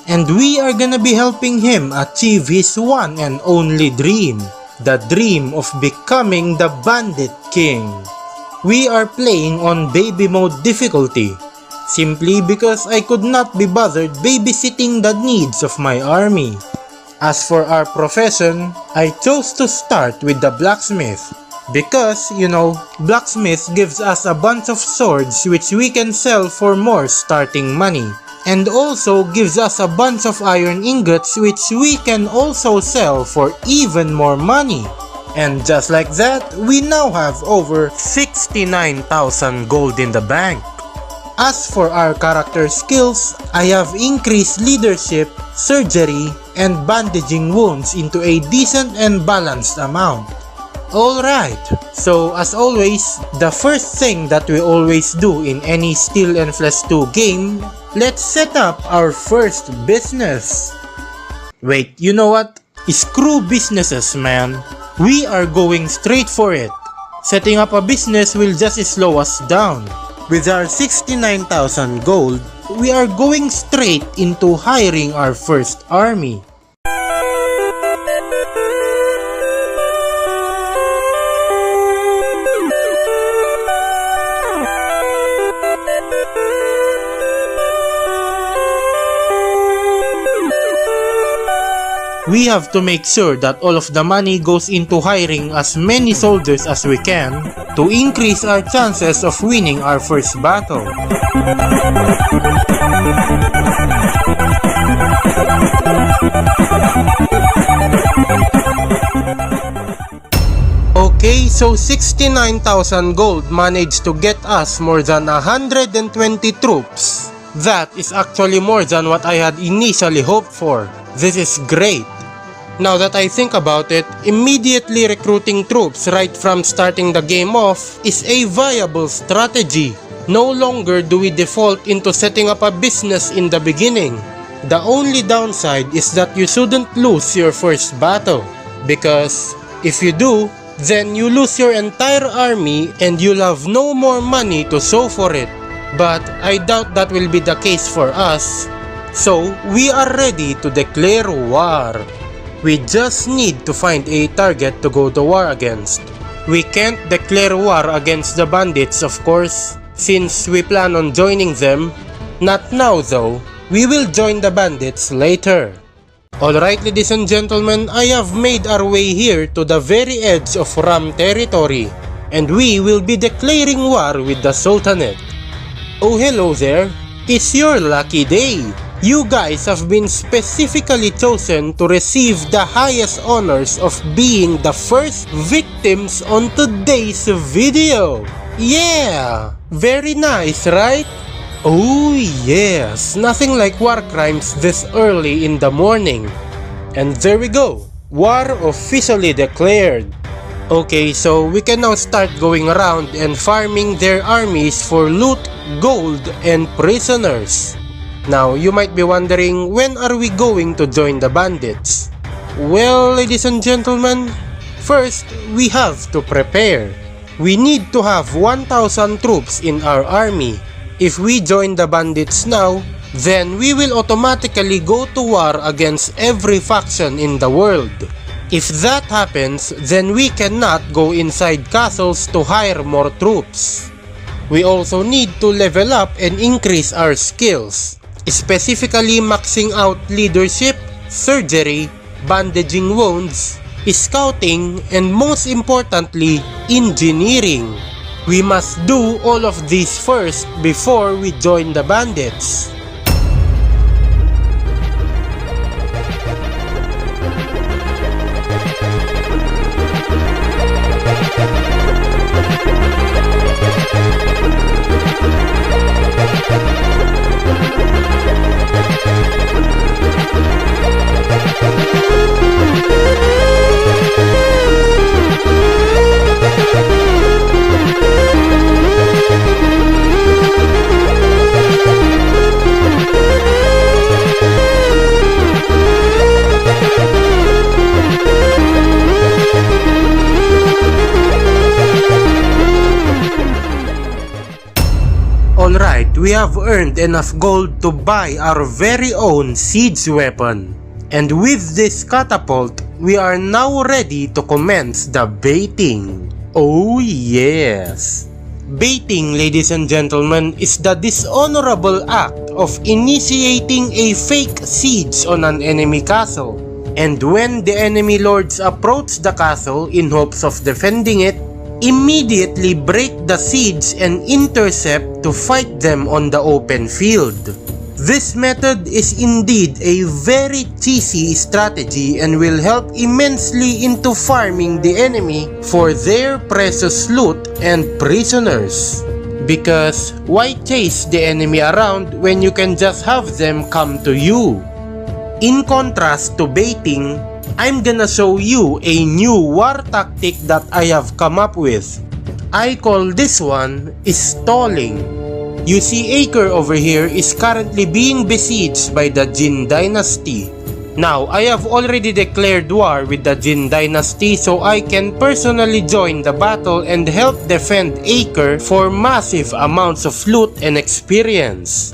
Speaker 3: And we are gonna be helping him achieve his one and only dream. The dream of becoming the Bandit King. We are playing on baby mode difficulty. Simply because I could not be bothered babysitting the needs of my army. As for our profession, I chose to start with the blacksmith. Because, you know, blacksmith gives us a bunch of swords which we can sell for more starting money. And also gives us a bunch of iron ingots which we can also sell for even more money. And just like that, we now have over 69,000 gold in the bank. As for our character skills, I have increased leadership, surgery, and bandaging wounds into a decent and balanced amount. Alright, so as always, the first thing that we always do in any Steel and Flesh 2 game, let's set up our first business. Wait, you know what? Screw businesses, man. We are going straight for it. Setting up a business will just slow us down. With our 69,000 gold, we are going straight into hiring our first army. We have to make sure that all of the money goes into hiring as many soldiers as we can to increase our chances of winning our first battle. Okay, so 69,000 gold managed to get us more than 120 troops. That is actually more than what I had initially hoped for. This is great. Now that I think about it, immediately recruiting troops right from starting the game off is a viable strategy. No longer do we default into setting up a business in the beginning. The only downside is that you shouldn't lose your first battle. Because if you do, then you lose your entire army and you'll have no more money to show for it. But I doubt that will be the case for us. So we are ready to declare war. We just need to find a target to go to war against. We can't declare war against the bandits, of course, since we plan on joining them. Not now though, we will join the bandits later. Alright, ladies and gentlemen, I have made our way here to the very edge of Ram territory, and we will be declaring war with the Sultanate. Oh hello there, it's your lucky day. You guys have been specifically chosen to receive the highest honors of being the first victims on today's video. Yeah! Very nice, right? Oh yes, nothing like war crimes this early in the morning. And there we go, war officially declared. Okay, so we can now start going around and farming their armies for loot, gold, and prisoners. Now, you might be wondering, when are we going to join the bandits? Well, ladies and gentlemen, first, we have to prepare. We need to have 1,000 troops in our army. If we join the bandits now, then we will automatically go to war against every faction in the world. If that happens, then we cannot go inside castles to hire more troops. We also need to level up and increase our skills, specifically maxing out leadership, surgery, bandaging wounds, scouting, and most importantly, engineering. We must do all of these first before we join the bandits. Alright, we have earned enough gold to buy our very own siege weapon. And with this catapult, we are now ready to commence the baiting. Oh yes! Baiting, ladies and gentlemen, is the dishonorable act of initiating a fake siege on an enemy castle. And when the enemy lords approach the castle in hopes of defending it, immediately break the siege and intercept to fight them on the open field. This method is indeed a very cheesy strategy and will help immensely into farming the enemy for their precious loot and prisoners. Because why chase the enemy around when you can just have them come to you? In contrast to baiting, I'm gonna show you a new war tactic that I have come up with. I call this one stalling. You see, Acre over here is currently being besieged by the Jin dynasty. Now, I have already declared war with the Jin dynasty, so I can personally join the battle and help defend Acre for massive amounts of loot and experience.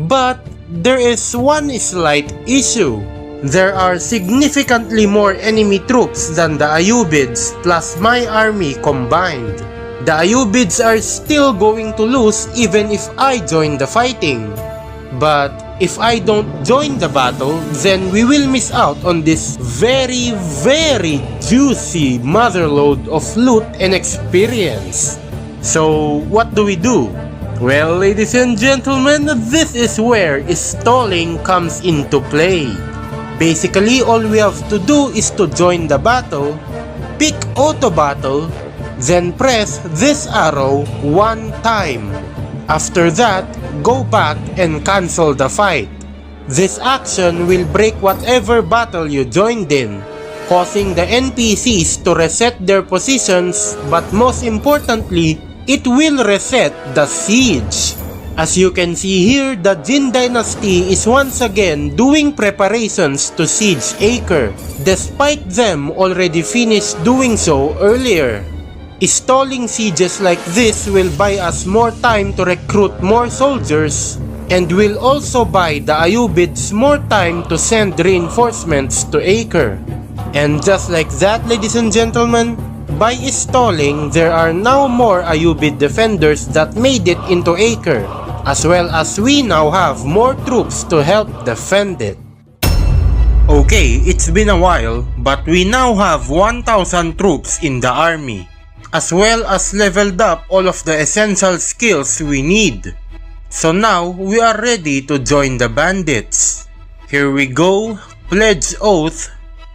Speaker 3: But there is one slight issue. There are significantly more enemy troops than the Ayyubids plus my army combined. The Ayyubids are still going to lose even if I join the fighting. But if I don't join the battle, then we will miss out on this very juicy motherlode of loot and experience. So what do we do? Well, ladies and gentlemen, this is where stalling comes into play. Basically, all we have to do is to join the battle, pick auto battle, then press this arrow one time. After that, go back and cancel the fight. This action will break whatever battle you joined in, causing the NPCs to reset their positions, but most importantly, it will reset the siege. As you can see here, the Jin dynasty is once again doing preparations to siege Acre, despite them already finished doing so earlier. Stalling sieges like this will buy us more time to recruit more soldiers, and will also buy the Ayyubids more time to send reinforcements to Acre. And just like that, ladies and gentlemen, by stalling, there are now more Ayyubid defenders that made it into Acre, as well as we now have more troops to help defend it. Okay, it's been a while, but we now have 1,000 troops in the army, as well as leveled up all of the essential skills we need. So now, we are ready to join the bandits. Here we go, pledge oath,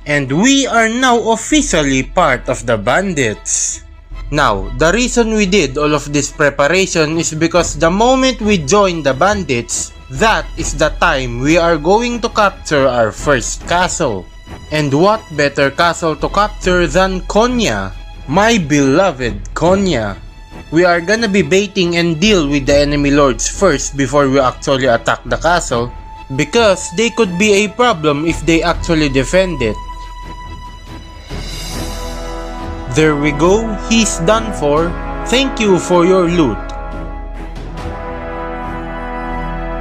Speaker 3: and we are now officially part of the bandits. Now, the reason we did all of this preparation is because the moment we join the bandits, that is the time we are going to capture our first castle. And what better castle to capture than Konya? My beloved Konya. We are gonna be baiting and deal with the enemy lords first before we actually attack the castle, because they could be a problem if they actually defend it. There we go, he's done for. Thank you for your loot.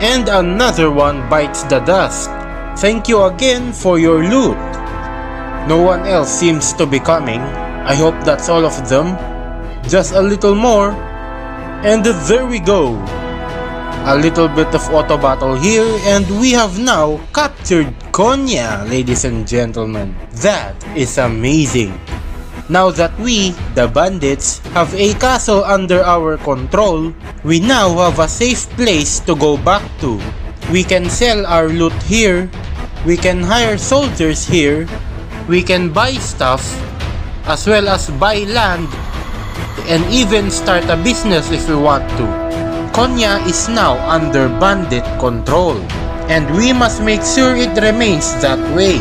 Speaker 3: And another one bites the dust. Thank you again for your loot. No one else seems to be coming. I hope that's all of them. Just a little more. And there we go. A little bit of auto battle here, and we have now captured Konya, ladies and gentlemen. That is amazing. Now that we, the bandits, have a castle under our control, we now have a safe place to go back to. We can sell our loot here, we can hire soldiers here, we can buy stuff, as well as buy land, and even start a business if we want to. Konya is now under bandit control, and we must make sure it remains that way.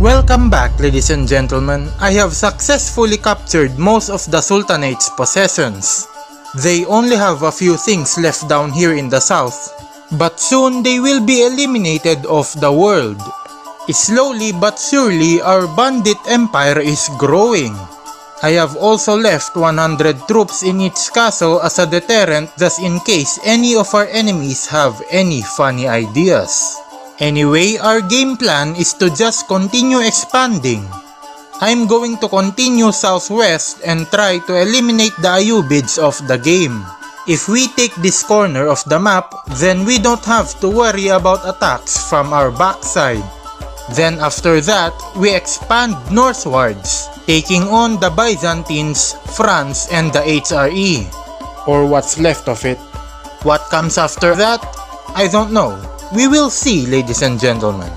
Speaker 3: Welcome back, ladies and gentlemen. I have successfully captured most of the Sultanate's possessions. They only have a few things left down here in the south, but soon they will be eliminated off the world. Slowly but surely, our bandit empire is growing. I have also left 100 troops in each castle as a deterrent, just in case any of our enemies have any funny ideas. Anyway, our game plan is to just continue expanding. I'm going to continue southwest and try to eliminate the Ayubids of the game. If we take this corner of the map, then we don't have to worry about attacks from our backside. Then after that, we expand northwards, taking on the Byzantines, France, and the HRE. Or what's left of it. What comes after that? I don't know. We will see, ladies and gentlemen.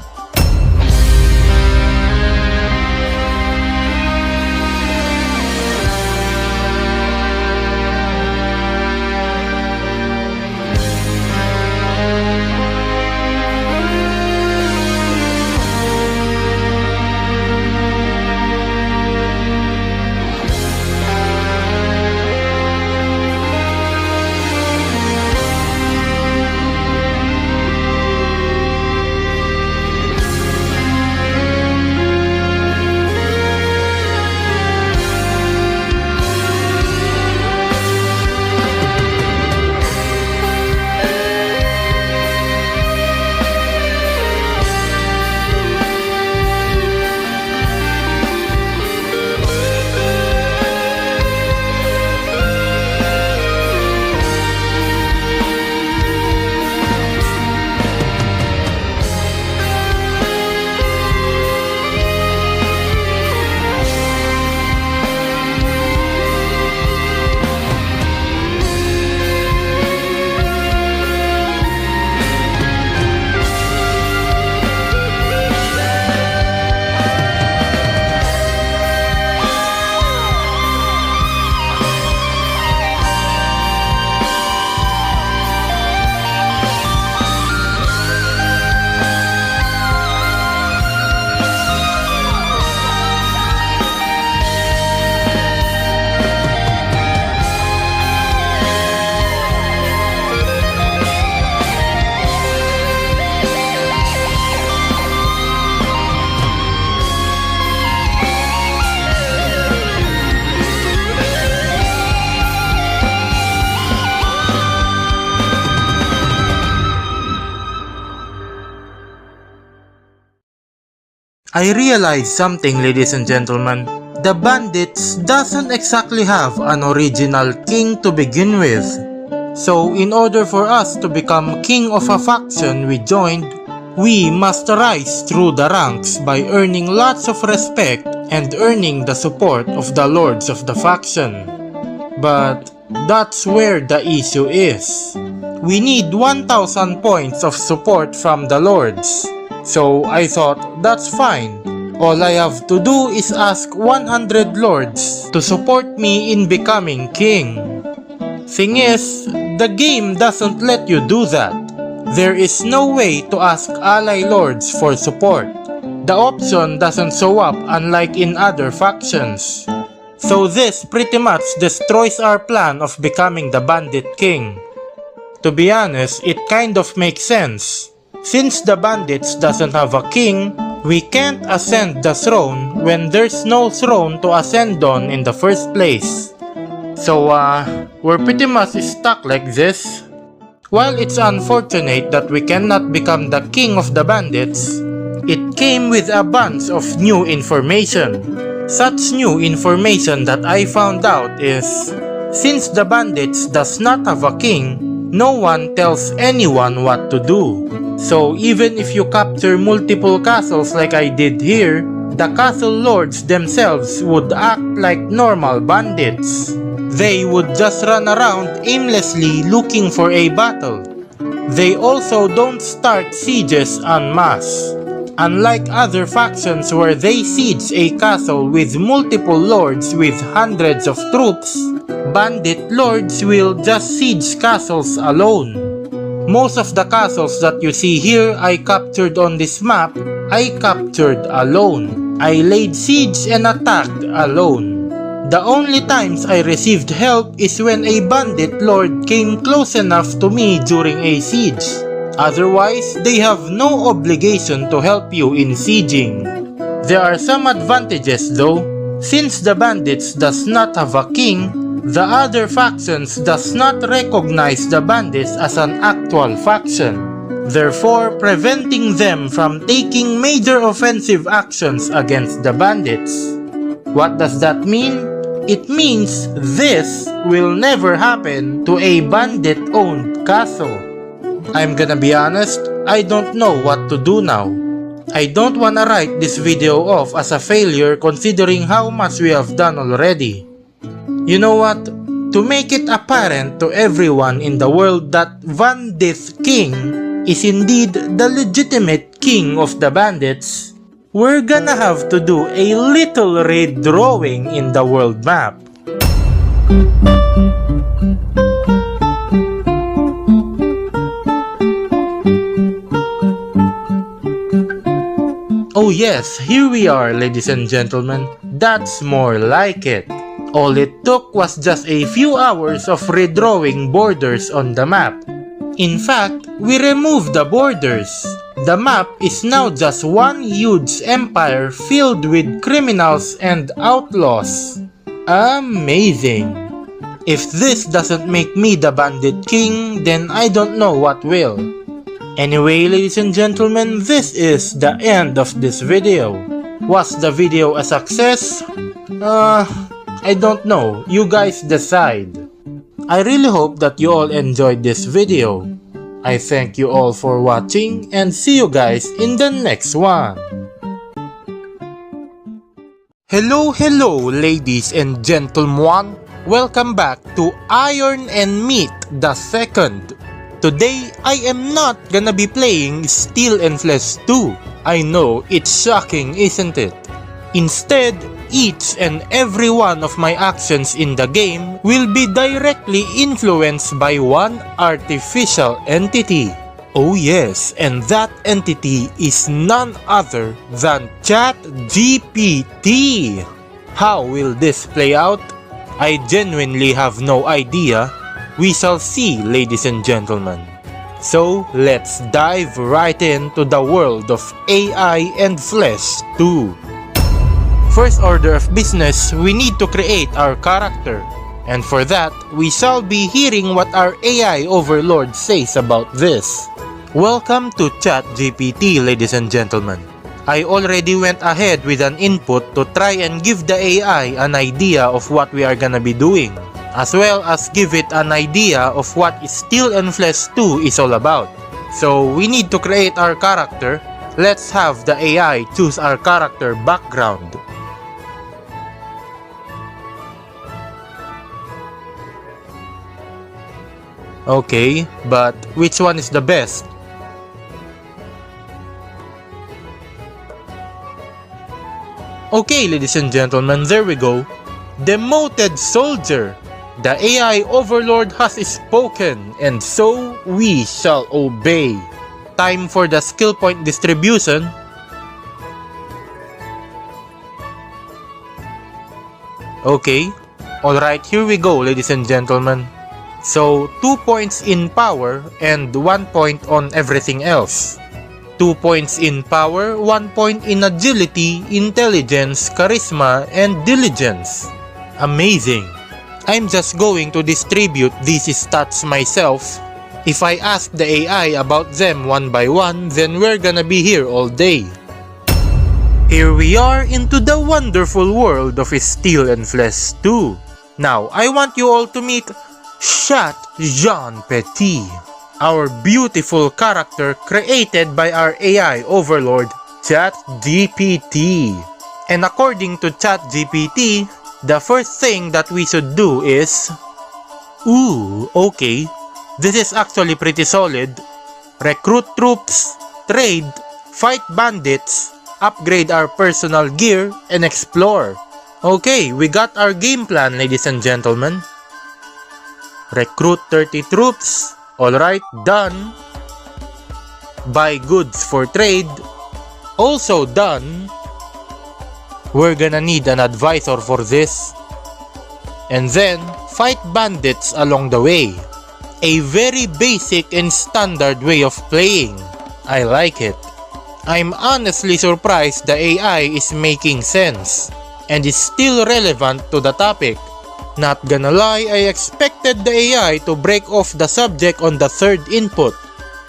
Speaker 3: I realized something, ladies and gentlemen. The Bandits doesn't exactly have an original king to begin with. So in order for us to become king of a faction we joined, we must rise through the ranks by earning lots of respect and earning the support of the lords of the faction. But that's where the issue is. We need 1,000 points of support from the lords. So I thought that's fine. All I have to do is ask 100 lords to support me in becoming king. Thing is, the game doesn't let you do that. There is no way to ask ally lords for support. The option doesn't show up unlike in other factions. So this pretty much destroys our plan of becoming the Bandit King. To be honest, it kind of makes sense. Since the Bandits doesn't have a king, we can't ascend the throne when there's no throne to ascend on in the first place. So we're pretty much stuck like this. While it's unfortunate that we cannot become the king of the bandits, it came with a bunch of new information. Such new information that I found out is, since the bandits does not have a king, no one tells anyone what to do. So even if you capture multiple castles like I did here, the castle lords themselves would act like normal bandits. They would just run around aimlessly looking for a battle. They also don't start sieges en masse. Unlike other factions where they siege a castle with multiple lords with hundreds of troops, bandit lords will just siege castles alone. Most of the castles that you see here I captured on this map, I captured alone. I laid siege and attacked alone. The only times I received help is when a bandit lord came close enough to me during a siege. Otherwise, they have no obligation to help you in sieging. There are some advantages though. Since the bandits does not have a king, the other factions does not recognize the bandits as an actual faction, therefore preventing them from taking major offensive actions against the bandits. What does that mean? It means this will never happen to a bandit-owned castle. I'm gonna be honest, I don't know what to do now. I don't wanna write this video off as a failure considering how much we have done already. You know what? To make it apparent to everyone in the world that Bandit King is indeed the legitimate king of the bandits, we're gonna have to do a little redrawing in the world map. Oh yes, here we are, ladies and gentlemen. That's more like it. All it took was just a few hours of redrawing borders on the map. In fact, we removed the borders. The map is now just one huge empire filled with criminals and outlaws. Amazing! If this doesn't make me the Bandit King, then I don't know what will. Anyway, ladies and gentlemen, this is the end of this video. Was the video a success? I don't know. You guys decide. I really hope that you all enjoyed this video. I thank you all for watching and see you guys in the next one. Hello, ladies and gentlemen. Welcome back to Iron and Meat the Second. Today, I am not gonna be playing Steel and Flesh 2. I know, it's shocking, isn't it? Instead, each and every one of my actions in the game will be directly influenced by one artificial entity. Oh yes, and that entity is none other than ChatGPT. How will this play out? I genuinely have no idea. We shall see, ladies and gentlemen. So, let's dive right into the world of AI and Flesh 2. First order of business, we need to create our character. And for that, we shall be hearing what our AI overlord says about this. Welcome to ChatGPT, ladies and gentlemen.
Speaker 1: I already went ahead with an input to try and give the AI an idea of what we are gonna be doing, as well as give it an idea of what Steel and Flesh 2 is all about. So we need to create our character. Let's have the AI choose our character background. Okay, but which one is the best? Okay, ladies and gentlemen, there we go. Demoted Soldier. The AI Overlord has spoken, and so we shall obey. Time for the skill point distribution. Okay, alright, here we go, ladies and gentlemen. So, 2 points in power and 1 point on everything else. 2 points in power, 1 point in agility, intelligence, charisma, and diligence. Amazing! I'm just going to distribute these stats myself. If I ask the AI about them one by one, then we're gonna be here all day. Here we are into the wonderful world of Steel and Flesh 2. Now, I want you all to meet Chat Jean Petit, our beautiful character created by our AI overlord, ChatGPT. And according to ChatGPT, the first thing that we should do is... Ooh, okay. This is actually pretty solid. Recruit troops, trade, fight bandits, upgrade our personal gear, and explore. Okay, we got our game plan, ladies and gentlemen. Recruit 30 troops. Alright, done. Buy goods for trade. Also done. We're gonna need an advisor for this. And then, fight bandits along the way. A very basic and standard way of playing. I like it. I'm honestly surprised the AI is making sense and is still relevant to the topic. Not gonna lie, I expected the AI to break off the subject on the third input.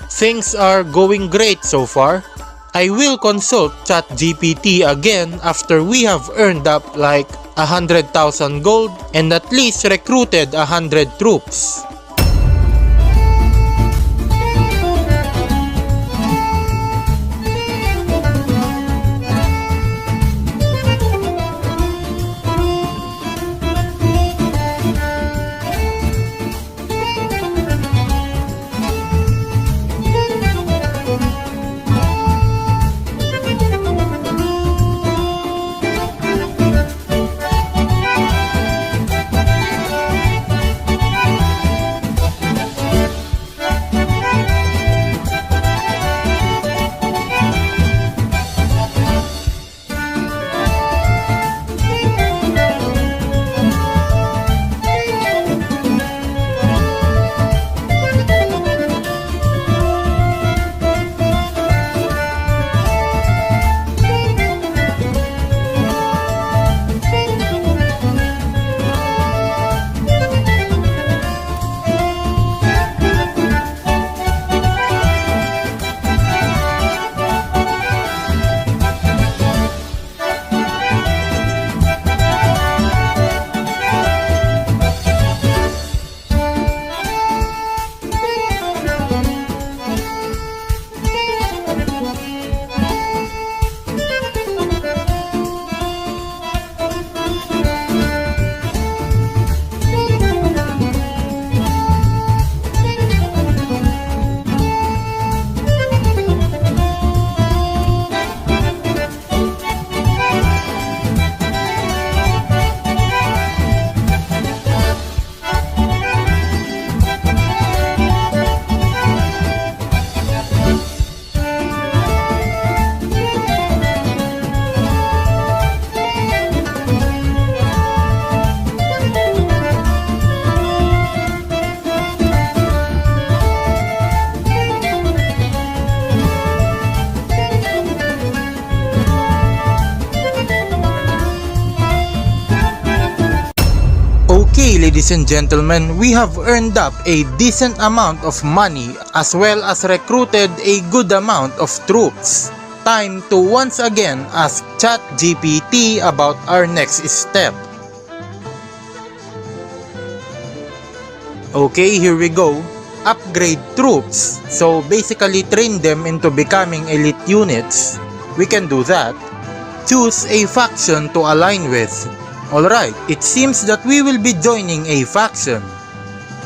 Speaker 1: Things are going great so far. I will consult ChatGPT again after we have earned up like 100,000 gold and at least recruited 100 troops. Okay, ladies and gentlemen, we have earned up a decent amount of money as well as recruited a good amount of troops. time to once again ask ChatGPT about our next step. Okay, here we go. Upgrade troops. So basically train them into becoming elite units. We can do that. Choose a faction to align with. Alright, it seems that we will be joining a faction.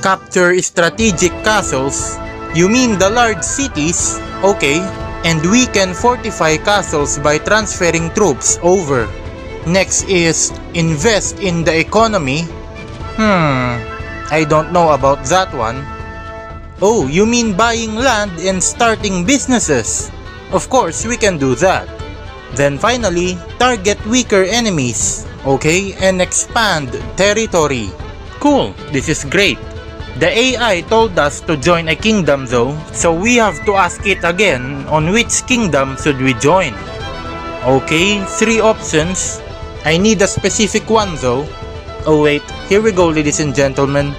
Speaker 1: Capture strategic castles. You mean the large cities? Okay. And we can fortify castles by transferring troops over. Next is invest in the economy. I don't know about that one. Oh, you mean buying land and starting businesses? Of course, we can do that. Then finally, target weaker enemies. Okay, and expand territory. Cool, this is great. The AI told us to join a kingdom though, so we have to ask it again on which kingdom should we join. Okay, 3 options. I need a specific one though. Oh wait, here we go ladies and gentlemen.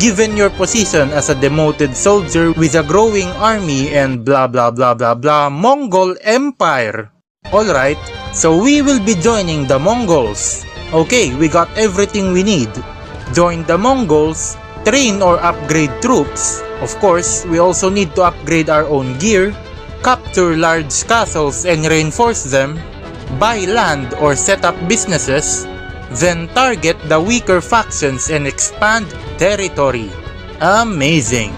Speaker 1: Given your position as a demoted soldier with a growing army and blah blah blah blah blah Mongol Empire. Alright, so we will be joining the Mongols. Okay, we got everything we need. Join the Mongols. Train or upgrade troops. Of course, we also need to upgrade our own gear, capture large castles and reinforce them, buy land or set up businesses, then target the weaker factions and expand territory. Amazing!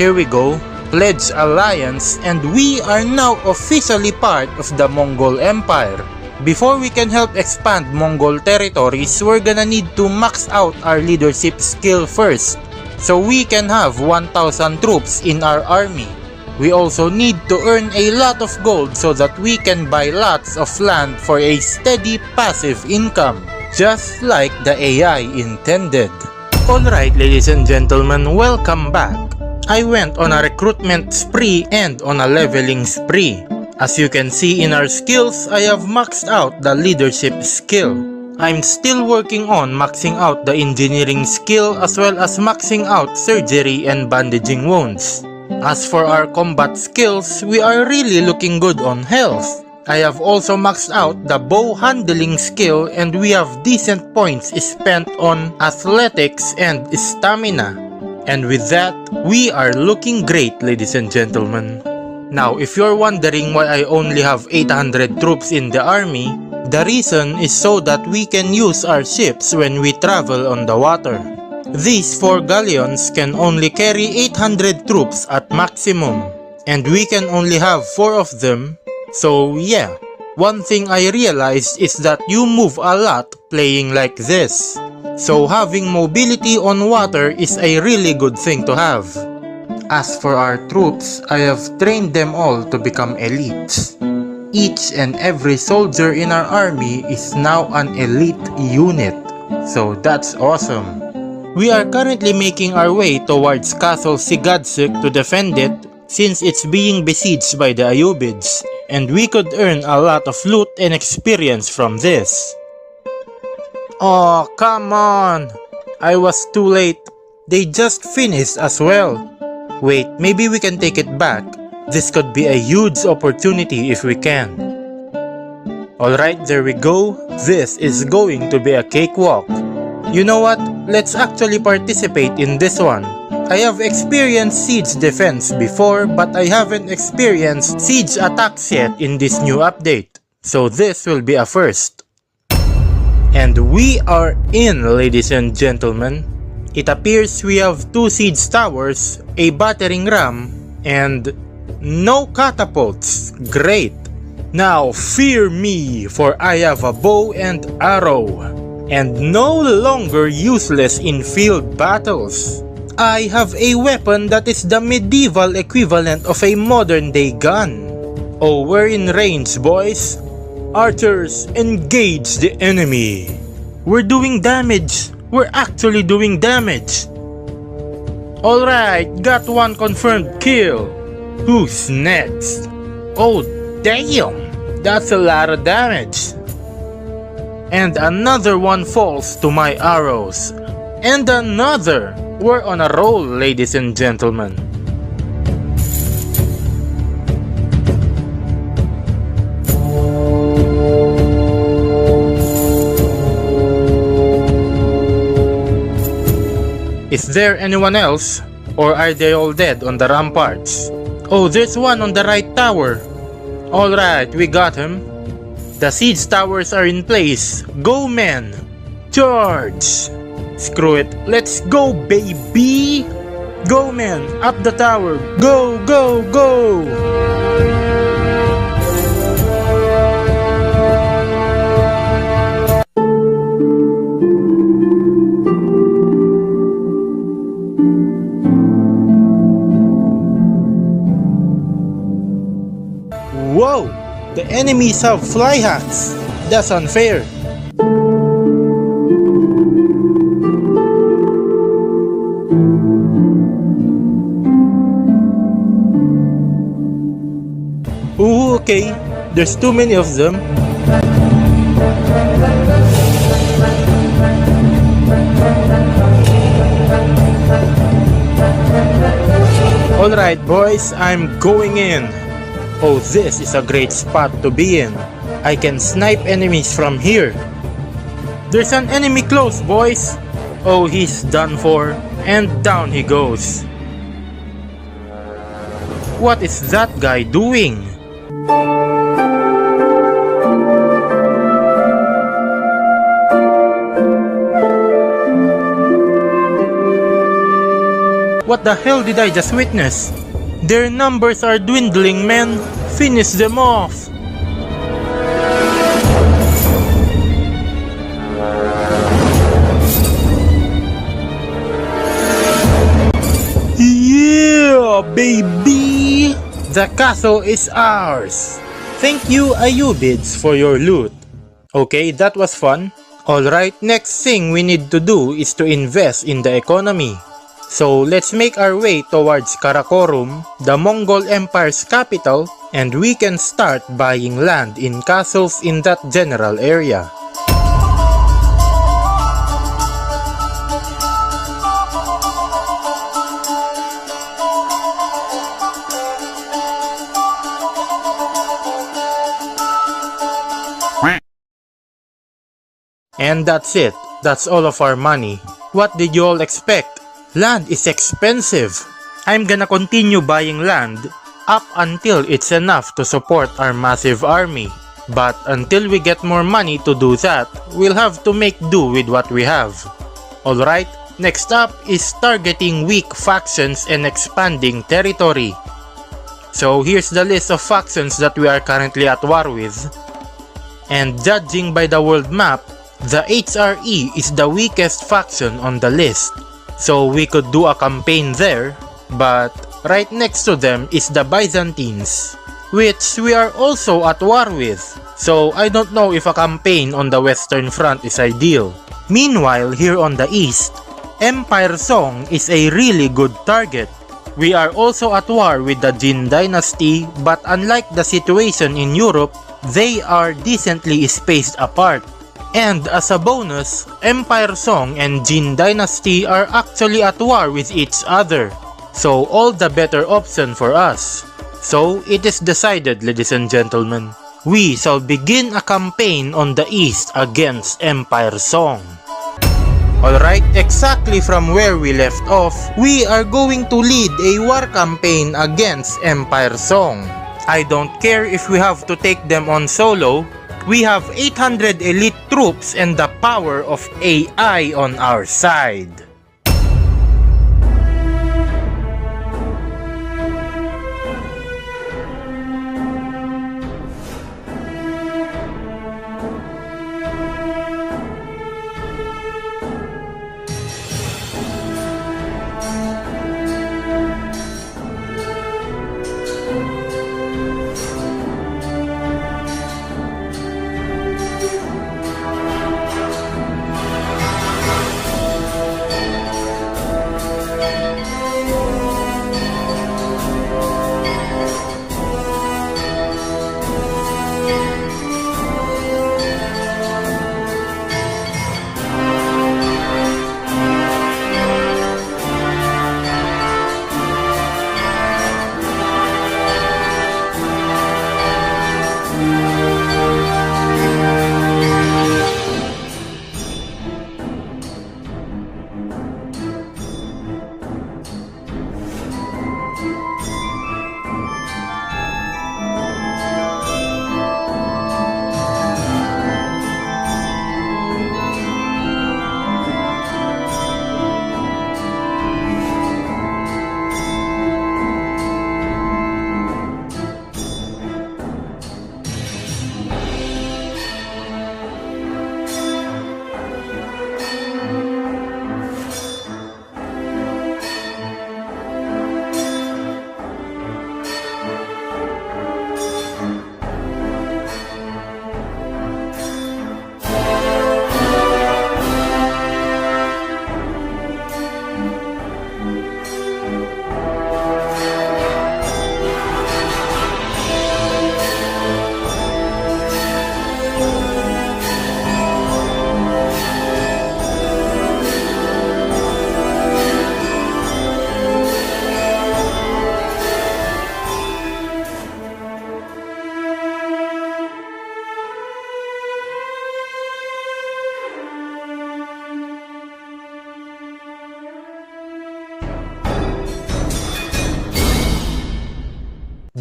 Speaker 1: Here we go, pledge alliance, and we are now officially part of the Mongol Empire. Before we can help expand Mongol territories, we're gonna need to max out our leadership skill first, so we can have 1,000 troops in our army. We also need to earn a lot of gold so that we can buy lots of land for a steady passive income, just like the AI intended. Alright ladies and gentlemen, welcome back. I went on a recruitment spree and on a leveling spree. As you can see in our skills, I have maxed out the leadership skill. I'm still working on maxing out the engineering skill as well as maxing out surgery and bandaging wounds. As for our combat skills, we are really looking good on health. I have also maxed out the bow handling skill and we have decent points spent on athletics and stamina. And with that, we are looking great ladies and gentlemen. Now, if you're wondering why I only have 800 troops in the army, the reason is so that we can use our ships when we travel on the water. These 4 galleons can only carry 800 troops at maximum, and we can only have 4 of them. So yeah, one thing I realized is that you move a lot playing like this. So having mobility on water is a really good thing to have. As for our troops, I have trained them all to become elites. Each and every soldier in our army is now an elite unit. So that's awesome. We are currently making our way towards Castle Sigadsuk to defend it since it's being besieged by the Ayubids, and we could earn a lot of loot and experience from this. Oh, come on! I was too late. They just finished as well. Wait, maybe we can take it back. This could be a huge opportunity if we can. Alright, there we go. This is going to be a cakewalk. You know what? Let's actually participate in this one. I have experienced siege defense before, but I haven't experienced siege attacks yet in this new update. So this will be a first. And we are in, ladies and gentlemen. It appears we have 2 siege towers, a battering ram, and no catapults. Great! Now fear me, for I have a bow and arrow, and no longer useless in field battles. I have a weapon that is the medieval equivalent of a modern day gun. Oh, we're in range, boys. Archers, engage the enemy. We're doing damage. We're actually doing damage. Alright, got 1 confirmed kill. Who's next? Oh damn, that's a lot of damage. And another one falls to my arrows. And another. We're on a roll, ladies and gentlemen. Is there anyone else? Or are they all dead on the ramparts? Oh, there's one on the right tower. Alright, we got him. The siege towers are in place. Go, men! Charge! Screw it. Let's go, baby! Go, men! Up the tower! Go, go, go!
Speaker 3: Whoa! The enemies have fly hacks! That's unfair! Ooh, okay. There's too many of them. Alright boys, I'm going in. Oh, this is a great spot to be in. I can snipe enemies from here. There's an enemy close, boys. Oh, he's done for. And down he goes. What is that guy doing? What the hell did I just witness? Their numbers are dwindling, men. Finish them off. Yeah, baby! The castle is ours. Thank you, Ayubids, for your loot. Okay, that was fun. Alright, next thing we need to do is to invest in the economy. So let's make our way towards Karakorum, the Mongol Empire's capital, and we can start buying land in castles in that general area. And that's it. That's all of our money. What did you all expect? Land is expensive. I'm gonna continue buying land up until it's enough to support our massive army. But until we get more money to do that, we'll have to make do with what we have. Alright, next up is targeting weak factions and expanding territory. So here's the list of factions that we are currently at war with. And judging by the world map, the HRE is the weakest faction on the list. So we could do a campaign there, but right next to them is the Byzantines, which we are also at war with. So I don't know if a campaign on the Western Front is ideal. Meanwhile, here on the east, Empire Song is a really good target. We are also at war with the Jin Dynasty, but unlike the situation in Europe, they are decently spaced apart. And as a bonus, Empire Song and Jin Dynasty are actually at war with each other. So all the better option for us. So it is decided, ladies and gentlemen. We shall begin a campaign on the east against Empire Song. Alright, exactly from where we left off, we are going to lead a war campaign against Empire Song. I don't care if we have to take them on solo. We have 800 elite troops and the power of AI on our side.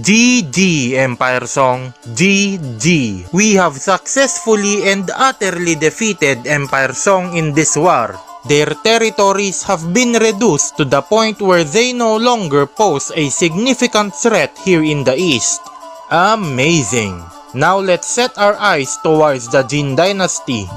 Speaker 1: GG, Empire Song. GG. We have successfully and utterly defeated Empire Song in this war. Their territories have been reduced to the point where they no longer pose a significant threat here in the east. Amazing. Now let's set our eyes towards the Jin Dynasty.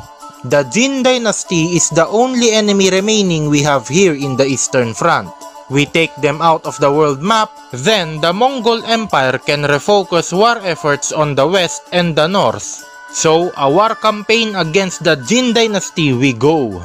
Speaker 1: The Jin Dynasty is the only enemy remaining we have here in the Eastern Front. We take them out of the world map, then the Mongol Empire can refocus war efforts on the west and the north. So, a war campaign against the Jin Dynasty we go.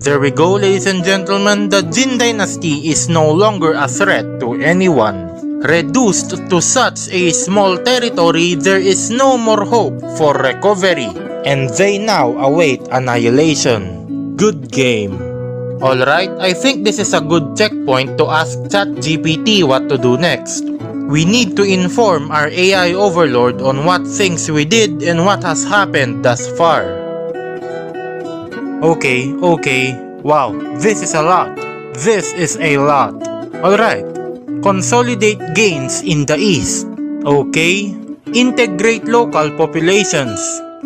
Speaker 1: There we go, ladies and gentlemen, the Jin Dynasty is no longer a threat to anyone. Reduced to such a small territory, there is no more hope for recovery, and they now await annihilation. Good game. Alright, I think this is a good checkpoint to ask ChatGPT what to do next. We need to inform our AI overlord on what things we did and what has happened thus far. Okay, wow, this is a lot. This is a lot. Alright, consolidate gains in the east. Okay, integrate local populations.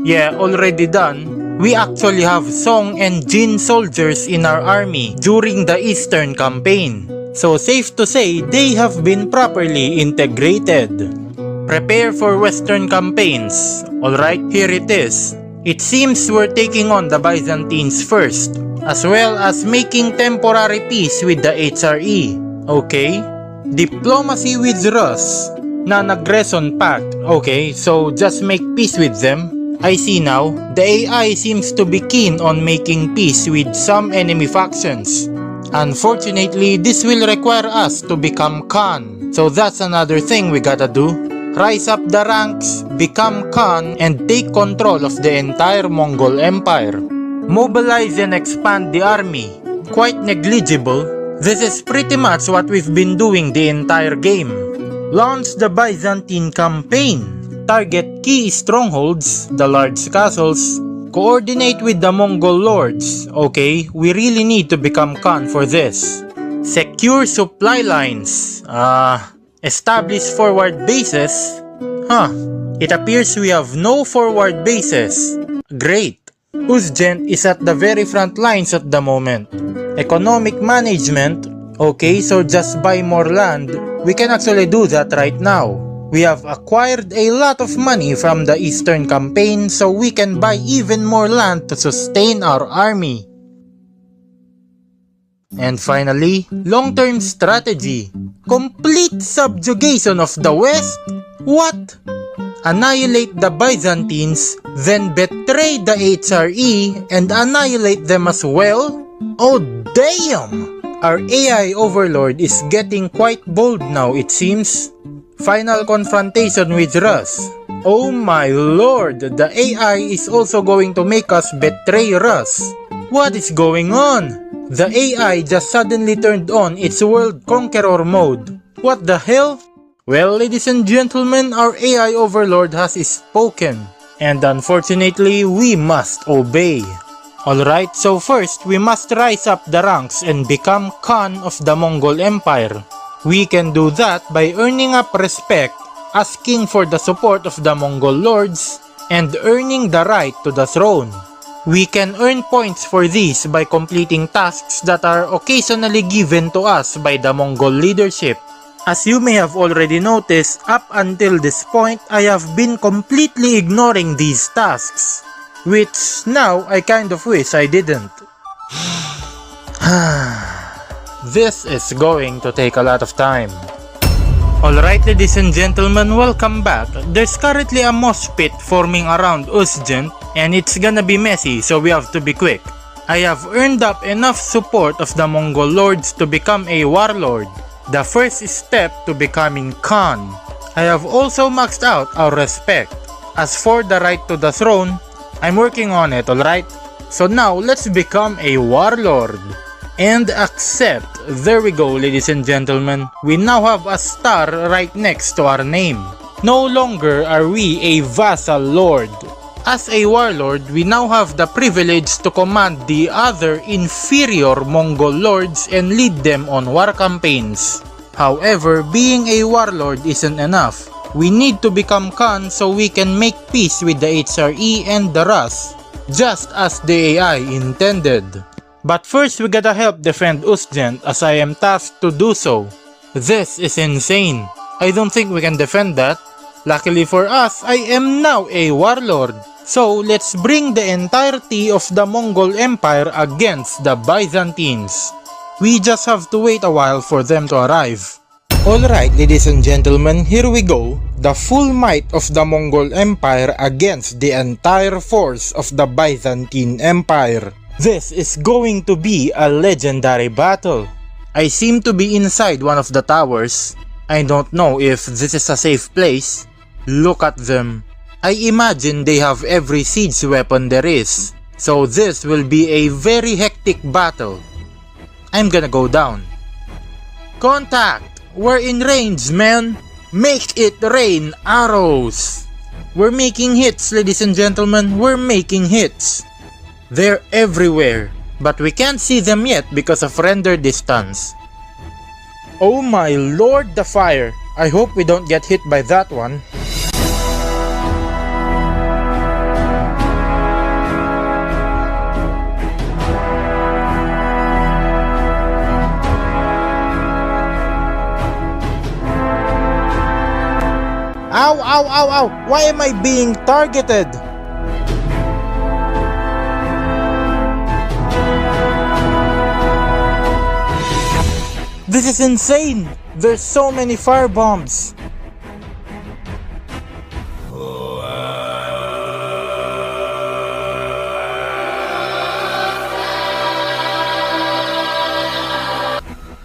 Speaker 1: Yeah, already done. We actually have Song and Jin soldiers in our army during the eastern campaign. So safe to say they have been properly integrated. Prepare for western campaigns. Alright, here it is. It seems we're taking on the Byzantines first, as well as making temporary peace with the HRE. Okay? Diplomacy with Rus. Non-aggression pact. Okay, so just make peace with them. I see now, the AI seems to be keen on making peace with some enemy factions. Unfortunately, this will require us to become Khan. So that's another thing we gotta do. Rise up the ranks, become Khan, and take control of the entire Mongol Empire. Mobilize and expand the army. Quite negligible. This is pretty much what we've been doing the entire game. Launch the Byzantine campaign. Target key strongholds, the large castles. Coordinate with the Mongol lords. Okay, we really need to become Khan for this. Secure supply lines. Establish forward bases. It appears we have no forward bases. Great. Uzgent is at the very front lines at the moment. Economic management. Okay, so just buy more land. We can actually do that right now. We have acquired a lot of money from the Eastern campaign, so we can buy even more land to sustain our army. And finally, long-term strategy. Complete subjugation of the West? What? Annihilate the Byzantines, then betray the HRE and annihilate them as well? Oh damn! Our AI overlord is getting quite bold now, it seems. Final confrontation with Rus. Oh my lord, the AI is also going to make us betray Rus. What is going on? The AI just suddenly turned on its World Conqueror mode. What the hell? Well, ladies and gentlemen, our AI overlord has spoken. And unfortunately, we must obey. Alright, so first, we must rise up the ranks and become Khan of the Mongol Empire. We can do that by earning up respect, asking for the support of the Mongol lords, and earning the right to the throne. We can earn points for these by completing tasks that are occasionally given to us by the Mongol leadership. As you may have already noticed, up until this point, I have been completely ignoring these tasks. Which now I kind of wish I didn't. This is going to take a lot of time. Alright ladies and gentlemen, welcome back. There's currently a mosh pit forming around Uzgent and it's gonna be messy, so we have to be quick. I have earned up enough support of the Mongol lords to become a warlord. The first step to becoming Khan. I have also maxed out our respect. As for the right to the throne, I'm working on it, alright? So now let's become a warlord. And accept. There we go, ladies and gentlemen. We now have a star right next to our name. No longer are we a vassal lord. As a warlord, we now have the privilege to command the other inferior Mongol lords and lead them on war campaigns. However, being a warlord isn't enough. We need to become Khan so we can make peace with the HRE and the Rus, just as the AI intended. But first we gotta help defend Uzgent as I am tasked to do so. This is insane. I don't think we can defend that. Luckily for us, I am now a warlord. So let's bring the entirety of the Mongol Empire against the Byzantines. We just have to wait a while for them to arrive. Alright ladies and gentlemen, here we go. The full might of the Mongol Empire against the entire force of the Byzantine Empire. This is going to be a legendary battle. I seem to be inside one of the towers. I don't know if this is a safe place. Look at them. I imagine they have every siege weapon there is. So this will be a very hectic battle. I'm gonna go down. Contact! We're in range, man! Make it rain arrows! We're making hits, ladies and gentlemen. We're making hits. They're everywhere, but we can't see them yet because of render distance. Oh my lord, the fire! I hope we don't get hit by that one. Ow, ow, ow, ow! Why am I being targeted? This is insane! There's so many firebombs!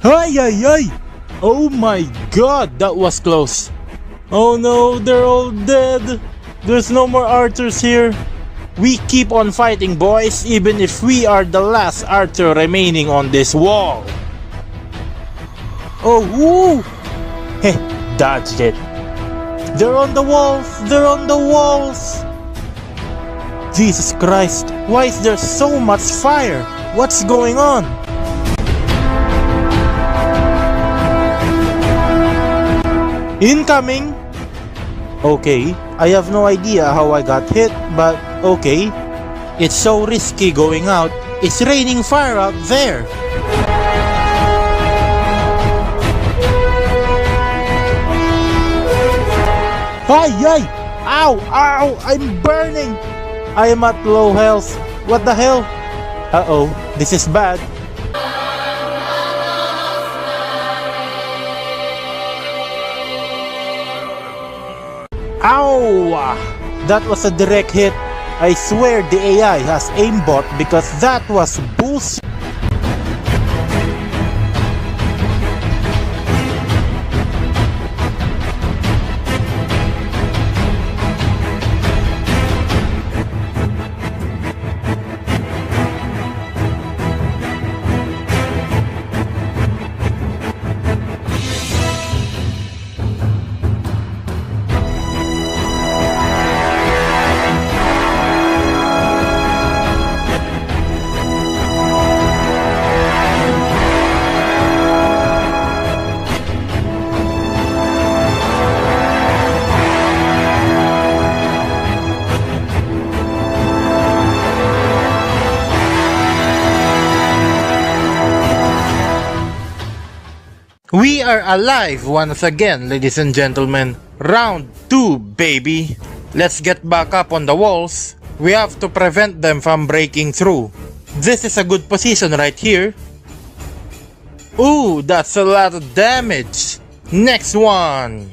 Speaker 1: Ay ay ay! Oh my god, that was close! Oh no, they're all dead! There's no more archers here! We keep on fighting, boys, even if we are the last archer remaining on this wall! Oh, woo! Heh, dodged it. They're on the walls! They're on the walls! Jesus Christ, why is there so much fire? What's going on? Incoming! Okay,
Speaker 3: I have no idea how I got hit, but okay. It's so risky going out. It's raining fire out there. Ay, ay! Ow! Ow! I'm burning! I am at low health. What the hell? Uh-oh, this is bad. Ow! That was a direct hit. I swear the AI has aimbot because that was bullshit. We are alive once again, ladies and gentlemen. Round 2, baby. Let's get back up on the walls. We have to prevent them from breaking through. This is a good position right here. Ooh, that's a lot of damage. Next one.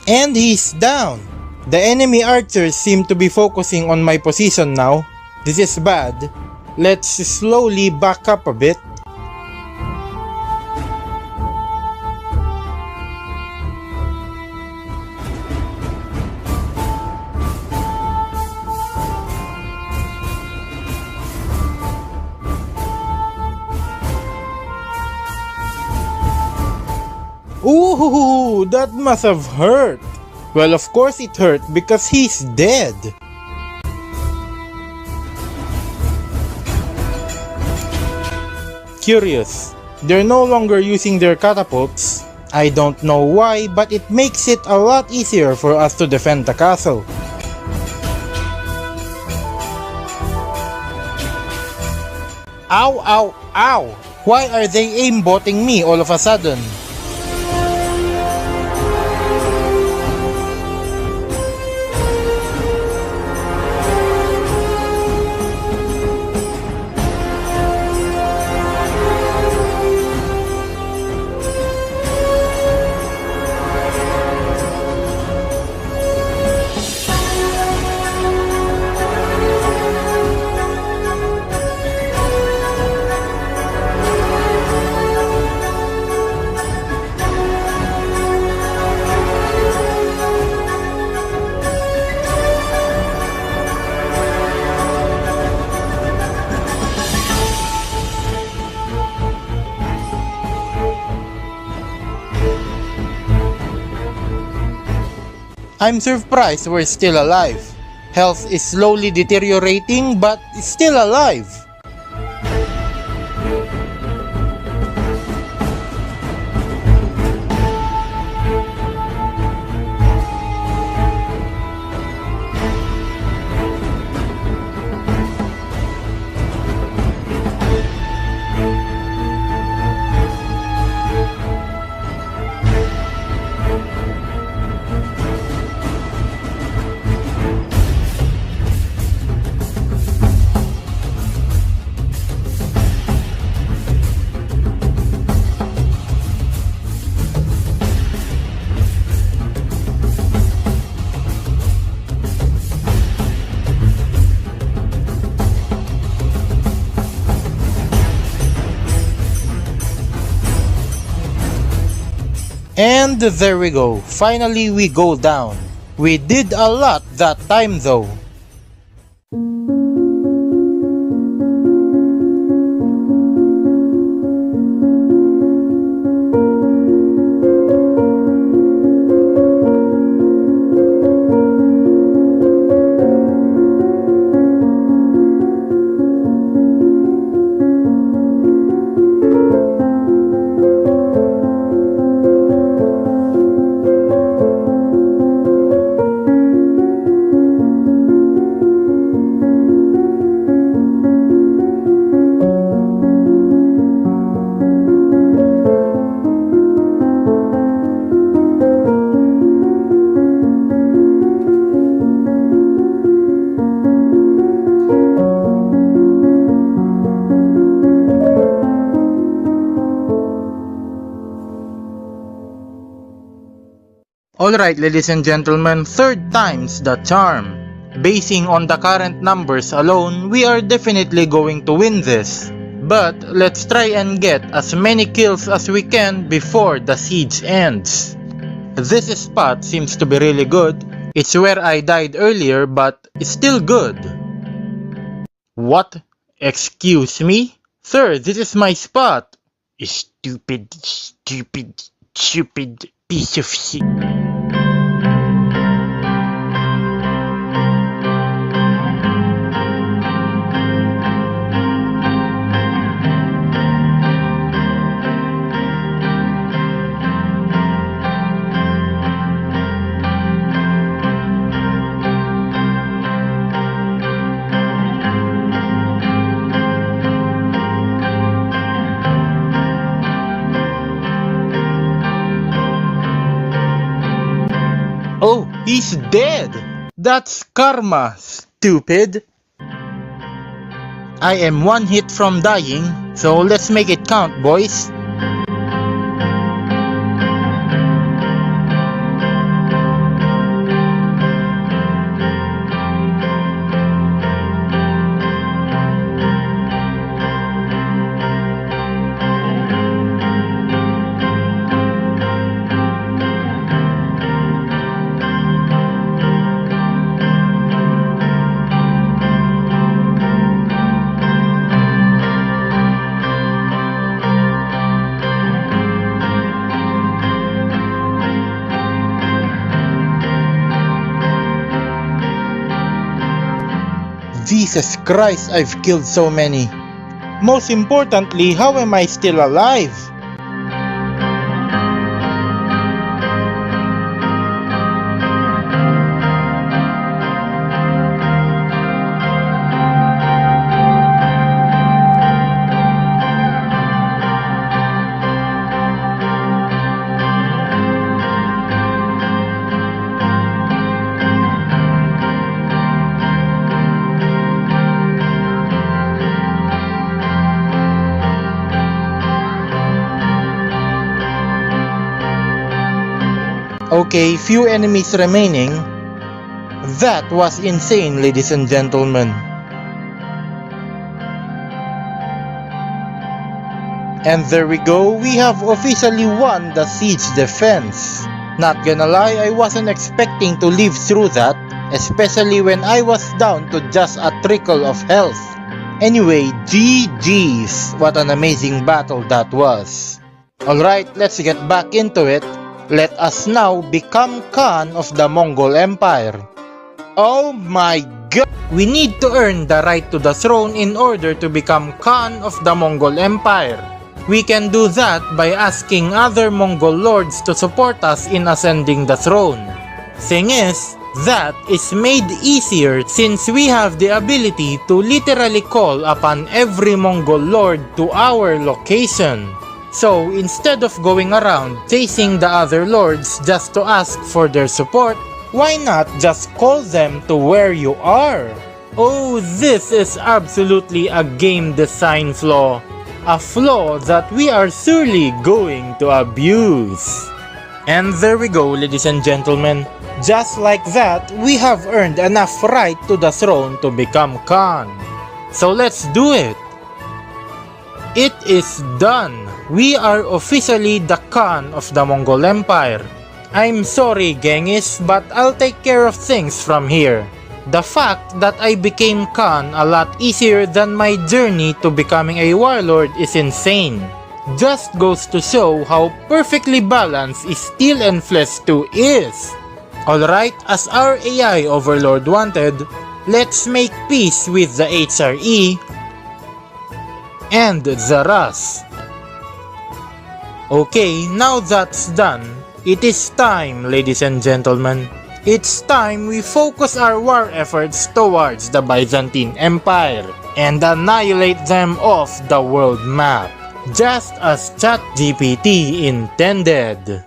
Speaker 3: And he's down. The enemy archers seem to be focusing on my position now. This is bad. Let's slowly back up a bit. Ooh, that must have hurt. Well, of course it hurt because he's dead. Curious, they're no longer using their catapults. I don't know why, but it makes it a lot easier for us to defend the castle. Ow, ow, ow! Why are they aimbotting me all of a sudden? I'm surprised we're still alive. Health is slowly deteriorating, but still alive. And there we go, finally we go down. We did a lot that time though.
Speaker 1: Alright, ladies and gentlemen, third time's the charm. Basing on the current numbers alone, we are definitely going to win this. But let's try and get as many kills as we can before the siege ends. This spot seems to be really good. It's where I died earlier, but it's still good. What? Excuse me? Sir, this is my spot. Stupid piece of shit. Oh, he's dead! That's karma, stupid! I am one hit from dying, so let's make it count, boys. Jesus Christ, I've killed so many. Most importantly, how am I still alive? Okay, few enemies remaining. That was insane, ladies and gentlemen. And there we go, we have officially won the siege defense. Not gonna lie, I wasn't expecting to live through that, especially when I was down to just a trickle of health. Anyway, GG's, what an amazing battle that was. Alright, let's get back into it. Let us now become Khan of the Mongol Empire. Oh my god! We need to earn the right to the throne in order to become Khan of the Mongol Empire. We can do that by asking other Mongol lords to support us in ascending the throne. Thing is, that is made easier since we have the ability to literally call upon every Mongol lord to our location. So, instead of going around chasing the other lords just to ask for their support, why not just call them to where you are? Oh, this is absolutely a game design flaw. A flaw that we are surely going to abuse. And there we go, ladies and gentlemen. Just like that, we have earned enough right to the throne to become Khan. So let's do it. It is done. We are officially the Khan of the Mongol Empire. I'm sorry, Genghis, but I'll take care of things from here. The fact that I became Khan a lot easier than my journey to becoming a warlord is insane. Just goes to show how perfectly balanced Steel and Flesh 2 is. Alright, as our AI overlord wanted, let's make peace with the HRE and the Rus. Okay, now that's done, it is time, ladies and gentlemen. It's time we focus our war efforts towards the Byzantine Empire and annihilate them off the world map, just as ChatGPT intended.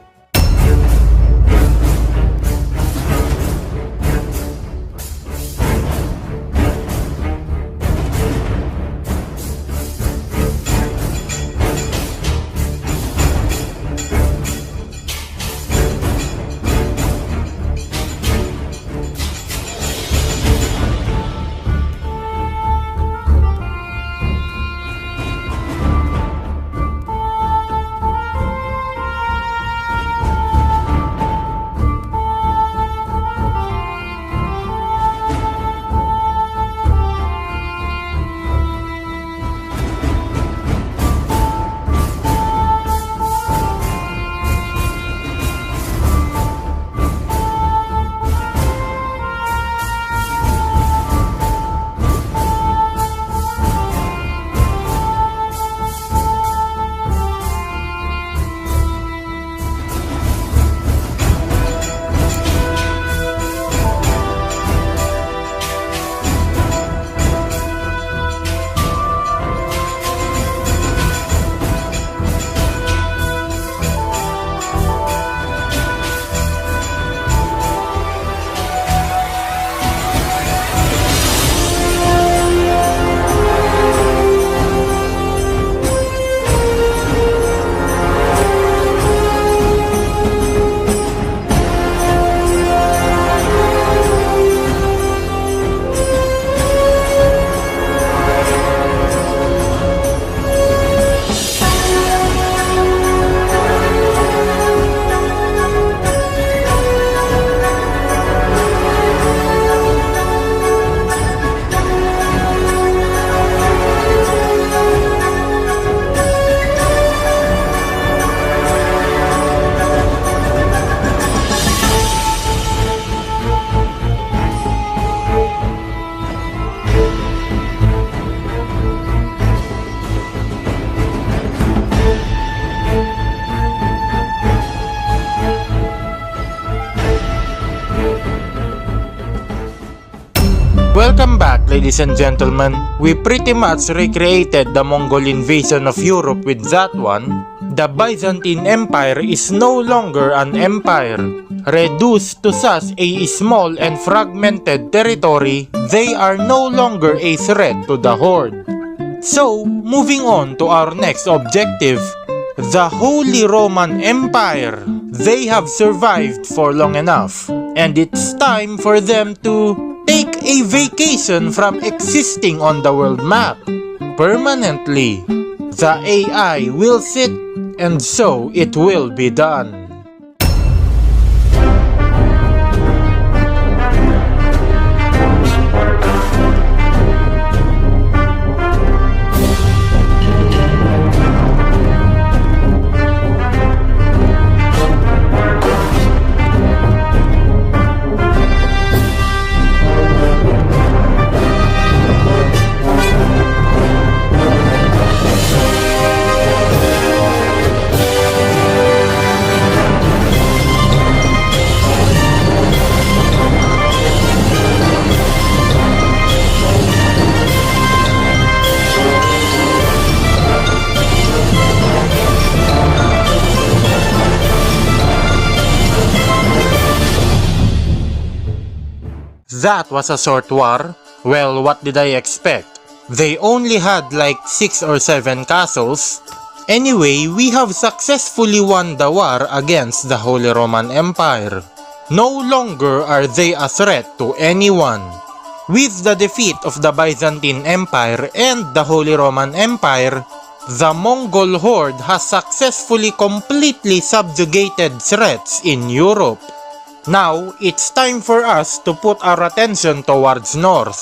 Speaker 1: Welcome back, ladies and gentlemen. We pretty much recreated the Mongol invasion of Europe with that one. The Byzantine Empire is no longer an empire. Reduced to such a small and fragmented territory, they are no longer a threat to the horde. So, moving on to our next objective, the Holy Roman Empire. They have survived for long enough, and it's time for them to take a vacation from existing on the world map permanently. The AI will sit, and so it will be done. That was a short war. Well, what did I expect? They only had like 6 or 7 castles. Anyway, we have successfully won the war against the Holy Roman Empire. No longer are they a threat to anyone. With the defeat of the Byzantine Empire and the Holy Roman Empire, the Mongol horde has successfully completely subjugated threats in Europe. Now, it's time for us to put our attention towards north.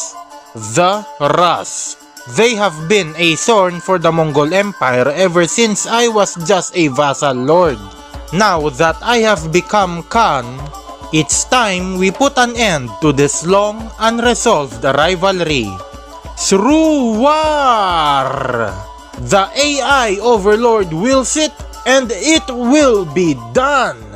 Speaker 1: The Rus. They have been a thorn for the Mongol Empire ever since I was just a vassal lord. Now that I have become Khan, it's time we put an end to this long, unresolved rivalry. Through war! The AI overlord will sit, and it will be done!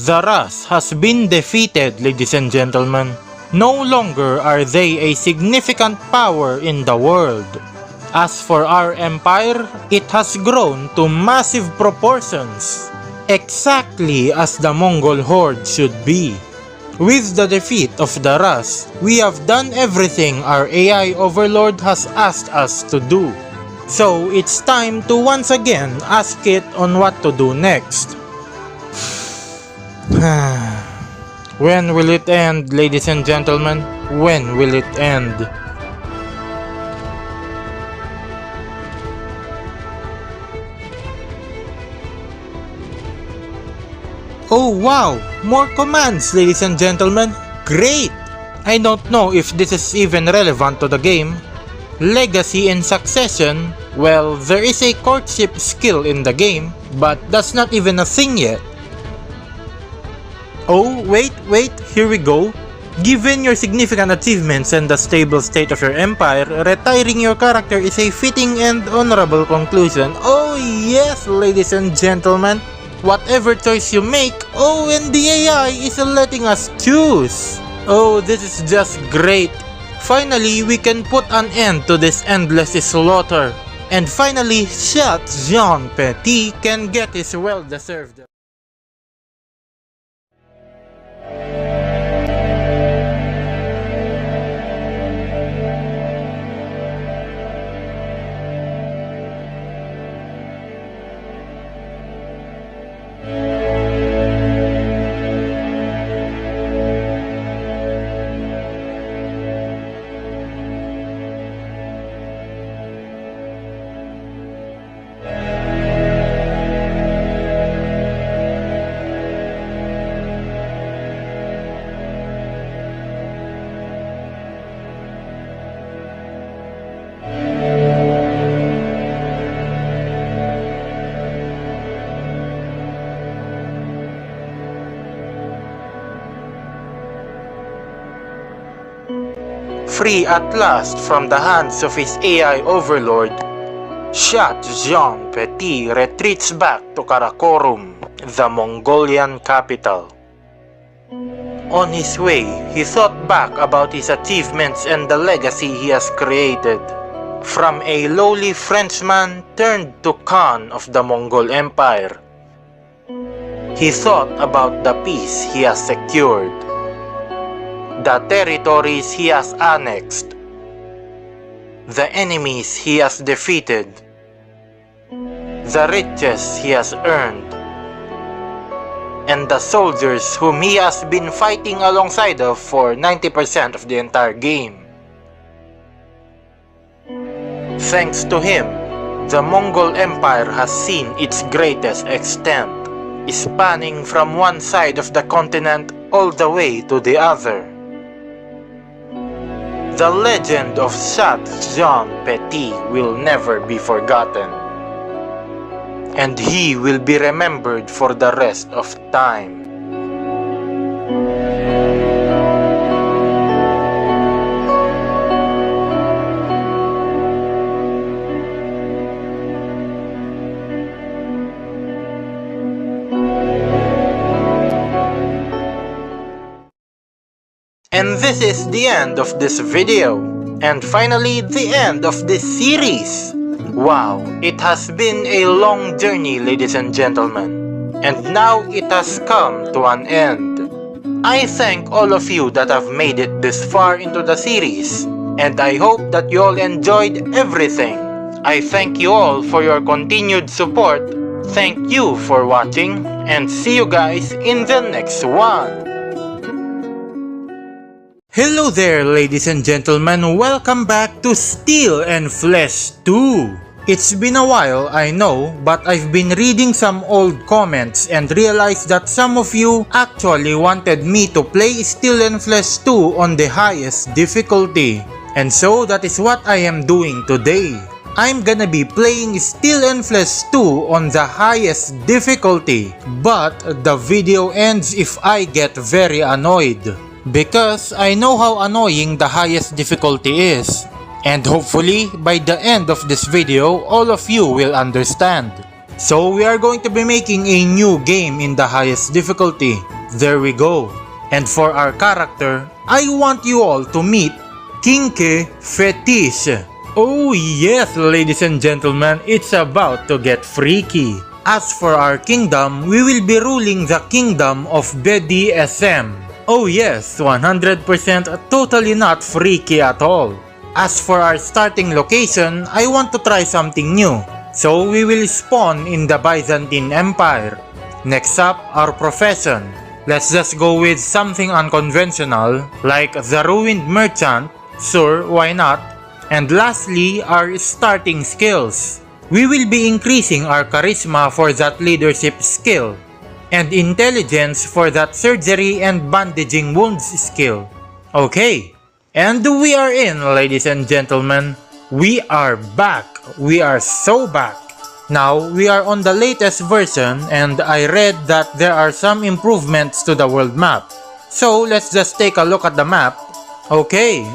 Speaker 1: The Rus has been defeated, ladies and gentlemen. No longer are they a significant power in the world. As for our empire, it has grown to massive proportions, exactly as the Mongol horde should be.
Speaker 3: With the defeat of the Rust, we have done everything our AI overlord has asked us to do. So it's time to once again ask it on what to do next. When will it end, ladies and gentlemen? When will it end? Oh wow! More commands, ladies and gentlemen! Great! I don't know if this is even relevant to the game. Legacy and succession, well, there is a courtship skill in the game, but that's not even a thing yet. Oh, wait, here we go. Given your significant achievements and the stable state of your empire, retiring your character is a fitting and honorable conclusion. Oh yes, ladies and gentlemen! Whatever choice you make, oh, and the AI is letting us choose. Oh, this is just great. Finally, we can put an end to this endless slaughter. And finally, Chat Jean Petit can get his well-deserved. Free at last from the hands of his AI overlord, Chat Jean Petit retreats back to Karakorum, the Mongolian capital. On his way, he thought back about his achievements and the legacy he has created. From a lowly Frenchman turned to Khan of the Mongol Empire. He thought about the peace he has secured, the territories he has annexed, the enemies he has defeated, the riches he has earned, and the soldiers whom he has been fighting alongside of for 90% of the entire game. Thanks to him, the Mongol Empire has seen its greatest extent, spanning from one side of the continent all the way to the other. The legend of Chat Jean Petit will never be forgotten, and he will be remembered for the rest of time. And this is the end of this video, and finally the end of this series. Wow, it has been a long journey, ladies and gentlemen, and now it has come to an end. I thank all of you that have made it this far into the series, and I hope that you all enjoyed everything. I thank you all for your continued support. Thank you for watching, and see you guys in the next one.
Speaker 1: Hello there, ladies and gentlemen, welcome back to Steel and Flesh 2. It's been a while, I know, but I've been reading some old comments and realized that some of you actually wanted me to play Steel and Flesh 2 on the highest difficulty. And so that is what I am doing today. I'm gonna be playing Steel and Flesh 2 on the highest difficulty, but the video ends if I get very annoyed. Because I know how annoying the highest difficulty is. And hopefully, by the end of this video, all of you will understand. So we are going to be making a new game in the highest difficulty. There we go. And for our character, I want you all to meet Kinke Fetish. Oh yes, ladies and gentlemen, it's about to get freaky. As for our kingdom, we will be ruling the kingdom of BDSM. Oh yes, 100% totally not freaky at all. As for our starting location, I want to try something new. So we will spawn in the Byzantine Empire. Next up, our profession. Let's just go with something unconventional, like the Ruined Merchant. Sure, why not? And lastly, our starting skills. We will be increasing our charisma for that leadership skill, and intelligence for that surgery and bandaging wounds skill. Okay, and we are in, ladies and gentlemen. We are back. We are so back. Now, we are on the latest version, and I read that there are some improvements to the world map. So, let's just take a look at the map. Okay.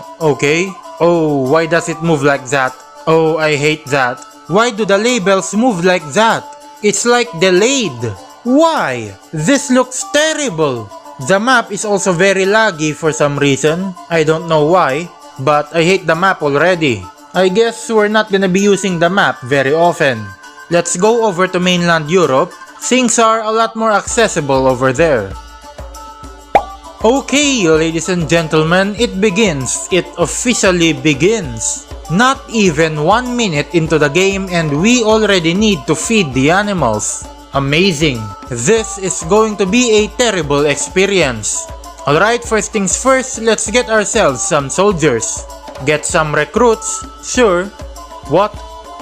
Speaker 1: Oh, why does it move like that? Oh, I hate that. Why do the labels move like that? It's like delayed. Why? This looks terrible. The map is also very laggy for some reason. I don't know why, but I hate the map already. I guess we're not gonna be using the map very often. Let's go over to mainland Europe. Things are a lot more accessible over there. Okay, ladies and gentlemen, it begins. It officially begins. Not even 1 minute into the game and we already need to feed the animals. Amazing. This is going to be a terrible experience. Alright, first things first, let's get ourselves some soldiers. Get some recruits. Sure. What?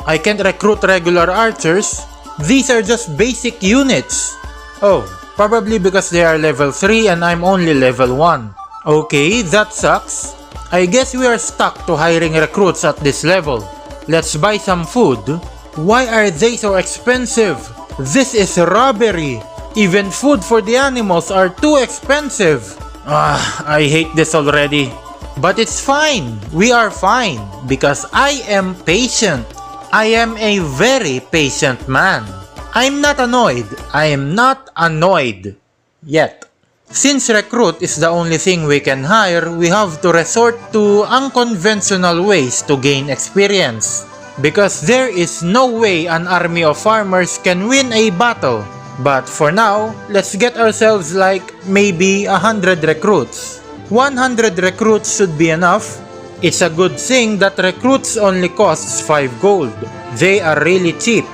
Speaker 1: I can't recruit regular archers? These are just basic units. Oh, probably because they are level 3 and I'm only level 1. Okay, that sucks. I guess we are stuck to hiring recruits at this level. Let's buy some food. Why are they so expensive? This is robbery. Even food for the animals are too expensive. I hate this already. But it's fine. We are fine because I am patient. I am a very patient man. I'm not annoyed. I am not annoyed. Yet. Since recruit is the only thing we can hire, we have to resort to unconventional ways to gain experience. Because there is no way an army of farmers can win a battle. But for now, let's get ourselves like maybe 100 recruits. 100 recruits should be enough. It's a good thing that recruits only costs 5 gold. They are really cheap.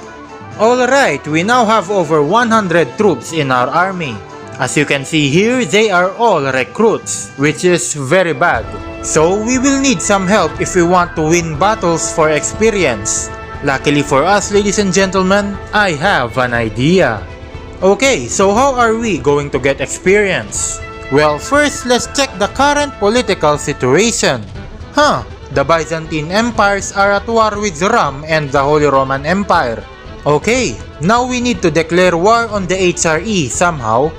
Speaker 1: Alright, we now have over 100 troops in our army. As you can see here, they are all recruits, which is very bad. So we will need some help if we want to win battles for experience. Luckily for us, ladies and gentlemen, I have an idea. Okay, so how are we going to get experience? Well, first, let's check the current political situation. The Byzantine empires are at war with Rome and the Holy Roman Empire. Okay, now we need to declare war on the HRE somehow.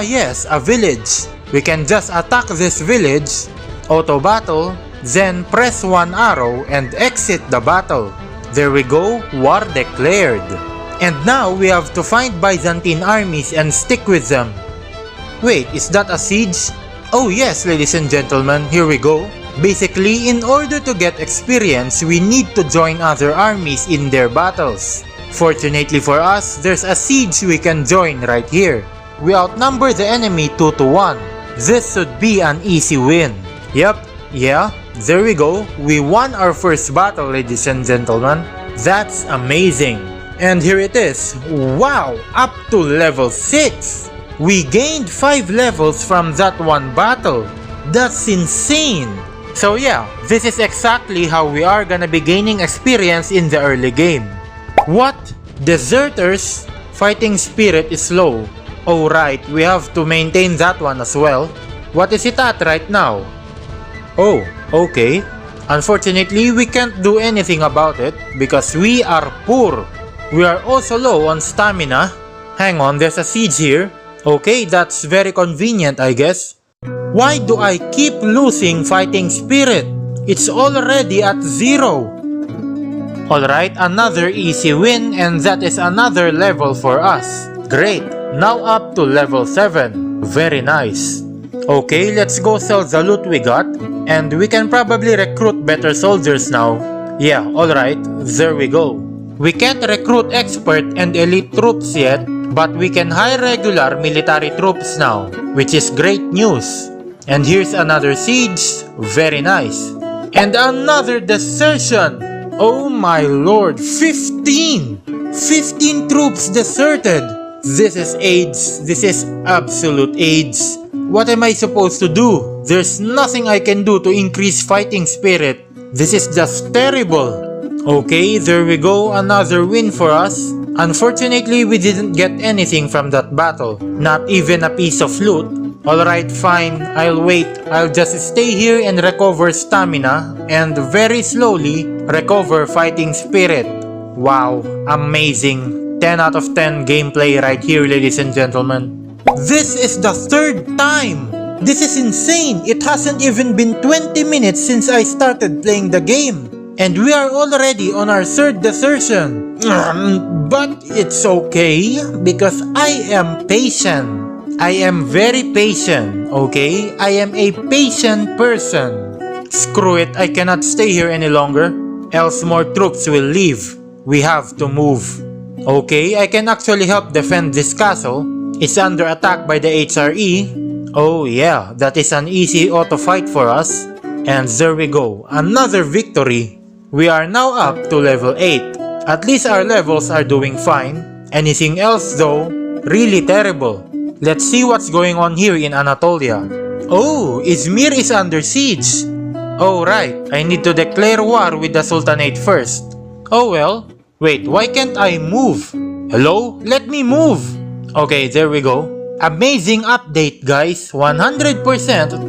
Speaker 1: Yes, a village. We can just attack this village, auto battle, then press one arrow and exit the battle. There we go, war declared. And now we have to find Byzantine armies and stick with them. Wait, is that a siege? Oh yes, ladies and gentlemen, here we go. Basically, in order to get experience, we need to join other armies in their battles. Fortunately for us, there's a siege we can join right here. We outnumber the enemy 2 to 1. This should be an easy win. Yep, yeah, there we go. We won our first battle, ladies and gentlemen. That's amazing. And here it is. Wow, up to level 6. We gained 5 levels from that one battle. That's insane. So yeah, this is exactly how we are gonna be gaining experience in the early game. What? Deserters? Fighting spirit is low. Oh right, we have to maintain that one as well. What is it at right now? Oh, okay. Unfortunately, we can't do anything about it because we are poor. We are also low on stamina. Hang on, there's a siege here. Okay, that's very convenient, I guess. Why do I keep losing fighting spirit? It's already at 0. Alright, another easy win and that is another level for us. Great, now up to level 7. Very nice. Okay, let's go sell the loot we got and we can probably recruit better soldiers now. Yeah, alright, there we go. We can't recruit expert and elite troops yet, But we can hire regular military troops now, which is great news. And here's another siege, very nice. And another desertion! Oh my lord, 15! 15 troops deserted! This is AIDS, this is absolute AIDS. What am I supposed to do? There's nothing I can do to increase fighting spirit. This is just terrible. Okay, there we go, another win for us. Unfortunately, we didn't get anything from that battle, not even a piece of loot. Alright, fine, I'll wait. I'll just stay here and recover stamina and very slowly recover fighting spirit. Wow, amazing. 10 out of 10 gameplay right here, ladies and gentlemen. This is the third time! This is insane! It hasn't even been 20 minutes since I started playing the game. And we are already on our third desertion. But it's okay, because I am patient. I am very patient, okay? I am a patient person. Screw it, I cannot stay here any longer, else more troops will leave. We have to move. Okay, I can actually help defend this castle. It's under attack by the HRE. Oh yeah, that is an easy auto fight for us. And there we go, another victory. We are now up to level 8. At least our levels are doing fine. Anything else though, really terrible. Let's see what's going on here in Anatolia. Oh, Izmir is under siege. Oh right, I need to declare war with the Sultanate first. Oh well, wait, why can't I move? Hello? Let me move! Okay, there we go. Amazing update guys, 100%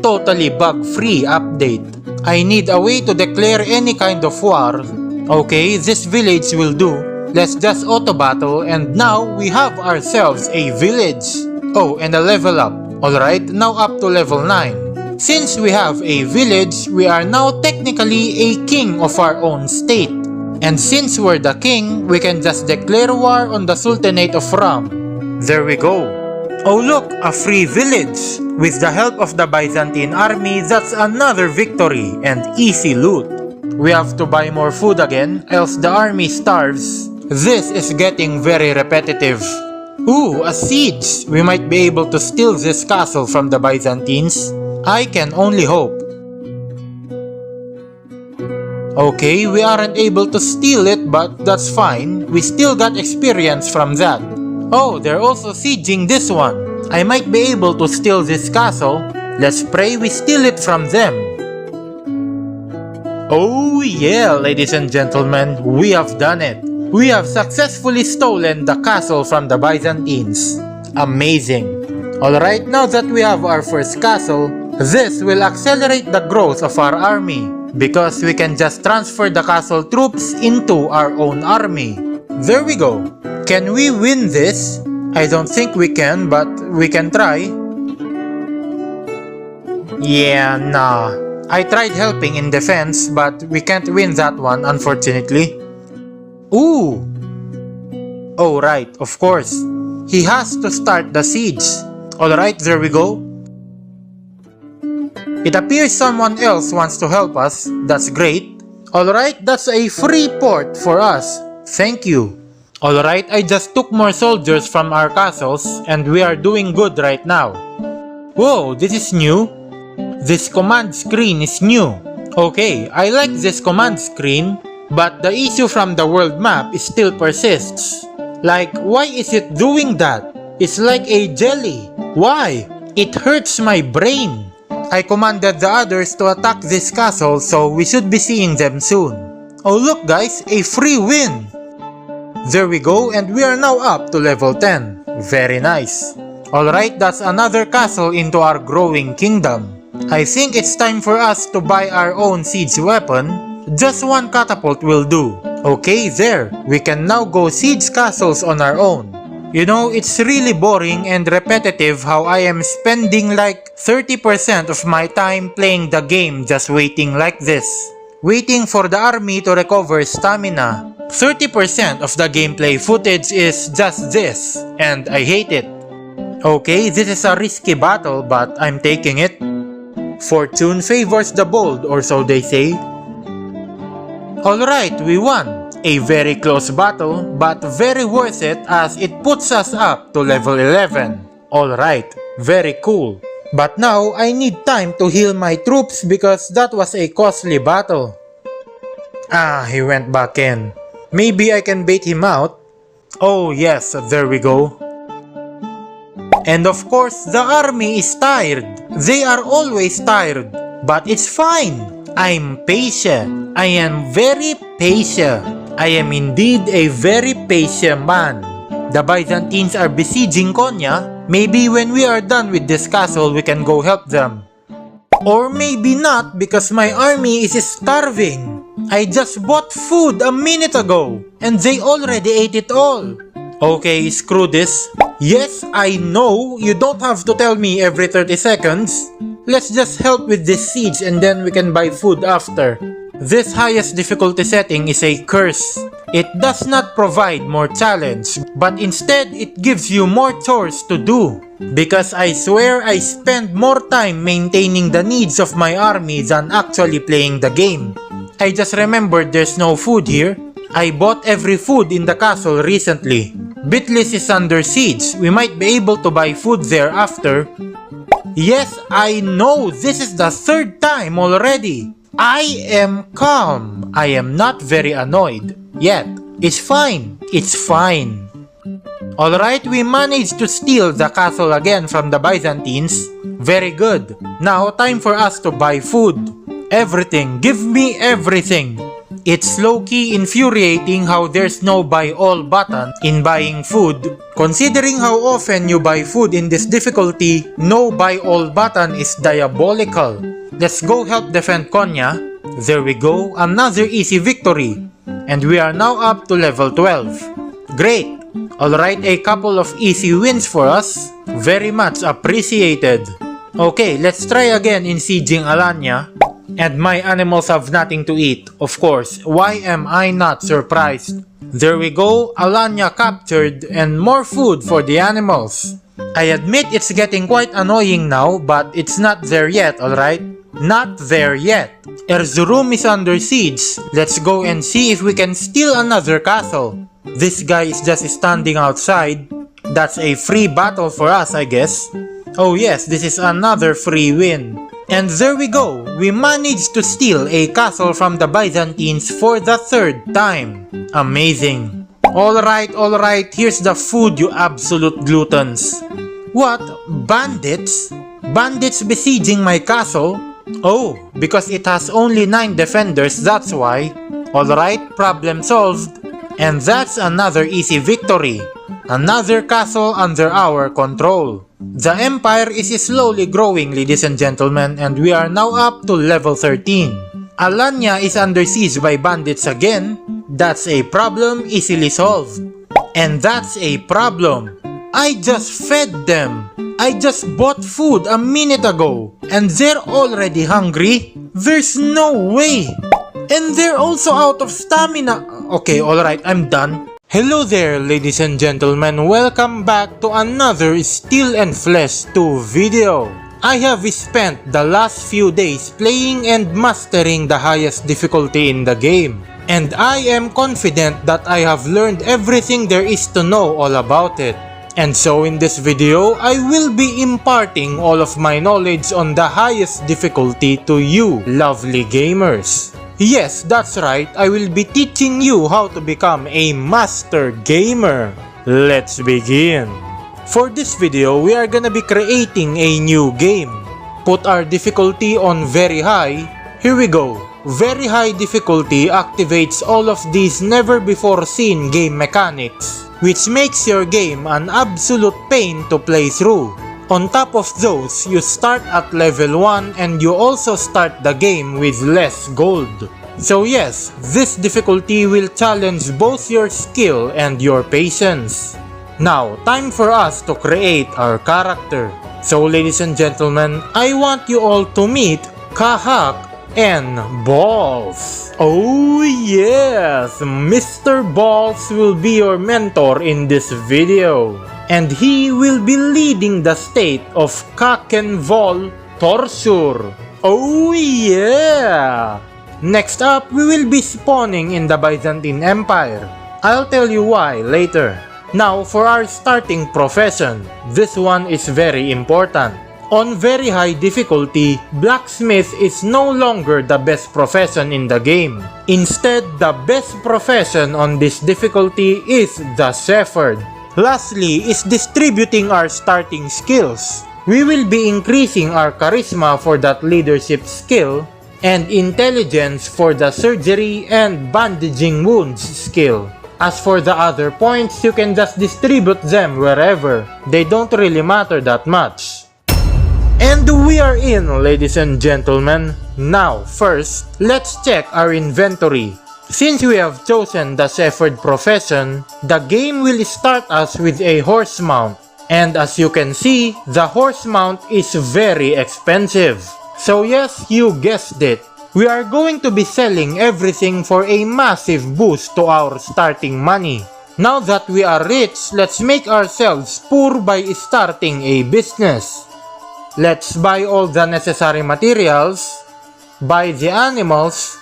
Speaker 1: totally bug-free update. I need a way to declare any kind of war. Okay, this village will do. Let's just auto battle and now we have ourselves a village. Oh, and a level up. Alright, now up to level 9. Since we have a village, we are now technically a king of our own state. And since we're the king, we can just declare war on the Sultanate of Ram. There we go. Oh look, a free village! With the help of the Byzantine army, that's another victory and easy loot. We have to buy more food again, else the army starves. This is getting very repetitive. Ooh, a siege! We might be able to steal this castle from the Byzantines. I can only hope. Okay, we aren't able to steal it, but that's fine. We still got experience from that. Oh, they're also sieging this one. I might be able to steal this castle. Let's pray we steal it from them. Oh yeah, ladies and gentlemen, we have done it. We have successfully stolen the castle from the Byzantines. Amazing. Alright, now that we have our first castle, this will accelerate the growth of our army. Because we can just transfer the castle troops into our own army. There we go. Can we win this? I don't think we can, but we can try. Yeah, nah. I tried helping in defense, but we can't win that one, unfortunately. Ooh! Oh right, of course. He has to start the siege. Alright, there we go. It appears someone else wants to help us. That's great. Alright, that's a free port for us. Thank you. Alright, I just took more soldiers from our castles and we are doing good right now. Whoa, this is new. This command screen is new. Okay, I like this command screen, but the issue from the world map still persists. Like, why is it doing that? It's like a jelly. Why? It hurts my brain. I commanded the others to attack this castle, so we should be seeing them soon. Oh look guys, a free win! There we go, and we are now up to level 10. Very nice. Alright, that's another castle into our growing kingdom. I think it's time for us to buy our own siege weapon. Just one catapult will do. Okay, there. We can now go siege castles on our own. You know, it's really boring and repetitive how I am spending like 30% of my time playing the game just waiting like this. Waiting for the army to recover stamina. 30% of the gameplay footage is just this, and I hate it. Okay, this is a risky battle, but I'm taking it. Fortune favors the bold, or so they say. Alright, we won. A very close battle, but very worth it as it puts us up to level 11. Alright, very cool. But now, I need time to heal my troops because that was a costly battle. Ah, he went back in. Maybe I can bait him out. Oh yes, there we go. And of course, the army is tired. They are always tired. But it's fine. I'm patient. I am very patient. I am indeed a very patient man. The Byzantines are besieging Konya. Maybe when we are done with this castle, we can go help them. Or maybe not because my army is starving. I just bought food a minute ago and they already ate it all. Okay, screw this. Yes, I know you don't have to tell me every 30 seconds. Let's just help with this siege and then we can buy food after. This highest difficulty setting is a curse. It does not provide more challenge, but instead it gives you more chores to do. Because I swear I spend more time maintaining the needs of my army than actually playing the game. I just remembered there's no food here. I bought every food in the castle recently. Bitlis is under siege. We might be able to buy food there after. Yes, I know this is the third time already. I am calm. I am not very annoyed. Yet, it's fine. It's fine. Alright, we managed to steal the castle again from the Byzantines. Very good. Now, time for us to buy food. Everything. Give me everything. It's low-key infuriating how there's no buy all button in buying food. Considering how often you buy food in this difficulty, no buy all button is diabolical. Let's go help defend Konya. There we go, another easy victory. And we are now up to level 12. Great! Alright, a couple of easy wins for us. Very much appreciated. Okay, let's try again in sieging Alanya. And my animals have nothing to eat, of course. Why am I not surprised? There we go, Alanya captured and more food for the animals. I admit it's getting quite annoying now, but it's not there yet, alright? Not there yet. Erzurum is under siege. Let's go and see if we can steal another castle. This guy is just standing outside. That's a free battle for us, I guess. Oh yes, this is another free win. And there we go, we managed to steal a castle from the Byzantines for the third time. Amazing. Alright, here's the food, you absolute gluttons. What? Bandits? Bandits besieging my castle? Oh, because it has only 9 defenders, that's why. Alright, problem solved. And that's another easy victory. Another castle under our control. The empire is slowly growing, ladies and gentlemen, and we are now up to level 13. Alanya is under siege by bandits again. That's a problem easily solved. And that's a problem. I just fed them. I just bought food a minute ago, and they're already hungry? There's no way! And they're also out of stamina. Okay, alright, I'm done. Hello there, ladies and gentlemen, welcome back to another Steel and Flesh 2 video. I have spent the last few days playing and mastering the highest difficulty in the game. And I am confident that I have learned everything there is to know all about it. And so in this video, I will be imparting all of my knowledge on the highest difficulty to you, lovely gamers. Yes, that's right, I will be teaching you how to become a master gamer. Let's begin. For this video, we are gonna be creating a new game. Put our difficulty on very high. Here we go. Very high difficulty activates all of these never before seen game mechanics, which makes your game an absolute pain to play through. On top of those, you start at level 1 and you also start the game with less gold. So yes, this difficulty will challenge both your skill and your patience. Now, time for us to create our character. So ladies and gentlemen, I want you all to meet Kahak and Balls. Oh yes, Mr. Balls will be your mentor in this video. And he will be leading the state of Kakenvol Torture. Oh yeah! Next up, we will be spawning in the Byzantine Empire. I'll tell you why later. Now, for our starting profession, this one is very important. On very high difficulty, blacksmith is no longer the best profession in the game. Instead, the best profession on this difficulty is the shepherd. Lastly is distributing our starting skills. We will be increasing our charisma for that leadership skill and intelligence for the surgery and bandaging wounds skill. As for the other points, you can just distribute them wherever. They don't really matter that much. And we are in, ladies and gentlemen. Now, first, let's check our inventory. Since we have chosen the shepherd profession, the game will start us with a horse mount. And as you can see, the horse mount is very expensive. So yes, you guessed it. We are going to be selling everything for a massive boost to our starting money. Now that we are rich, let's make ourselves poor by starting a business. Let's buy all the necessary materials, buy the animals,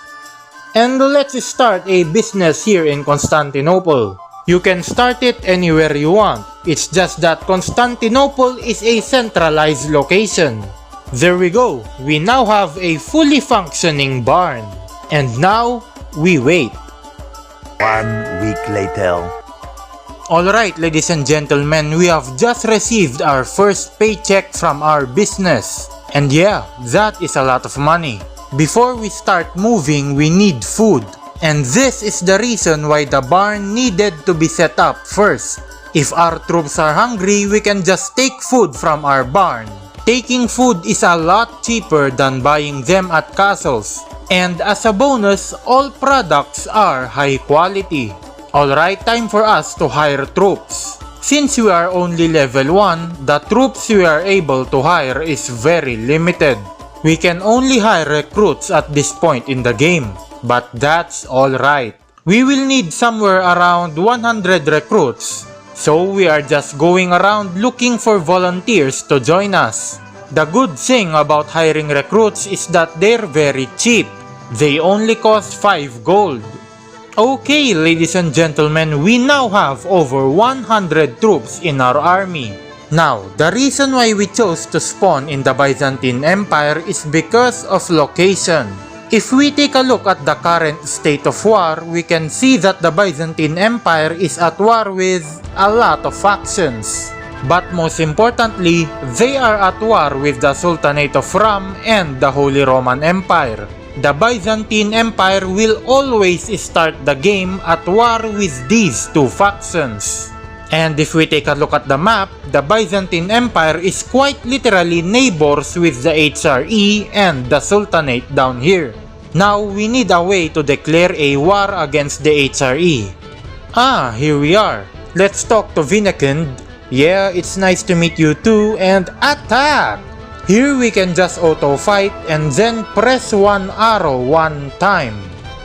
Speaker 1: and let's start a business here in Constantinople. You can start it anywhere you want. It's just that Constantinople is a centralized location. There we go. We now have a fully functioning barn. And now, we wait.
Speaker 4: 1 week later.
Speaker 1: Alright, ladies and gentlemen, we have just received our first paycheck from our business. And yeah, that is a lot of money. Before we start moving, we need food. And this is the reason why the barn needed to be set up first. If our troops are hungry, we can just take food from our barn. Taking food is a lot cheaper than buying them at castles. And as a bonus, all products are high quality. Alright, time for us to hire troops. Since we are only level 1, the troops we are able to hire is very limited. We can only hire recruits at this point in the game. But that's alright. We will need somewhere around 100 recruits. So we are just going around looking for volunteers to join us. The good thing about hiring recruits is that they're very cheap. They only cost 5 gold. Okay, ladies and gentlemen, we now have over 100 troops in our army. Now, the reason why we chose to spawn in the Byzantine Empire is because of location. If we take a look at the current state of war, we can see that the Byzantine Empire is at war with a lot of factions. But most importantly, they are at war with the Sultanate of Rum and the Holy Roman Empire. The Byzantine Empire will always start the game at war with these two factions. And if we take a look at the map, the Byzantine Empire is quite literally neighbors with the HRE and the Sultanate down here. Now, we need a way to declare a war against the HRE. Ah, here we are. Let's talk to Vinekind. Yeah, it's nice to meet you too, and attack! Here we can just auto-fight and then press one arrow one time.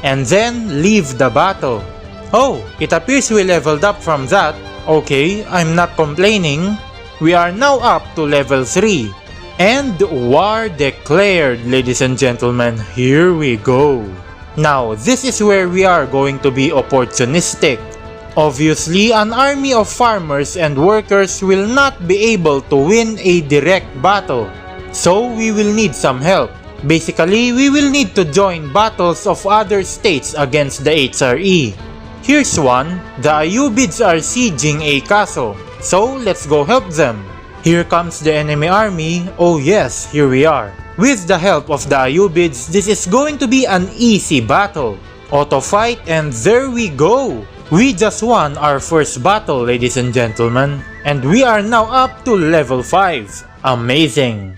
Speaker 1: And then leave the battle. Oh, it appears we leveled up from that. Okay, I'm not complaining. We are now up to level 3. And war declared, ladies and gentlemen. Here we go. Now, this is where we are going to be opportunistic. Obviously, an army of farmers and workers will not be able to win a direct battle. So, we will need some help. Basically, we will need to join battles of other states against the HRE. Here's one. The Ayyubids are sieging a castle. So, let's go help them. Here comes the enemy army. Oh yes, here we are. With the help of the Ayyubids, this is going to be an easy battle. Auto fight, and there we go. We just won our first battle, ladies and gentlemen. And we are now up to level 5. Amazing.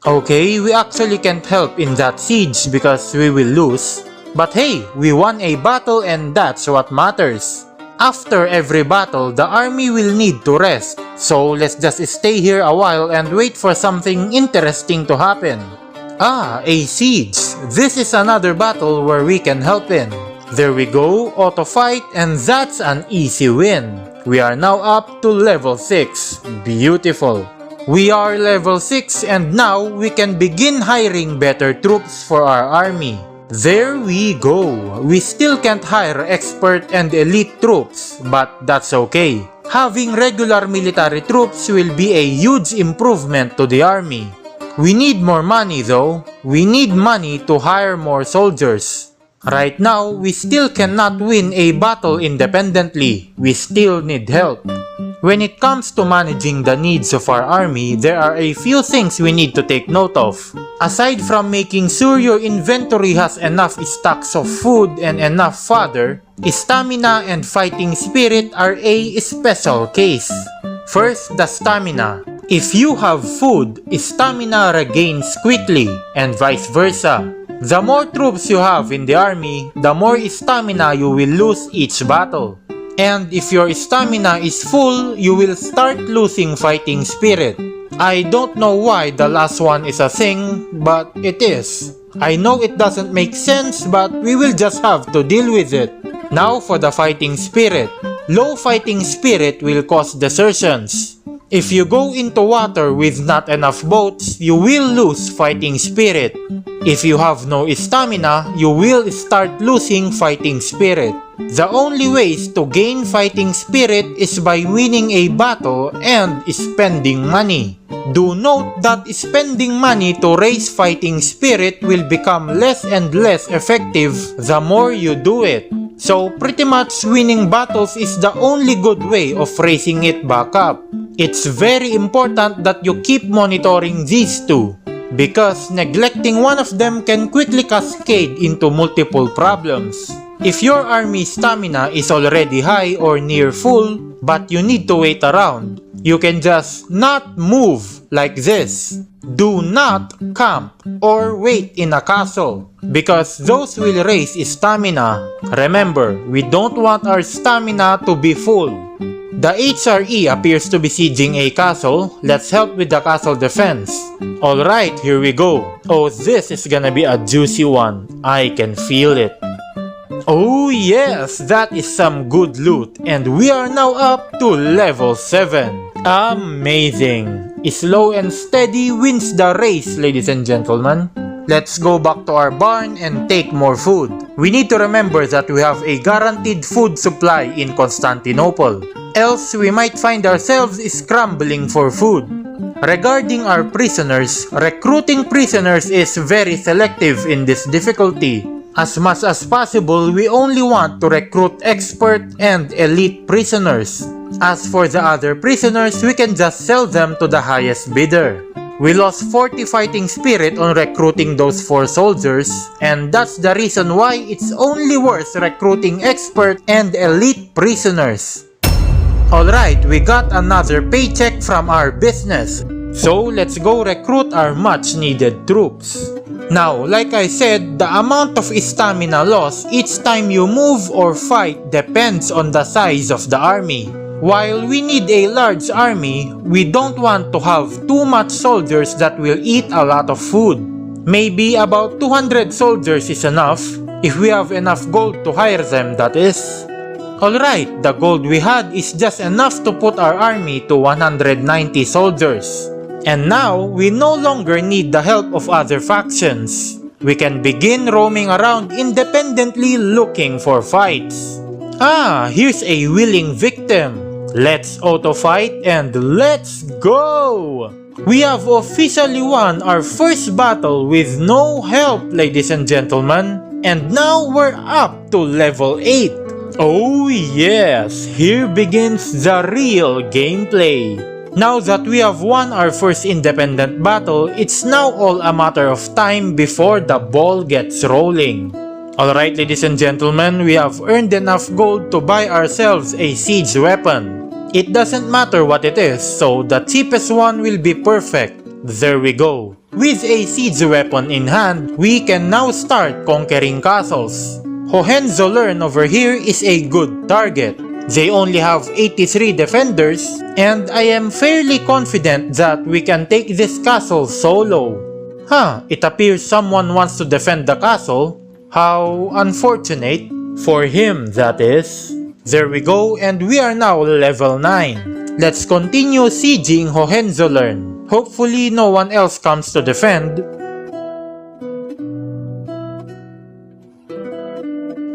Speaker 1: Okay, we actually can't help in that siege because we will lose. But hey, we won a battle and that's what matters. After every battle, the army will need to rest. So let's just stay here a while and wait for something interesting to happen. Ah, a siege. This is another battle where we can help in. There we go, auto fight, and that's an easy win. We are now up to level 6. Beautiful. We are level 6 and now we can begin hiring better troops for our army. There we go. We still can't hire expert and elite troops, but that's okay. Having regular military troops will be a huge improvement to the army. We need more money though. We need money to hire more soldiers. Right now, we still cannot win a battle independently. We still need help. When it comes to managing the needs of our army, there are a few things we need to take note of. Aside from making sure your inventory has enough stocks of food and enough fodder, stamina and fighting spirit are a special case. First, the stamina. If you have food, stamina regains quickly, and vice versa. The more troops you have in the army, the more stamina you will lose each battle. And if your stamina is full, you will start losing fighting spirit. I don't know why the last one is a thing, but it is. I know it doesn't make sense, but we will just have to deal with it. Now for the fighting spirit. Low fighting spirit will cause desertions. If you go into water with not enough boats, you will lose fighting spirit. If you have no stamina, you will start losing fighting spirit. The only ways to gain fighting spirit is by winning a battle and spending money. Do note that spending money to raise fighting spirit will become less and less effective the more you do it. So pretty much winning battles is the only good way of raising it back up. It's very important that you keep monitoring these two, because neglecting one of them can quickly cascade into multiple problems. If your army stamina is already high or near full, but you need to wait around, you can just not move like this. Do not camp or wait in a castle, because those will raise stamina. Remember, we don't want our stamina to be full. The HRE appears to be sieging a castle. Let's help with the castle defense. Alright, here we go. Oh, this is gonna be a juicy one. I can feel it. Oh yes, that is some good loot, and we are now up to level 7. Amazing. Slow and steady wins the race, ladies and gentlemen. Let's go back to our barn and take more food. We need to remember that we have a guaranteed food supply in Constantinople. Else we might find ourselves scrambling for food. Regarding our prisoners, recruiting prisoners is very selective in this difficulty. As much as possible, we only want to recruit expert and elite prisoners. As for the other prisoners, we can just sell them to the highest bidder. We lost 40 fighting spirit on recruiting those 4 soldiers, and that's the reason why it's only worth recruiting expert and elite prisoners. Alright, we got another paycheck from our business, so let's go recruit our much needed troops. Now, like I said, the amount of stamina lost each time you move or fight depends on the size of the army. While we need a large army, we don't want to have too much soldiers that will eat a lot of food. Maybe about 200 soldiers is enough, if we have enough gold to hire them, that is. Alright, the gold we had is just enough to put our army to 190 soldiers. And now, we no longer need the help of other factions. We can begin roaming around independently looking for fights. Ah, here's a willing victim. Let's auto-fight and let's go! We have officially won our first battle with no help, ladies and gentlemen. And now we're up to level 8. Oh yes, here begins the real gameplay. Now that we have won our first independent battle, it's now all a matter of time before the ball gets rolling. Alright, ladies and gentlemen, we have earned enough gold to buy ourselves a siege weapon. It doesn't matter what it is, so the cheapest one will be perfect. There we go. With a siege weapon in hand, we can now start conquering castles. Hohenzollern over here is a good target. They only have 83 defenders, and I am fairly confident that we can take this castle solo. It appears someone wants to defend the castle. How unfortunate. For him, that is. There we go, and we are now level 9. Let's continue sieging Hohenzollern. Hopefully no one else comes to defend.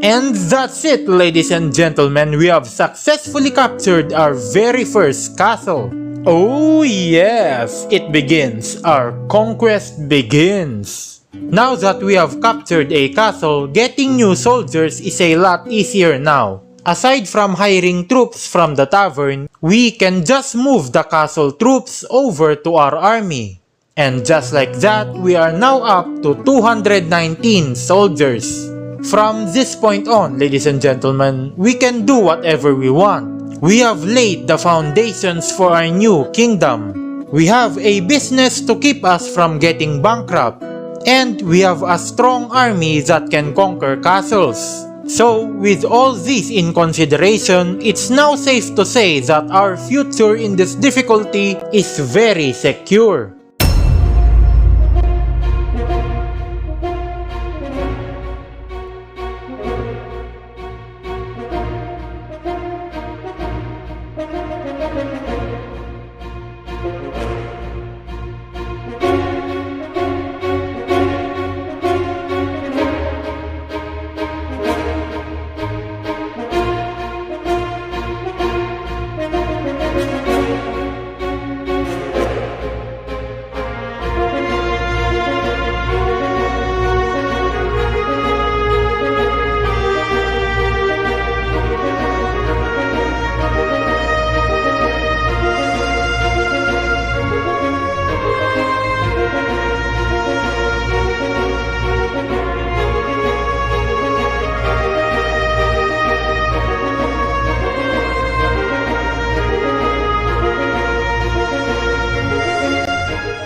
Speaker 1: And that's it, ladies and gentlemen, we have successfully captured our very first castle. Oh yes, it begins, our conquest begins. Now that we have captured a castle, getting new soldiers is a lot easier now. Aside from hiring troops from the tavern, we can just move the castle troops over to our army. And just like that, we are now up to 219 soldiers. From this point on, ladies and gentlemen, we can do whatever we want. We have laid the foundations for our new kingdom. We have a business to keep us from getting bankrupt. And we have a strong army that can conquer castles. So, with all this in consideration, it's now safe to say that our future in this difficulty is very secure.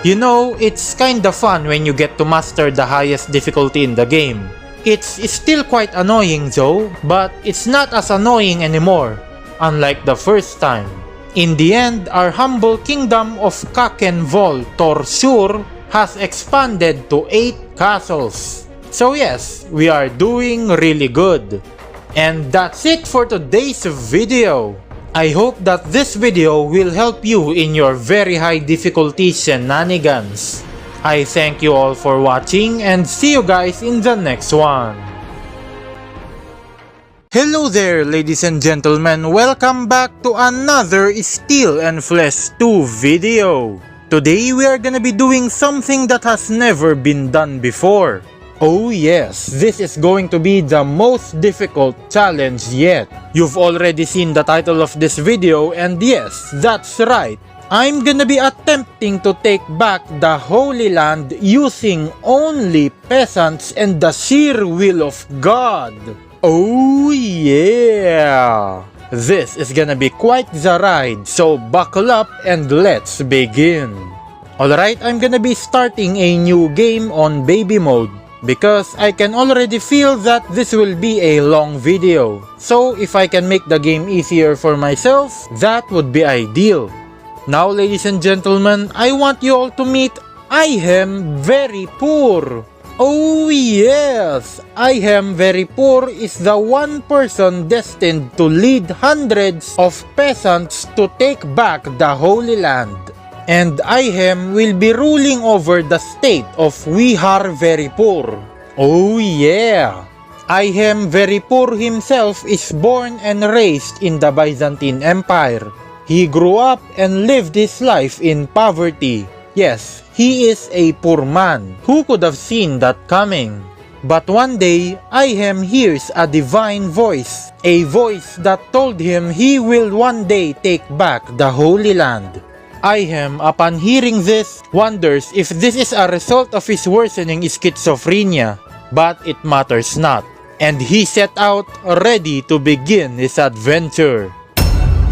Speaker 1: You know, it's kinda fun when you get to master the highest difficulty in the game. It's still quite annoying though, but it's not as annoying anymore, unlike the first time. In the end, our humble kingdom of Kakenvol Torsur has expanded to 8 castles. So yes, we are doing really good. And that's it for today's video. I hope that this video will help you in your very high difficulty shenanigans. I thank you all for watching and see you guys in the next one. Hello there, ladies and gentlemen, welcome back to another Steel and Flesh 2 video. Today we are gonna be doing something that has never been done before. Oh yes, this is going to be the most difficult challenge yet. You've already seen the title of this video, and yes, that's right. I'm gonna be attempting to take back the Holy Land using only peasants and the sheer will of God. Oh yeah! This is gonna be quite the ride, so buckle up and let's begin. Alright, I'm gonna be starting a new game on baby mode, because I can already feel that this will be a long video. So if I can make the game easier for myself, that would be ideal. Now ladies and gentlemen, I want you all to meet I am very poor. Oh yes, I am very poor is the one person destined to lead hundreds of peasants to take back the Holy Land. And Ihem will be ruling over the state of Wihar Very Poor. Oh yeah! Ihem Very Poor himself is born and raised in the Byzantine Empire. He grew up and lived his life in poverty. Yes, he is a poor man. Who could have seen that coming? But one day, Ihem hears a divine voice. A voice that told him he will one day take back the Holy Land. Ihem, upon hearing this, wonders if this is a result of his worsening schizophrenia, but it matters not, and he set out ready to begin his adventure.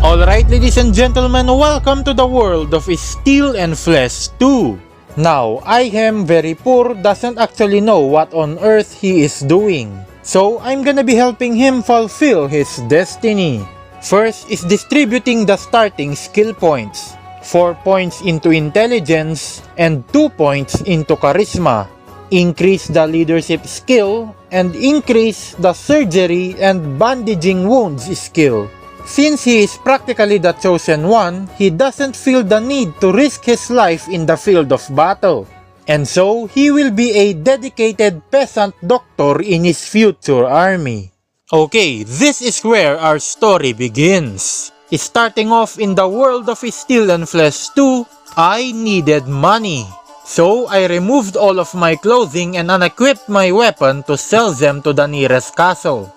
Speaker 1: Alright ladies and gentlemen, welcome to the world of Steel and Flesh 2. Now, Ihem Very Poor doesn't actually know what on earth he is doing, so I'm gonna be helping him fulfill his destiny. First is distributing the starting skill points. 4 points into intelligence and 2 points into charisma. Increase the leadership skill and increase the surgery and bandaging wounds skill. Since he is practically the chosen one, he doesn't feel the need to risk his life in the field of battle. And so, he will be a dedicated peasant doctor in his future army. Okay, this is where our story begins. Starting off in the world of Steel and Flesh 2, I needed money. So, I removed all of my clothing and unequipped my weapon to sell them to the nearest castle.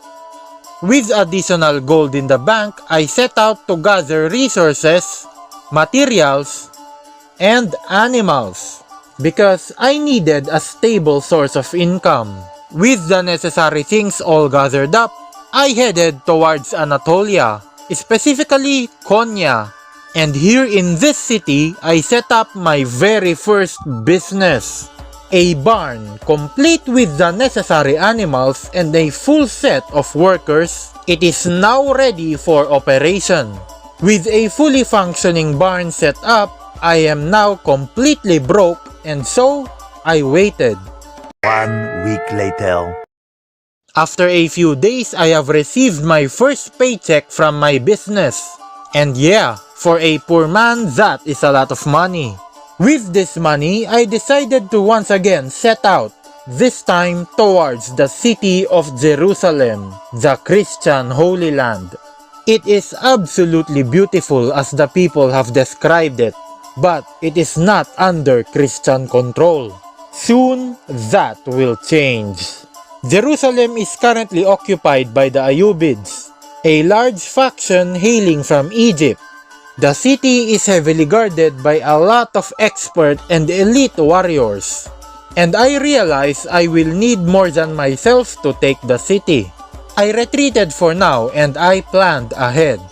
Speaker 1: With additional gold in the bank, I set out to gather resources, materials, and animals because I needed a stable source of income. With the necessary things all gathered up, I headed towards Anatolia, specifically Konya. And here in this city, I set up my very first business. A barn complete with the necessary animals and a full set of workers. It is now ready for operation. With a fully functioning barn set up, I am now completely broke and so I waited.
Speaker 4: 1 week later.
Speaker 1: After a few days, I have received my first paycheck from my business. And yeah, for a poor man, that is a lot of money. With this money, I decided to once again set out, this time towards the city of Jerusalem, the Christian Holy Land. It is absolutely beautiful as the people have described it, but it is not under Christian control. Soon, that will change. Jerusalem is currently occupied by the Ayyubids, a large faction hailing from Egypt. The city is heavily guarded by a lot of expert and elite warriors. And I realized I will need more than myself to take the city. I retreated for now and I planned ahead.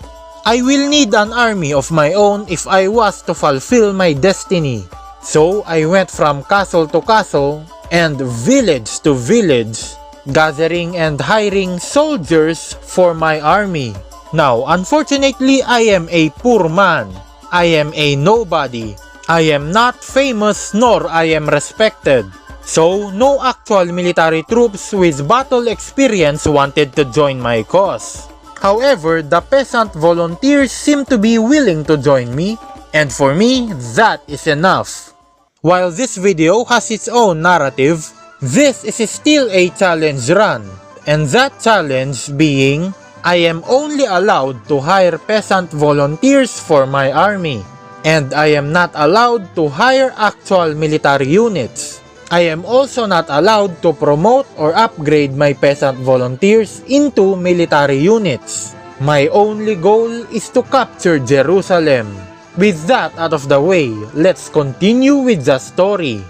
Speaker 1: I will need an army of my own if I was to fulfill my destiny. So I went from castle to castle and village to village, gathering and hiring soldiers for my army. Now, unfortunately, I am a poor man. I am a nobody. I am not famous nor I am respected. So, no actual military troops with battle experience wanted to join my cause. However, the peasant volunteers seem to be willing to join me, and for me, that is enough. While this video has its own narrative, this is still a challenge run, and that challenge being, I am only allowed to hire peasant volunteers for my army, and I am not allowed to hire actual military units. I am also not allowed to promote or upgrade my peasant volunteers into military units. My only goal is to capture Jerusalem. With that out of the way, let's continue with the story.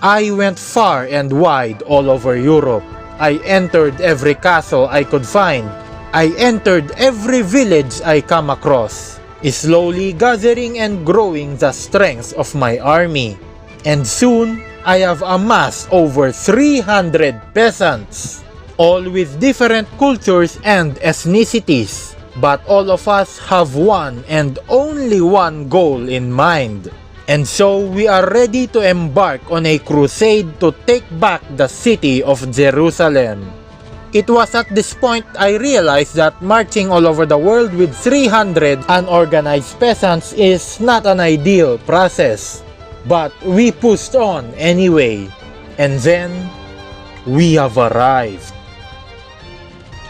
Speaker 1: I went far and wide all over Europe. I entered every castle I could find. I entered every village I come across, slowly gathering and growing the strength of my army. And soon, I have amassed over 300 peasants, all with different cultures and ethnicities. But all of us have one and only one goal in mind. And so we are ready to embark on a crusade to take back the city of Jerusalem. It was at this point I realized that marching all over the world with 300 unorganized peasants is not an ideal process. But we pushed on anyway. And then, we have arrived.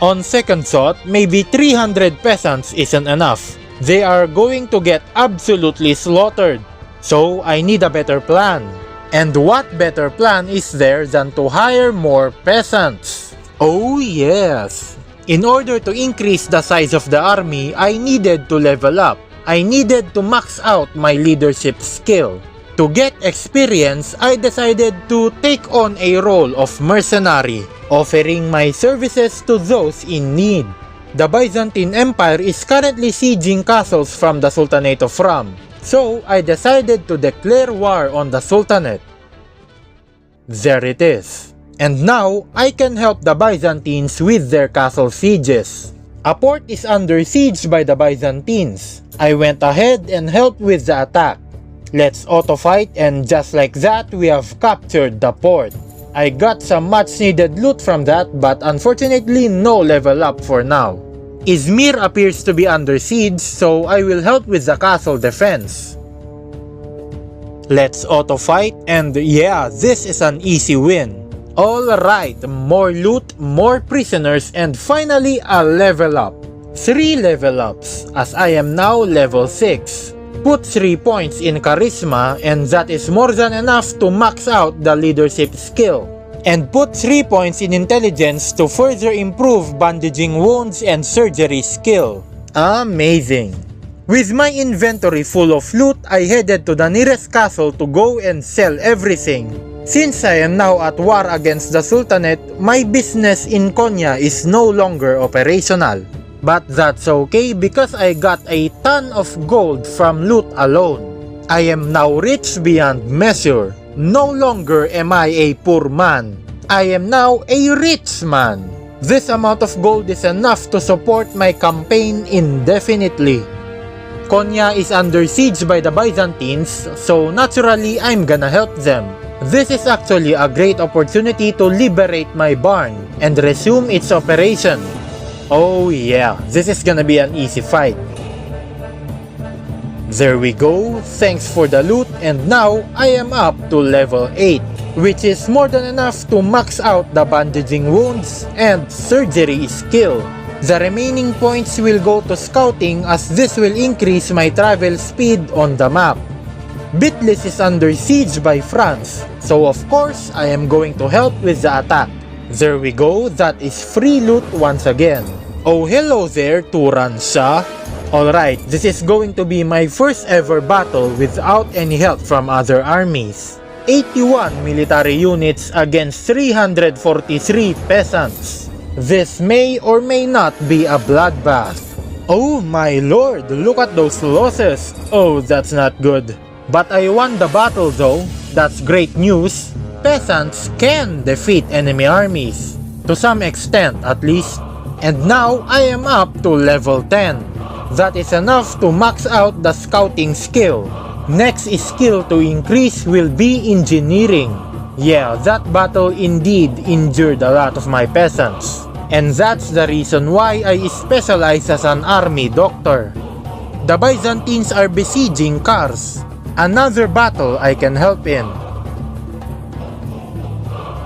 Speaker 1: On second thought, maybe 300 peasants isn't enough. They are going to get absolutely slaughtered. So I need a better plan. And what better plan is there than to hire more peasants? Oh yes! In order to increase the size of the army, I needed to level up. I needed to max out my leadership skill. To get experience, I decided to take on a role of mercenary, offering my services to those in need. The Byzantine Empire is currently sieging castles from the Sultanate of Ram, so I decided to declare war on the Sultanate. There it is. And now, I can help the Byzantines with their castle sieges. A port is under siege by the Byzantines. I went ahead and helped with the attack. Let's auto-fight, and just like that, we have captured the port. I got some much needed loot from that, but unfortunately no level up for now. Izmir appears to be under siege, so I will help with the castle defense. Let's auto fight, and yeah, this is an easy win. Alright, more loot, more prisoners, and finally a level up. 3 level ups, as I am now level 6. Put 3 points in charisma, and that is more than enough to max out the leadership skill. And put 3 points in intelligence to further improve bandaging wounds and surgery skill. Amazing! With my inventory full of loot, I headed to the nearest castle to go and sell everything. Since I am now at war against the Sultanate, my business in Konya is no longer operational. But that's okay because I got a ton of gold from loot alone. I am now rich beyond measure. No longer am I a poor man. I am now a rich man. This amount of gold is enough to support my campaign indefinitely. Konya is under siege by the Byzantines, so naturally I'm gonna help them. This is actually a great opportunity to liberate my barn and resume its operation. Oh yeah, this is gonna be an easy fight. There we go, thanks for the loot, and now I am up to level 8, which is more than enough to max out the bandaging wounds and surgery skill. The remaining points will go to scouting as this will increase my travel speed on the map. Bitlis is under siege by France, so of course I am going to help with the attack. There we go, that is free loot once again. Oh hello there, Turan Shah. Alright, this is going to be my first ever battle without any help from other armies. 81 military units against 343 peasants. This may or may not be a bloodbath. Oh my lord, look at those losses. Oh, that's not good. But I won the battle though. That's great news. Peasants can defeat enemy armies. To some extent at least. And now I am up to level 10. That is enough to max out the scouting skill. Next skill to increase will be engineering. Yeah, that battle indeed injured a lot of my peasants. And that's the reason why I specialize as an army doctor. The Byzantines are besieging Kars. Another battle I can help in.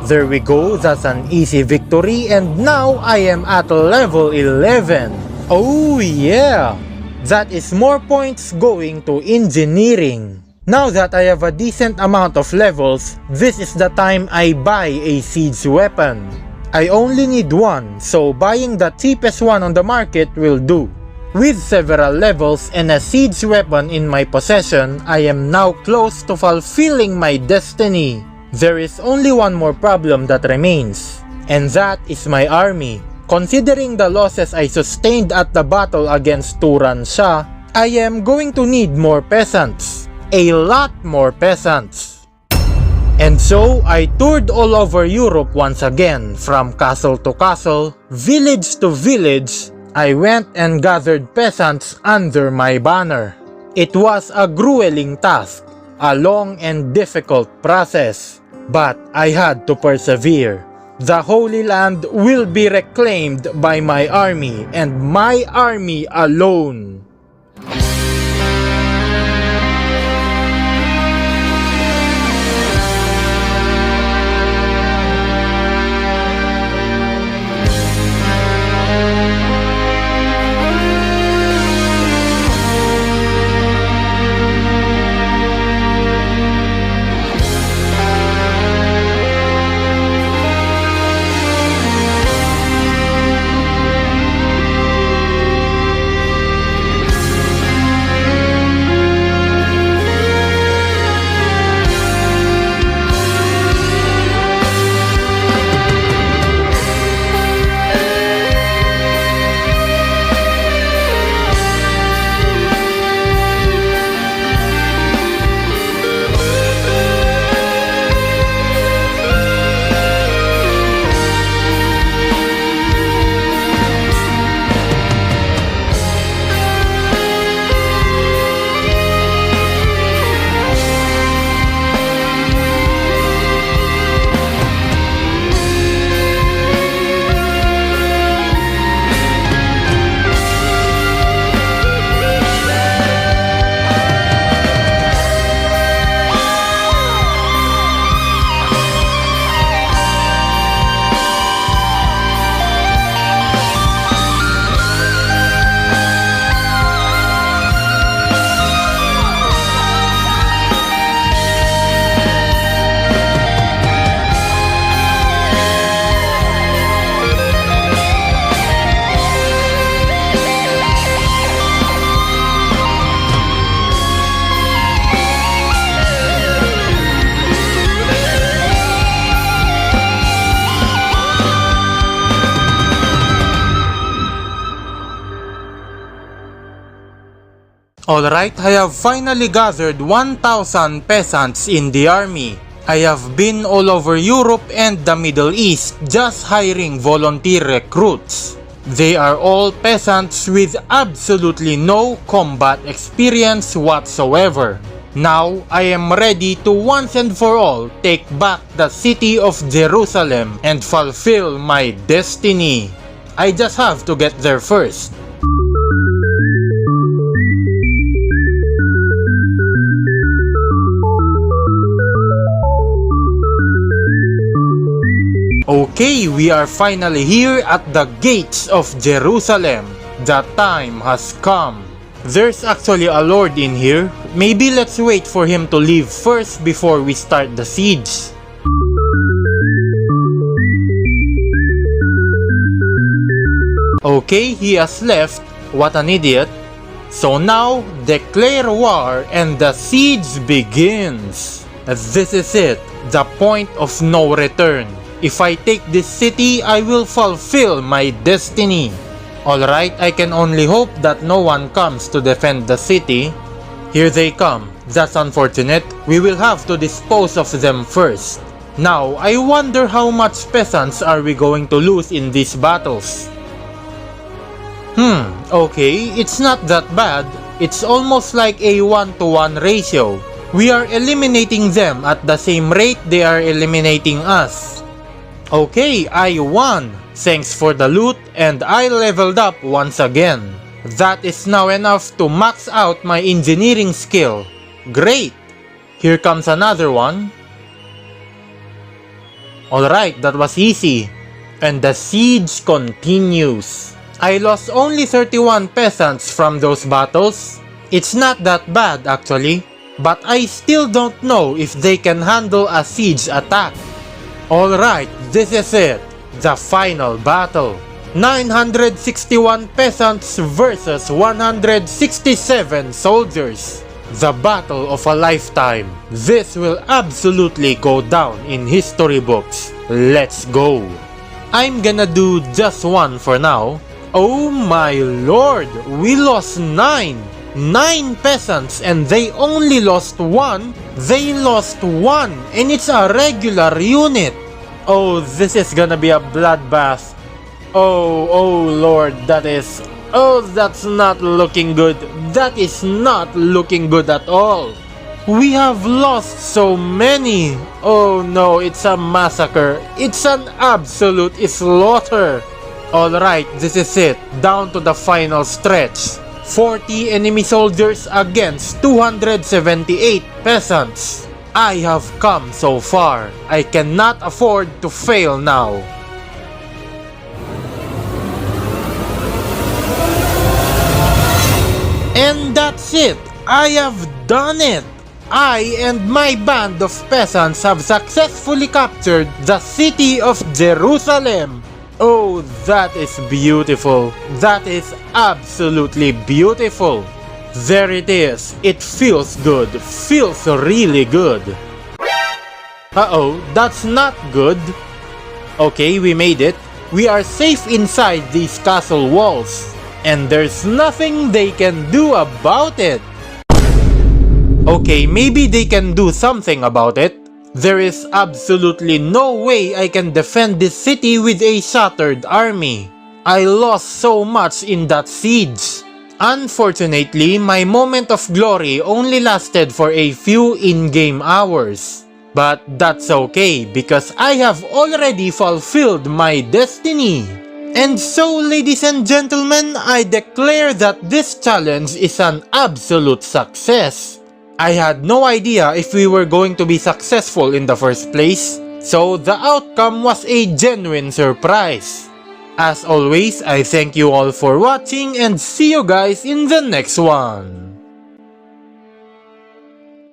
Speaker 1: There we go, that's an easy victory, and now I am at level 11. Oh yeah! That is more points going to engineering. Now that I have a decent amount of levels, this is the time I buy a siege weapon. I only need one, so buying the cheapest one on the market will do. With several levels and a siege weapon in my possession, I am now close to fulfilling my destiny. There is only one more problem that remains, and that is my army. Considering the losses I sustained at the battle against Turan Shah, I am going to need more peasants. A lot more peasants. And so, I toured all over Europe once again, from castle to castle, village to village. I went and gathered peasants under my banner. It was a grueling task, a long and difficult process, but I had to persevere. The Holy Land will be reclaimed by my army and my army alone. Alright, I have finally gathered 1,000 peasants in the army. I have been all over Europe and the Middle East just hiring volunteer recruits. They are all peasants with absolutely no combat experience whatsoever. Now, I am ready to once and for all take back the city of Jerusalem and fulfill my destiny. I just have to get there first. Okay, we are finally here at the gates of Jerusalem. The time has come. There's actually a lord in here. Maybe let's wait for him to leave first before we start the siege. Okay, he has left. What an idiot. So now, declare war and the siege begins. This is it, the point of no return. If I take this city, I will fulfill my destiny. Alright, I can only hope that no one comes to defend the city. Here they come. That's unfortunate. We will have to dispose of them first. Now, I wonder how much peasants are we going to lose in these battles. Okay, it's not that bad. It's almost like a 1-to-1 ratio. We are eliminating them at the same rate they are eliminating us. Okay, I won! Thanks for the loot and I leveled up once again. That is now enough to max out my engineering skill. Great! Here comes another one. Alright, that was easy. And the siege continues. I lost only 31 peasants from those battles. It's not that bad actually, but I still don't know if they can handle a siege attack. Alright, this is it, the final battle. 961 peasants versus 167 soldiers. The battle of a lifetime. This will absolutely go down in history books. Let's go. I'm gonna do just one for now. Oh my lord, we lost 9 peasants and they only lost 1. They lost 1 and it's a regular unit. Oh, this is gonna be a bloodbath. Oh lord, that's not looking good. That is not looking good at all. We have lost so many. Oh no, it's a massacre. It's an absolute slaughter. Alright, this is it. Down to the final stretch. 40 enemy soldiers against 278 peasants. I have come so far. I cannot afford to fail now. And that's it. I have done it. I and my band of peasants have successfully captured the city of Jerusalem. Oh, that is beautiful. That is absolutely beautiful. There it is. It feels good. Feels really good. Uh-oh, that's not good. Okay, we made it. We are safe inside these castle walls. And there's nothing they can do about it. Okay, maybe they can do something about it. There is absolutely no way I can defend this city with a shattered army. I lost so much in that siege. Unfortunately, my moment of glory only lasted for a few in-game hours. But that's okay because I have already fulfilled my destiny. And so, ladies and gentlemen, I declare that this challenge is an absolute success. I had no idea if we were going to be successful in the first place, so the outcome was a genuine surprise. As always, I thank you all for watching and see you guys in the next one.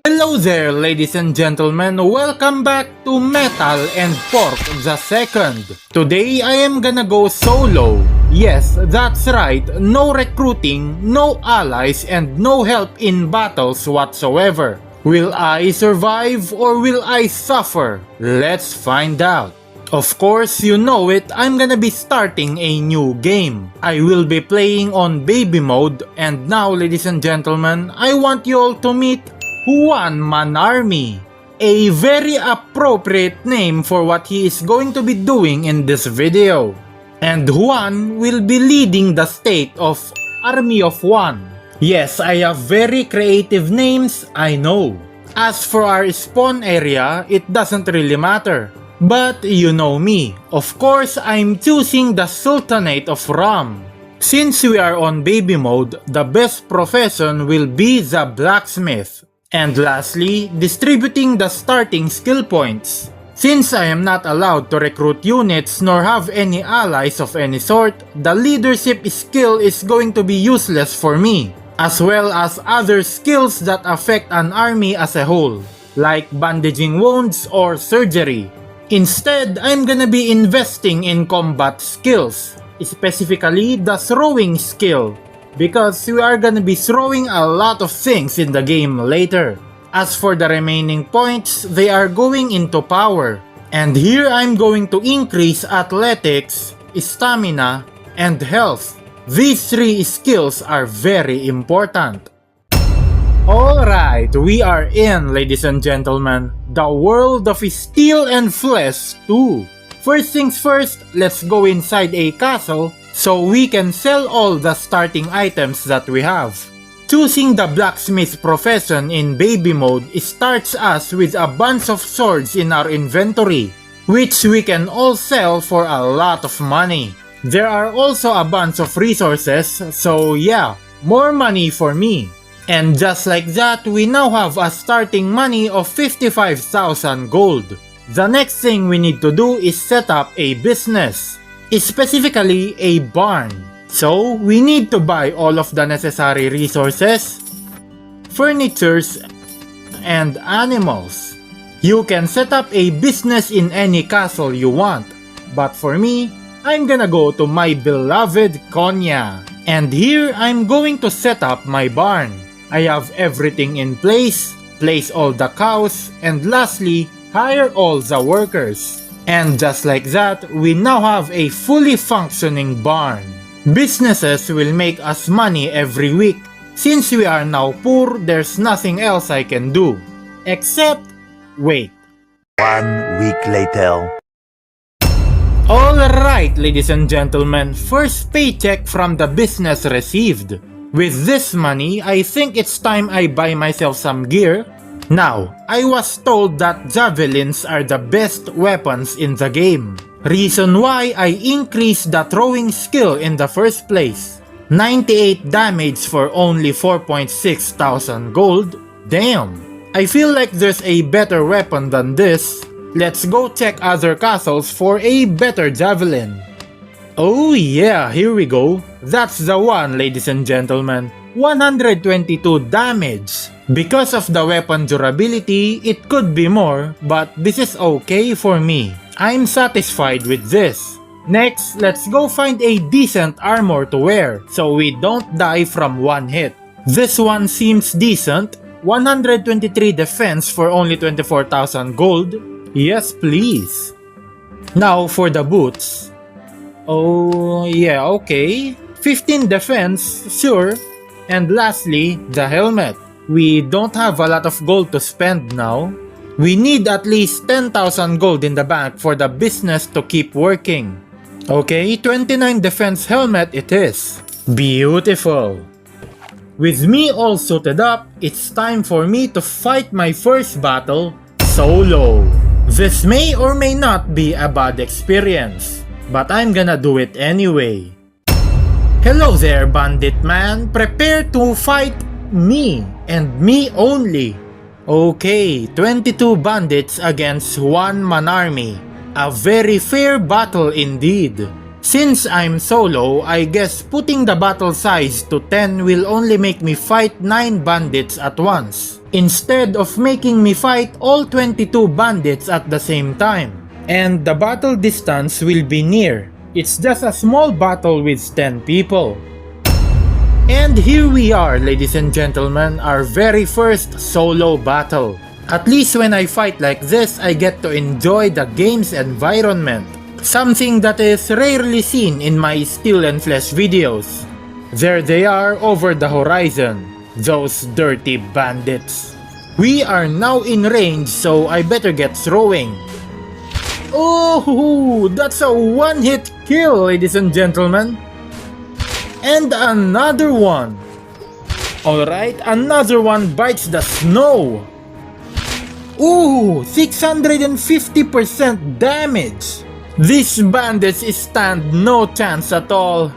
Speaker 1: Hello there, ladies and gentlemen, welcome back to Metal and Pork the Second. Today I am gonna go solo. Yes, that's right, no recruiting, no allies, and no help in battles whatsoever. Will I survive or will I suffer? Let's find out. Of course, you know it, I'm gonna be starting a new game. I will be playing on baby mode, and now ladies and gentlemen, I want you all to meet One Man Army. A very appropriate name for what he is going to be doing in this video. And Juan will be leading the state of Army of One. Yes, I have very creative names, I know. As for our spawn area, it doesn't really matter. But you know me, of course I'm choosing the Sultanate of Ram. Since we are on baby mode, the best profession will be the blacksmith. And lastly, distributing the starting skill points. Since I am not allowed to recruit units nor have any allies of any sort, the leadership skill is going to be useless for me, as well as other skills that affect an army as a whole, like bandaging wounds or surgery. Instead, I'm gonna be investing in combat skills, specifically the throwing skill, because we are gonna be throwing a lot of things in the game later. As for the remaining points, they are going into power. And here I'm going to increase athletics, stamina, and health. These three skills are very important. Alright, we are in, ladies and gentlemen, the world of Steel and Flesh 2. First things first, let's go inside a castle so we can sell all the starting items that we have. Choosing the blacksmith profession in baby mode starts us with a bunch of swords in our inventory, which we can all sell for a lot of money. There are also a bunch of resources, so yeah, more money for me. And just like that, we now have a starting money of 55,000 gold. The next thing we need to do is set up a business, specifically a barn. So, we need to buy all of the necessary resources, furnitures, and animals. You can set up a business in any castle you want, but for me, I'm gonna go to my beloved Konya. And here, I'm going to set up my barn. I have everything in place all the cows, and lastly, hire all the workers. And just like that, we now have a fully functioning barn. Businesses will make us money every week. Since we are now poor, there's nothing else I can do. Except, wait.
Speaker 4: 1 week later.
Speaker 1: Alright, ladies and gentlemen, first paycheck from the business received. With this money, I think it's time I buy myself some gear. Now, I was told that javelins are the best weapons in the game. Reason why I increased the throwing skill in the first place. 98 damage for only 4,600 gold? Damn! I feel like there's a better weapon than this. Let's go check other castles for a better javelin. Oh yeah, here we go. That's the one, ladies and gentlemen. 122 damage. Because of the weapon durability, it could be more, but this is okay for me. I'm satisfied with this. Next, let's go find a decent armor to wear, so we don't die from one hit. This one seems decent. 123 defense for only 24,000 gold. Yes, please. Now for the boots. Oh, yeah, okay. 15 defense, sure. And lastly, the helmet. We don't have a lot of gold to spend now. We need at least 10,000 gold in the bank for the business to keep working. Okay, 29 defense helmet it is. Beautiful. With me all suited up, it's time for me to fight my first battle solo. This may or may not be a bad experience, but I'm gonna do it anyway. Hello there, Bandit man. Prepare to fight me, and me only. Okay, 22 bandits against 1 man army. A very fair battle indeed. Since I'm solo, I guess putting the battle size to 10 will only make me fight 9 bandits at once, instead of making me fight all 22 bandits at the same time. And the battle distance will be near. It's just a small battle with 10 people. And here we are, ladies and gentlemen, our very first solo battle. At least when I fight like this, I get to enjoy the game's environment. Something that is rarely seen in my Steel and Flesh videos. There they are over the horizon, those dirty bandits. We are now in range, so I better get throwing. Oh, that's a one-hit kill, ladies and gentlemen. And another one. Alright, another one bites the snow. Ooh, 650% damage. These bandits stand no chance at all.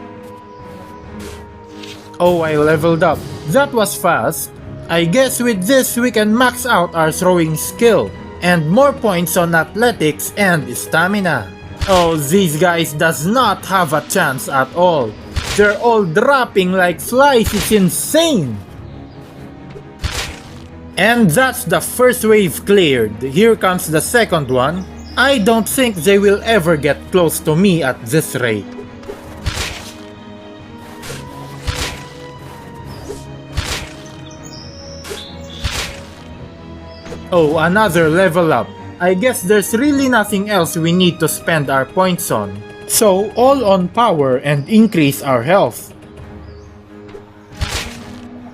Speaker 1: Oh, I leveled up. That was fast. I guess with this we can max out our throwing skill and more points on athletics and stamina. Oh, these guys does not have a chance at all. They're all dropping like flies, it's insane. And that's the first wave cleared. Here comes the second one. I don't think they will ever get close to me at this rate. Oh, another level up. I guess there's really nothing else we need to spend our points on. So, all on power and increase our health.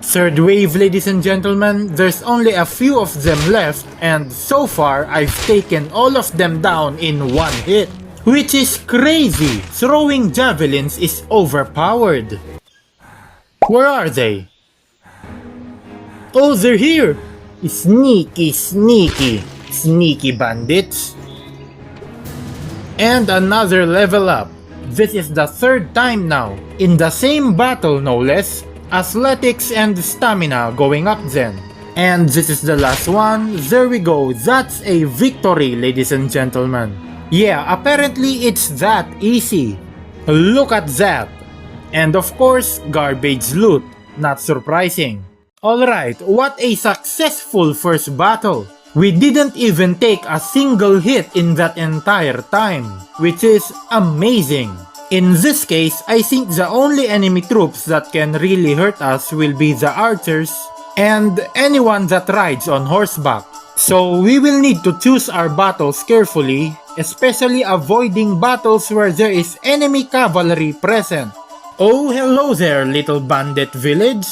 Speaker 1: Third wave, ladies and gentlemen, there's only a few of them left and so far I've taken all of them down in one hit. Which is crazy! Throwing javelins is overpowered. Where are they? Oh, they're here! Sneaky, sneaky, sneaky bandits. And another level up. This is the third time now. In the same battle no less. Athletics and stamina going up then. And this is the last one. There we go. That's a victory, ladies and gentlemen. Yeah, apparently it's that easy. Look at that. And of course, garbage loot. Not surprising. Alright, what a successful first battle. We didn't even take a single hit in that entire time, which is amazing. In this case, I think the only enemy troops that can really hurt us will be the archers and anyone that rides on horseback. So we will need to choose our battles carefully, especially avoiding battles where there is enemy cavalry present. Oh, hello there, little bandit village.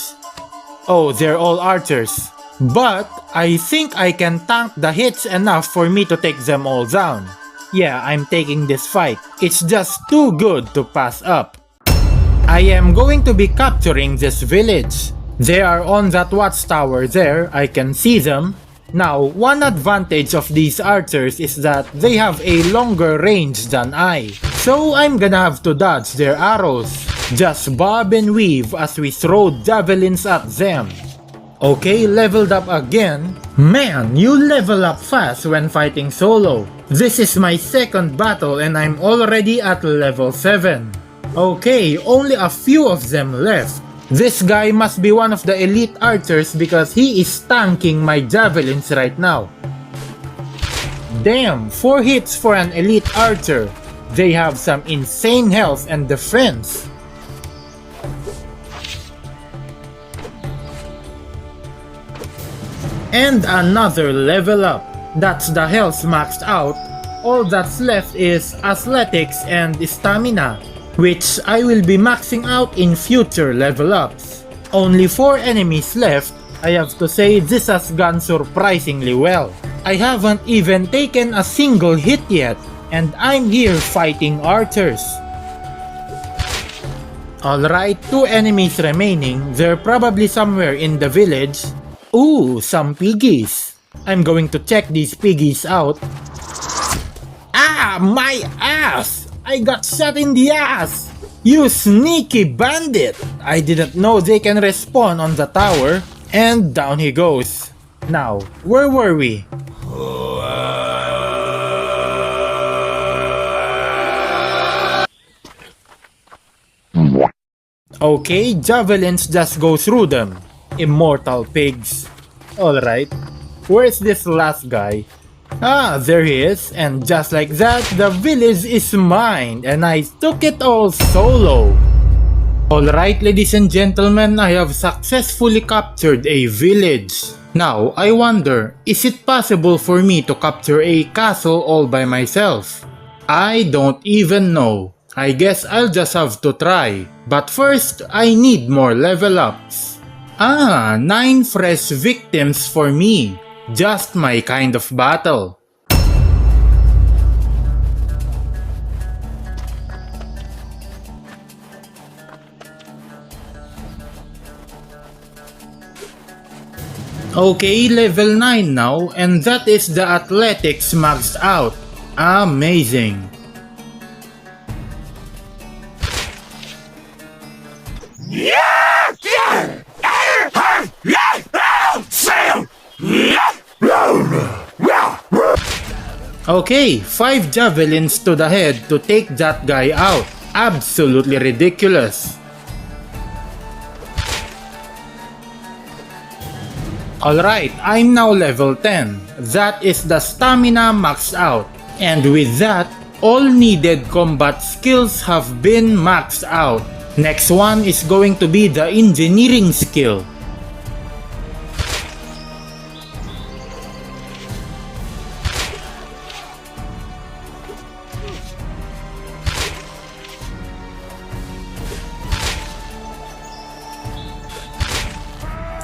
Speaker 1: Oh, they're all archers. But I think I can tank the hits enough for me to take them all down. Yeah, I'm taking this fight. It's just too good to pass up. I am going to be capturing this village. They are on that watchtower there, I can see them. Now, one advantage of these archers is that they have a longer range than I. So I'm gonna have to dodge their arrows. Just bob and weave as we throw javelins at them. Okay, leveled up again. Man, you level up fast when fighting solo. This is my second battle and I'm already at level 7. Okay, only a few of them left. This guy must be one of the elite archers because he is tanking my javelins right now. Damn, 4 hits for an elite archer. They have some insane health and defense. And another level up. That's the health maxed out. All that's left is athletics and stamina, which I will be maxing out in future level ups. Only 4 enemies left. I have to say this has gone surprisingly well. I haven't even taken a single hit yet, and I'm here fighting archers. Alright, 2 enemies remaining. They're probably somewhere in the village. Ooh, some piggies. I'm going to check these piggies out. Ah, my ass! I got shot in the ass! You sneaky bandit! I didn't know they can respawn on the tower. And down he goes. Now, where were we? Okay, javelins just go through them. Immortal pigs. Alright. Where's this last guy? Ah, there he is. And just like that, the village is mine. And I took it all solo. Alright, ladies and gentlemen, I have successfully captured a village. Now, I wonder, is it possible for me to capture a castle all by myself? I don't even know. I guess I'll just have to try. But first, I need more level ups. 9 fresh victims for me. Just my kind of battle. Okay, level 9 now, and that is the athletics maxed out. Amazing. Okay, 5 javelins to the head to take that guy out. Absolutely ridiculous. Alright, I'm now level 10. That is the stamina maxed out. And with that, all needed combat skills have been maxed out. Next one is going to be the engineering skill.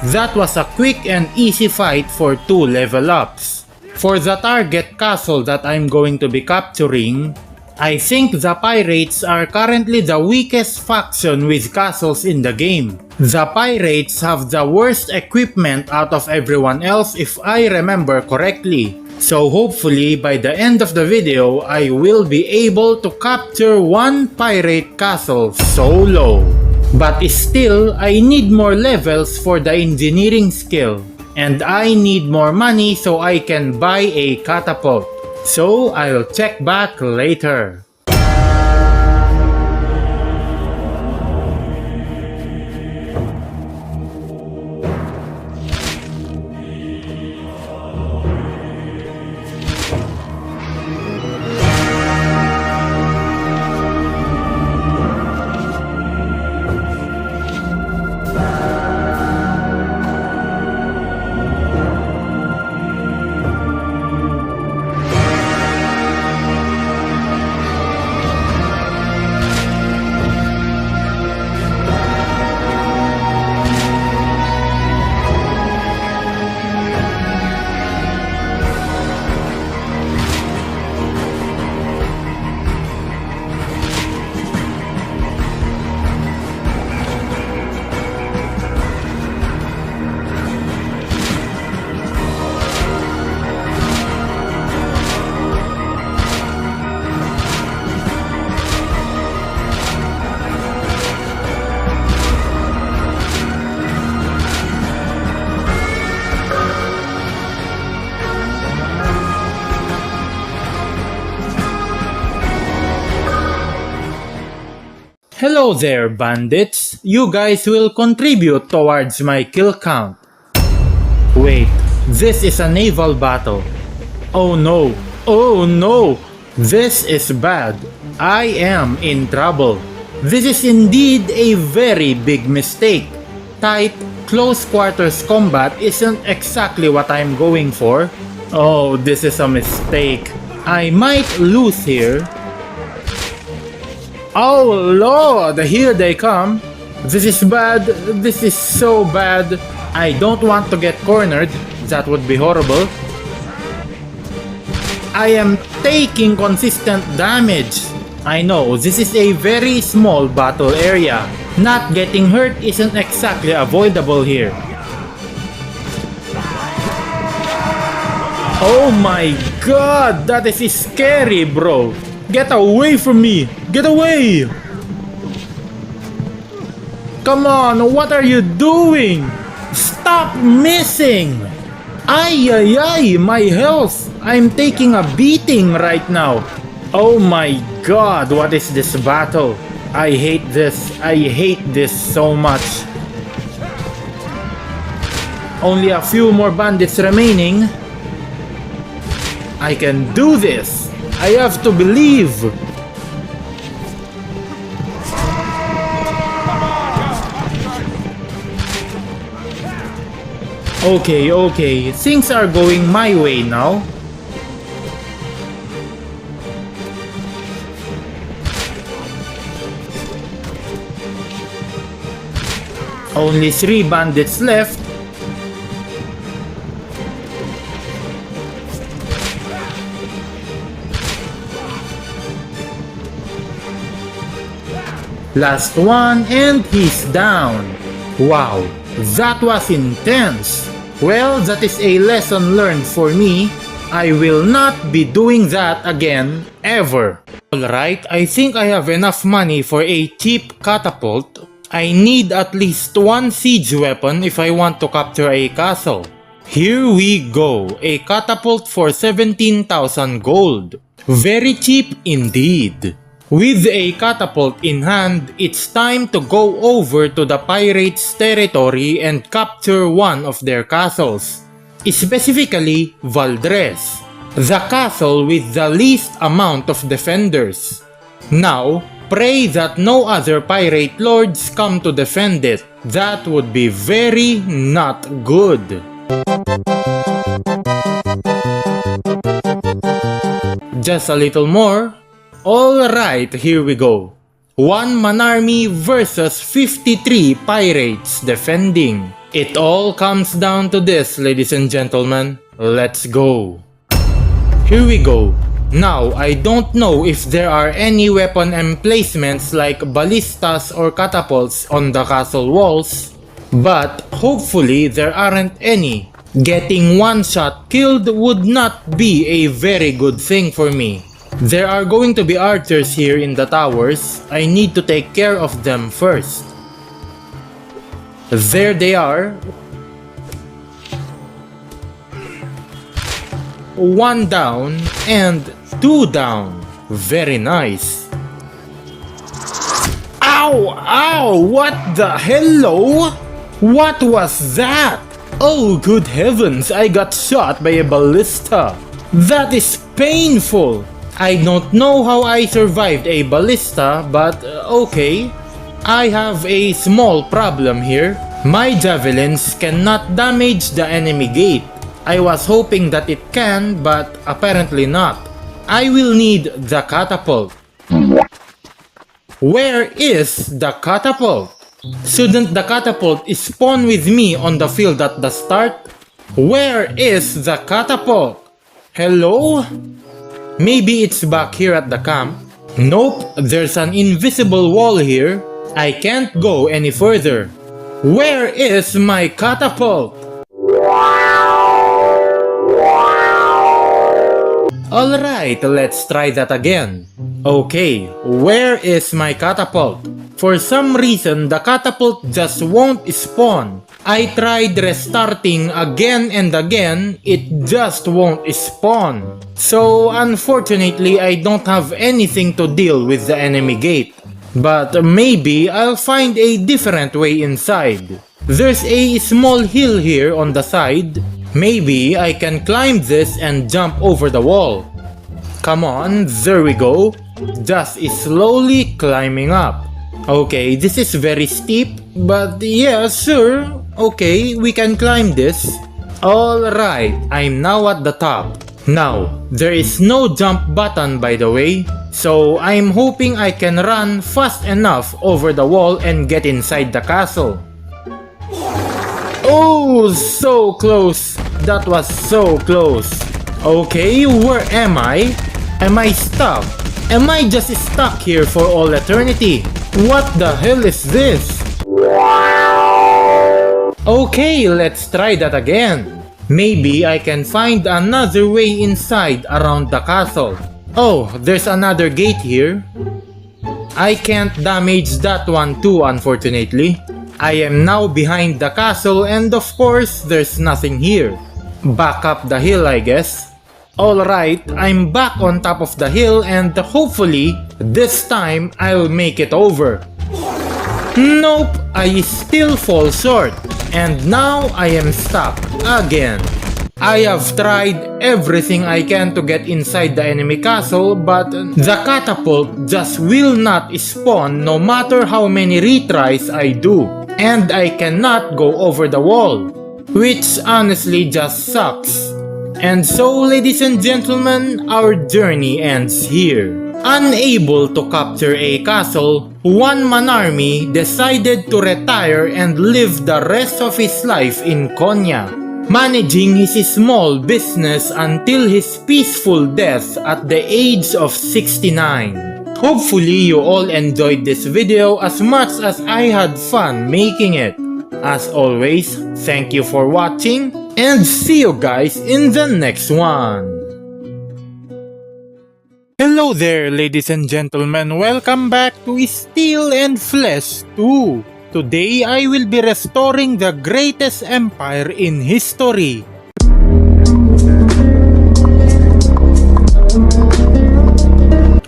Speaker 1: That was a quick and easy fight for 2 level ups. For the target castle that I'm going to be capturing, I think the pirates are currently the weakest faction with castles in the game. The pirates have the worst equipment out of everyone else if I remember correctly. So hopefully by the end of the video, I will be able to capture 1 pirate castle solo. But still, I need more levels for the engineering skill. And I need more money so I can buy a catapult. So I'll check back later. Hello there, bandits! You guys will contribute towards my kill count. Wait, this is a naval battle. Oh no! Oh no! This is bad. I am in trouble. This is indeed a very big mistake. Tight, close quarters combat isn't exactly what I'm going for. Oh, this is a mistake. I might lose here. Oh lord, here they come. This is bad. This is so bad. I don't want to get cornered. That would be horrible. I am taking consistent damage. I know, this is a very small battle area. Not getting hurt isn't exactly avoidable here. Oh my god, that is scary, bro. Get away from me! Get away! Come on, what are you doing? Stop missing! Ay ay ay, my health! I'm taking a beating right now. Oh my god, what is this battle? I hate this. I hate this so much. Only a few more bandits remaining. I can do this! I have to believe! Okay, things are going my way now. Only 3 bandits left. Last one and he's down. Wow, that was intense. Well, that is a lesson learned for me. I will not be doing that again, ever. Alright, I think I have enough money for a cheap catapult. I need at least 1 siege weapon if I want to capture a castle. Here we go, a catapult for 17,000 gold. Very cheap indeed. With a catapult in hand, it's time to go over to the pirates' territory and capture one of their castles. Specifically, Valdres, the castle with the least amount of defenders. Now, pray that no other pirate lords come to defend it. That would be very not good. Just a little more. Alright, here we go. 1-man army versus 53 pirates defending. It all comes down to this, ladies and gentlemen. Let's go. Here we go. Now, I don't know if there are any weapon emplacements like ballistas or catapults on the castle walls, but hopefully there aren't any. Getting one shot killed would not be a very good thing for me. There are going to be archers here in the towers. I need to take care of them first. There they are. 1 down and 2 down. Very nice. Ow! Ow! What the hello? What was that? Oh, good heavens, I got shot by a ballista. That is painful. I don't know how I survived a ballista, but okay. I have a small problem here. My javelins cannot damage the enemy gate. I was hoping that it can, but apparently not. I will need the catapult. Where is the catapult? Shouldn't the catapult spawn with me on the field at the start? Where is the catapult? Hello? Maybe it's back here at the camp. Nope, there's an invisible wall here. I can't go any further. Where is my catapult? Alright, let's try that again. Okay, where is my catapult? For some reason, the catapult just won't spawn. I tried restarting again and again, it just won't spawn. So unfortunately, I don't have anything to deal with the enemy gate. But maybe I'll find a different way inside. There's a small hill here on the side. Maybe I can climb this and jump over the wall. Come on, there we go. Just slowly climbing up. Okay, this is very steep, but yeah, sure. Okay, we can climb this. Alright, I'm now at the top. Now, there is no jump button by the way, so I'm hoping I can run fast enough over the wall and get inside the castle. Oh, so close! That was so close. Okay, where am I? Am I stuck? Am I just stuck here for all eternity? What the hell is this? Okay, let's try that again. Maybe I can find another way inside around the castle. Oh, there's another gate here. I can't damage that one too, unfortunately. I am now behind the castle and of course, there's nothing here. Back up the hill, I guess. Alright, I'm back on top of the hill and hopefully, this time I'll make it over. Nope, I still fall short. And now I am stuck again. I have tried everything I can to get inside the enemy castle, but the catapult just will not spawn no matter how many retries I do. And I cannot go over the wall. which honestly just sucks. And so, ladies and gentlemen, our journey ends here. Unable to capture a castle, one man army decided to retire and live the rest of his life in Konya, managing his small business until his peaceful death at the age of 69. Hopefully you all enjoyed this video as much as I had fun making it. As always, thank you for watching and see you guys in the next one. Hello there, ladies and gentlemen, welcome back to Steel and Flesh 2. Today I will be restoring the greatest empire in history.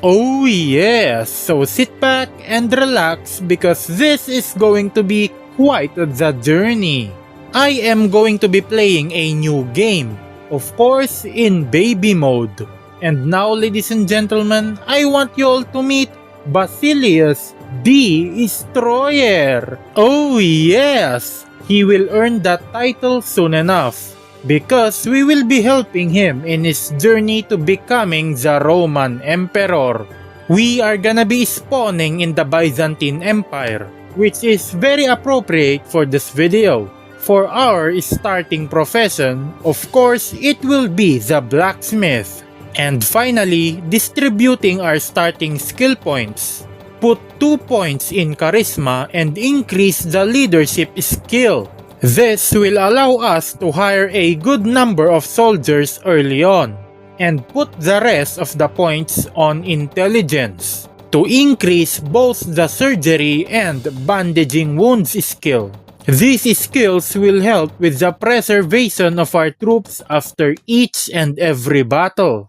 Speaker 1: Oh yes, so sit back and relax because this is going to be quite the journey. I am going to be playing a new game, of course in baby mode. And now, ladies and gentlemen, I want you all to meet Basilius the Destroyer. Oh yes, he will earn that title soon enough because we will be helping him in his journey to becoming the Roman Emperor. We are gonna be spawning in the Byzantine Empire, which is very appropriate for this video. For our starting profession, of course, it will be the blacksmith. And finally, distributing our starting skill points. Put 2 points in charisma and increase the leadership skill. This will allow us to hire a good number of soldiers early on. And put the rest of the points on intelligence to increase both the surgery and bandaging wounds skill. These skills will help with the preservation of our troops after each and every battle.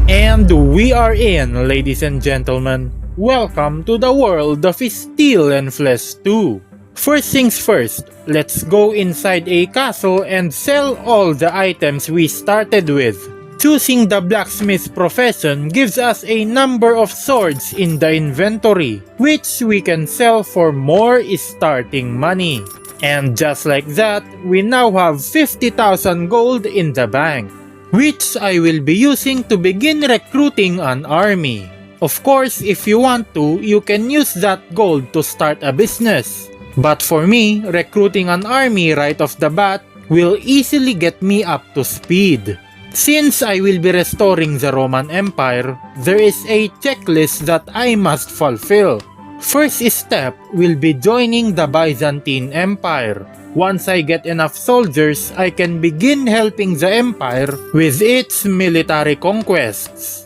Speaker 1: And we are in, ladies and gentlemen. Welcome to the world of Steel and Flesh 2. First things first, let's go inside a castle and sell all the items we started with. Choosing the blacksmith profession gives us a number of swords in the inventory, which we can sell for more starting money. And just like that, we now have 50,000 gold in the bank, which I will be using to begin recruiting an army. Of course, if you want to, you can use that gold to start a business. But for me, recruiting an army right off the bat will easily get me up to speed. Since I will be restoring the Roman Empire, there is a checklist that I must fulfill. First step will be joining the Byzantine Empire. Once I get enough soldiers, I can begin helping the empire with its military conquests.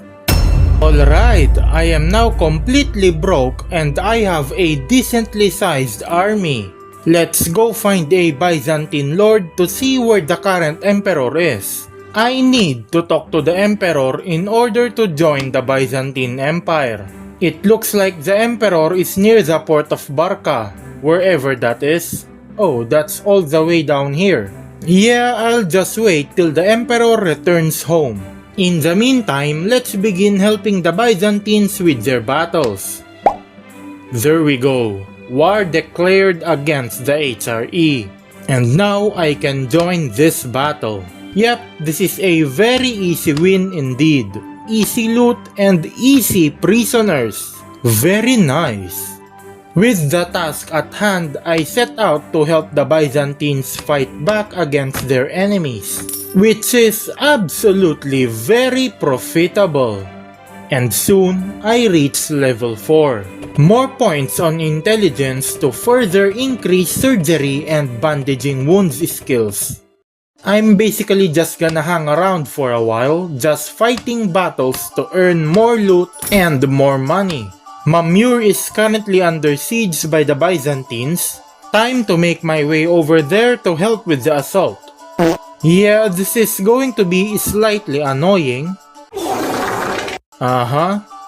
Speaker 1: Alright, I am now completely broke and I have a decently sized army. Let's go find a Byzantine lord to see where the current emperor is. I need to talk to the emperor in order to join the Byzantine Empire. It looks like the emperor is near the port of Barca, wherever that is. Oh, that's all the way down here. Yeah, I'll just wait till the emperor returns home. In the meantime, let's begin helping the Byzantines with their battles. There we go. War declared against the HRE. And now I can join this battle. Yep, this is a very easy win indeed. Easy loot and easy prisoners. Very nice. With the task at hand, I set out to help the Byzantines fight back against their enemies, which is absolutely very profitable. And soon, I reach level 4. More points on intelligence to further increase surgery and bandaging wounds skills. I'm basically just gonna hang around for a while, just fighting battles to earn more loot and more money. Mamur is currently under siege by the Byzantines. Time to make my way over there to help with the assault. Yeah, this is going to be slightly annoying.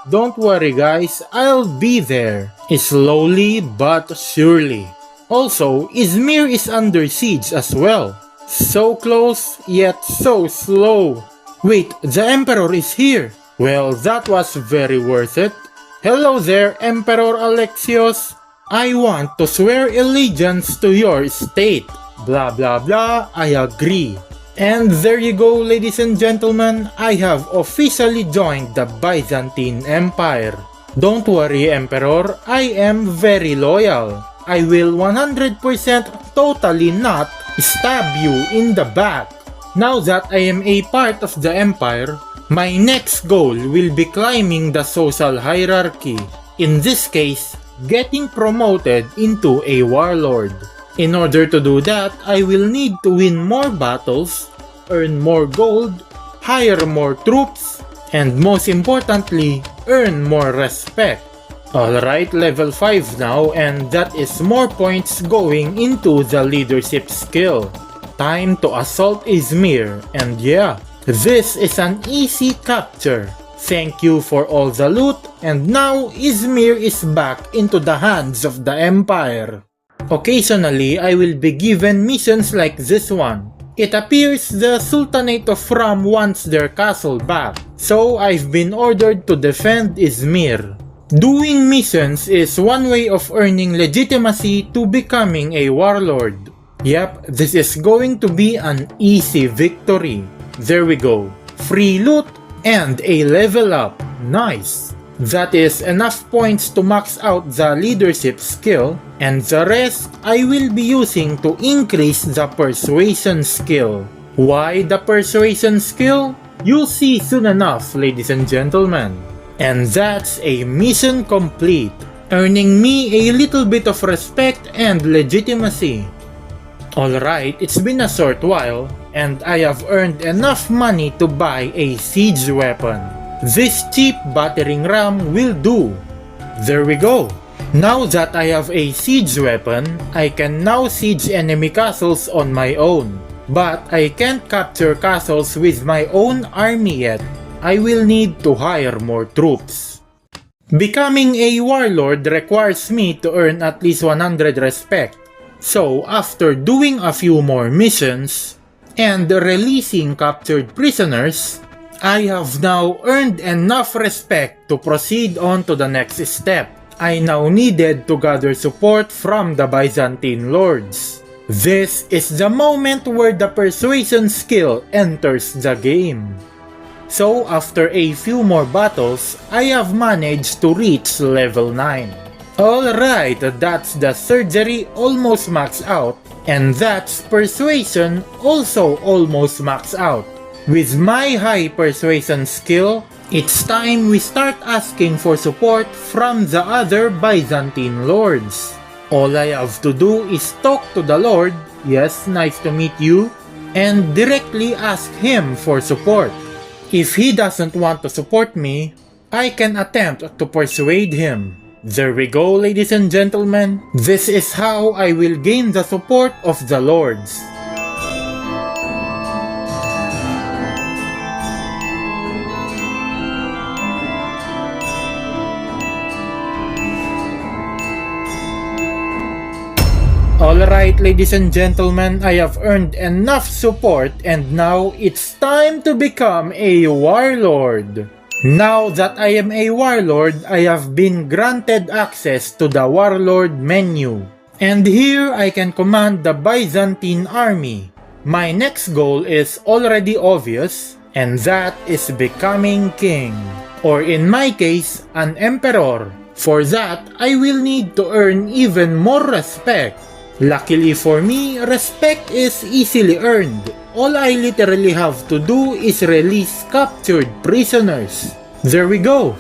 Speaker 1: Don't worry guys, I'll be there. Slowly but surely. Also, Izmir is under siege as well. So close, yet so slow. Wait, the Emperor is here. Well, that was very worth it. Hello there, Emperor Alexios. I want to swear allegiance to your state.
Speaker 3: Blah blah blah, I agree. And there you go, ladies and gentlemen, I have officially joined the Byzantine Empire. Don't worry, Emperor, I am very loyal. I will 100% totally not stab you in the back. Now that I am a part of the Empire, my next goal will be climbing the social hierarchy. In this case, getting promoted into a warlord. In order to do that, I will need to win more battles, earn more gold, hire more troops, and most importantly, earn more respect. Alright, level 5 now, and that is more points going into the leadership skill. Time to assault Izmir, and yeah, this is an easy capture. Thank you for all the loot, and now Izmir is back into the hands of the Empire. Occasionally, I will be given missions like this one. It appears the Sultanate of Ram wants their castle back, so I've been ordered to defend Izmir. Doing missions is one way of earning legitimacy to becoming a warlord. Yep, this is going to be an easy victory. There we go. Free loot and a level up. Nice. That is enough points to max out the leadership skill, and the rest I will be using to increase the persuasion skill. Why the persuasion skill? You'll see soon enough, ladies and gentlemen. And that's a mission complete, earning me a little bit of respect and legitimacy. Alright, it's been a short while, and I have earned enough money to buy a siege weapon. This cheap battering ram will do. There we go. Now that I have a siege weapon, I can now siege enemy castles on my own. But I can't capture castles with my own army yet. I will need to hire more troops. Becoming a warlord requires me to earn at least 100 respect. So after doing a few more missions and releasing captured prisoners, I have now earned enough respect to proceed on to the next step. I now needed to gather support from the Byzantine lords. This is the moment where the persuasion skill enters the game. So after a few more battles, I have managed to reach level 9. Alright, that's the surgery almost maxed out, and that's persuasion also almost maxed out. With my high persuasion skill, it's time we start asking for support from the other Byzantine lords. All I have to do is talk to the lord, yes, nice to meet you, and directly ask him for support. If he doesn't want to support me, I can attempt to persuade him. There we go, ladies and gentlemen. This is how I will gain the support of the lords. Alright, ladies and gentlemen, I have earned enough support and now it's time to become a warlord. Now that I am a warlord, I have been granted access to the warlord menu. And here I can command the Byzantine army. My next goal is already obvious, and that is becoming king. Or in my case, an emperor. For that, I will need to earn even more respect. Luckily for me, respect is easily earned. All I literally have to do is release captured prisoners. There we go.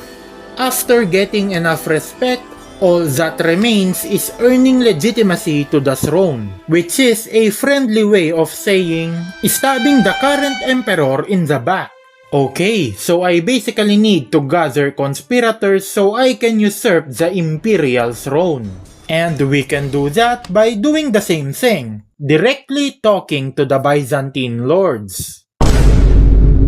Speaker 3: After getting enough respect, all that remains is earning legitimacy to the throne, which is a friendly way of saying stabbing the current emperor in the back. Okay, so I basically need to gather conspirators so I can usurp the imperial throne. And we can do that by doing the same thing, directly talking to the Byzantine lords.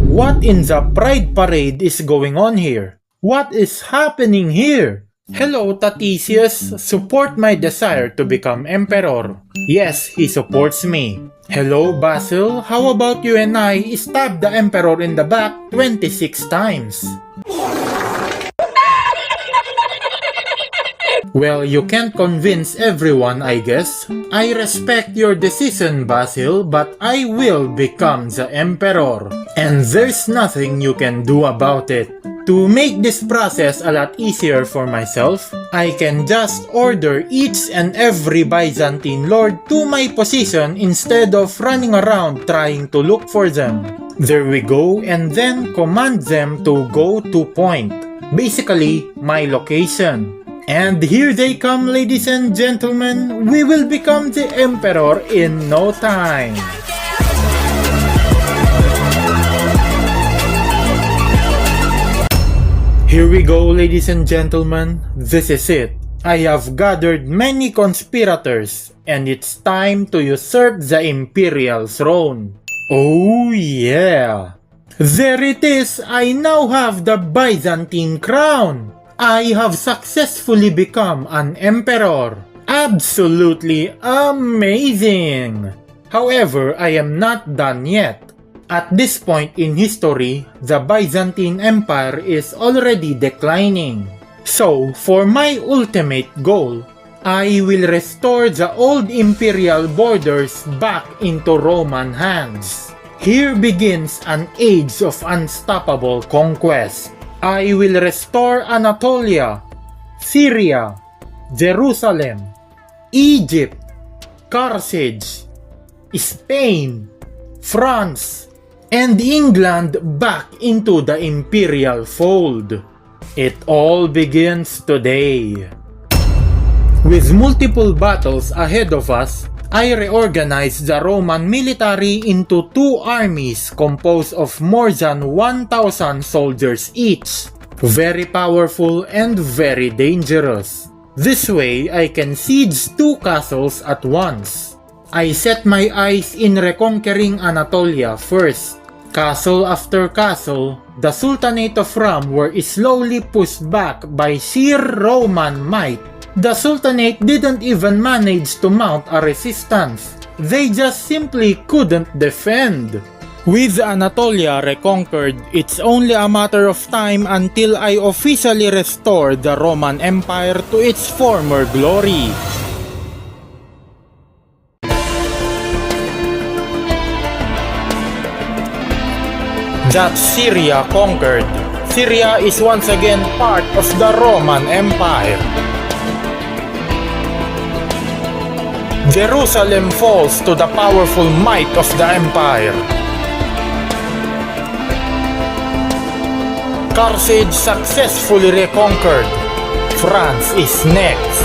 Speaker 3: What in the pride parade is going on here? What is happening here? Hello Tatisius, support my desire to become emperor. Yes, he supports me. Hello Basil, how about you and I stab the emperor in the back 26 times?
Speaker 1: Well, you can't convince everyone, I guess. I respect your decision, Basil, but I will become the Emperor. And there's nothing you can do about it. To make this process a lot easier for myself, I can just order each and every Byzantine lord to my position instead of running around trying to look for them. There we go, and then command them to go to point. Basically, my location. And here they come, ladies and gentlemen. We will become the Emperor in no time. Here we go, ladies and gentlemen. This is it. I have gathered many conspirators, and it's time to usurp the imperial throne. Oh yeah! There it is! I now have the Byzantine crown! I have successfully become an emperor. Absolutely amazing! However, I am not done yet. At this point in history, the Byzantine Empire is already declining. So, for my ultimate goal, I will restore the old imperial borders back into Roman hands. Here begins an age of unstoppable conquest. I will restore Anatolia, Syria, Jerusalem, Egypt, Carthage, Spain, France, and England back into the imperial fold. It all begins today. With multiple battles ahead of us, I reorganized the Roman military into two armies composed of more than 1,000 soldiers each. Very powerful and very dangerous. This way, I can siege two castles at once. I set my eyes in reconquering Anatolia first. Castle after castle, the Sultanate of Rum were slowly pushed back by sheer Roman might. The Sultanate didn't even manage to mount a resistance. They just simply couldn't defend. With Anatolia reconquered, it's only a matter of time until I officially restore the Roman Empire to its former glory. That's Syria conquered. Syria is once again part of the Roman Empire. Jerusalem falls to the powerful might of the empire. Carthage successfully reconquered. France is next.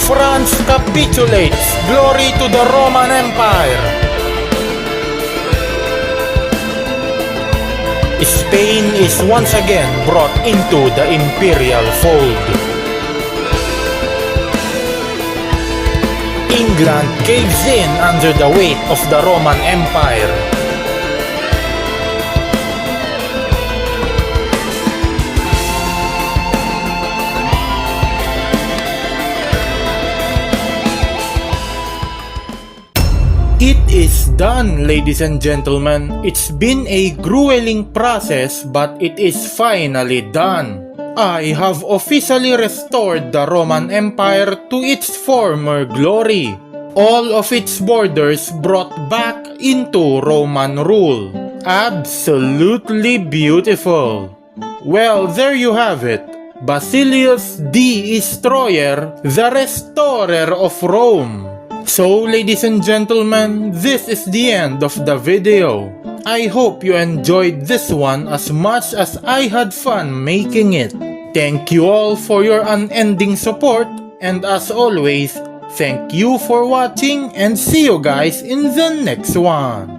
Speaker 1: France capitulates. Glory to the Roman Empire. Spain is once again brought into the imperial fold. England caves in under the weight of the Roman Empire. It is done, ladies and gentlemen. It's been a grueling process, but it is finally done. I have officially restored the Roman Empire to its former glory. All of its borders brought back into Roman rule. Absolutely beautiful. Well, there you have it. Basilius the Destroyer, the restorer of Rome. So, ladies and gentlemen, this is the end of the video. I hope you enjoyed this one as much as I had fun making it. Thank you all for your unending support, and as always, thank you for watching and see you guys in the next one.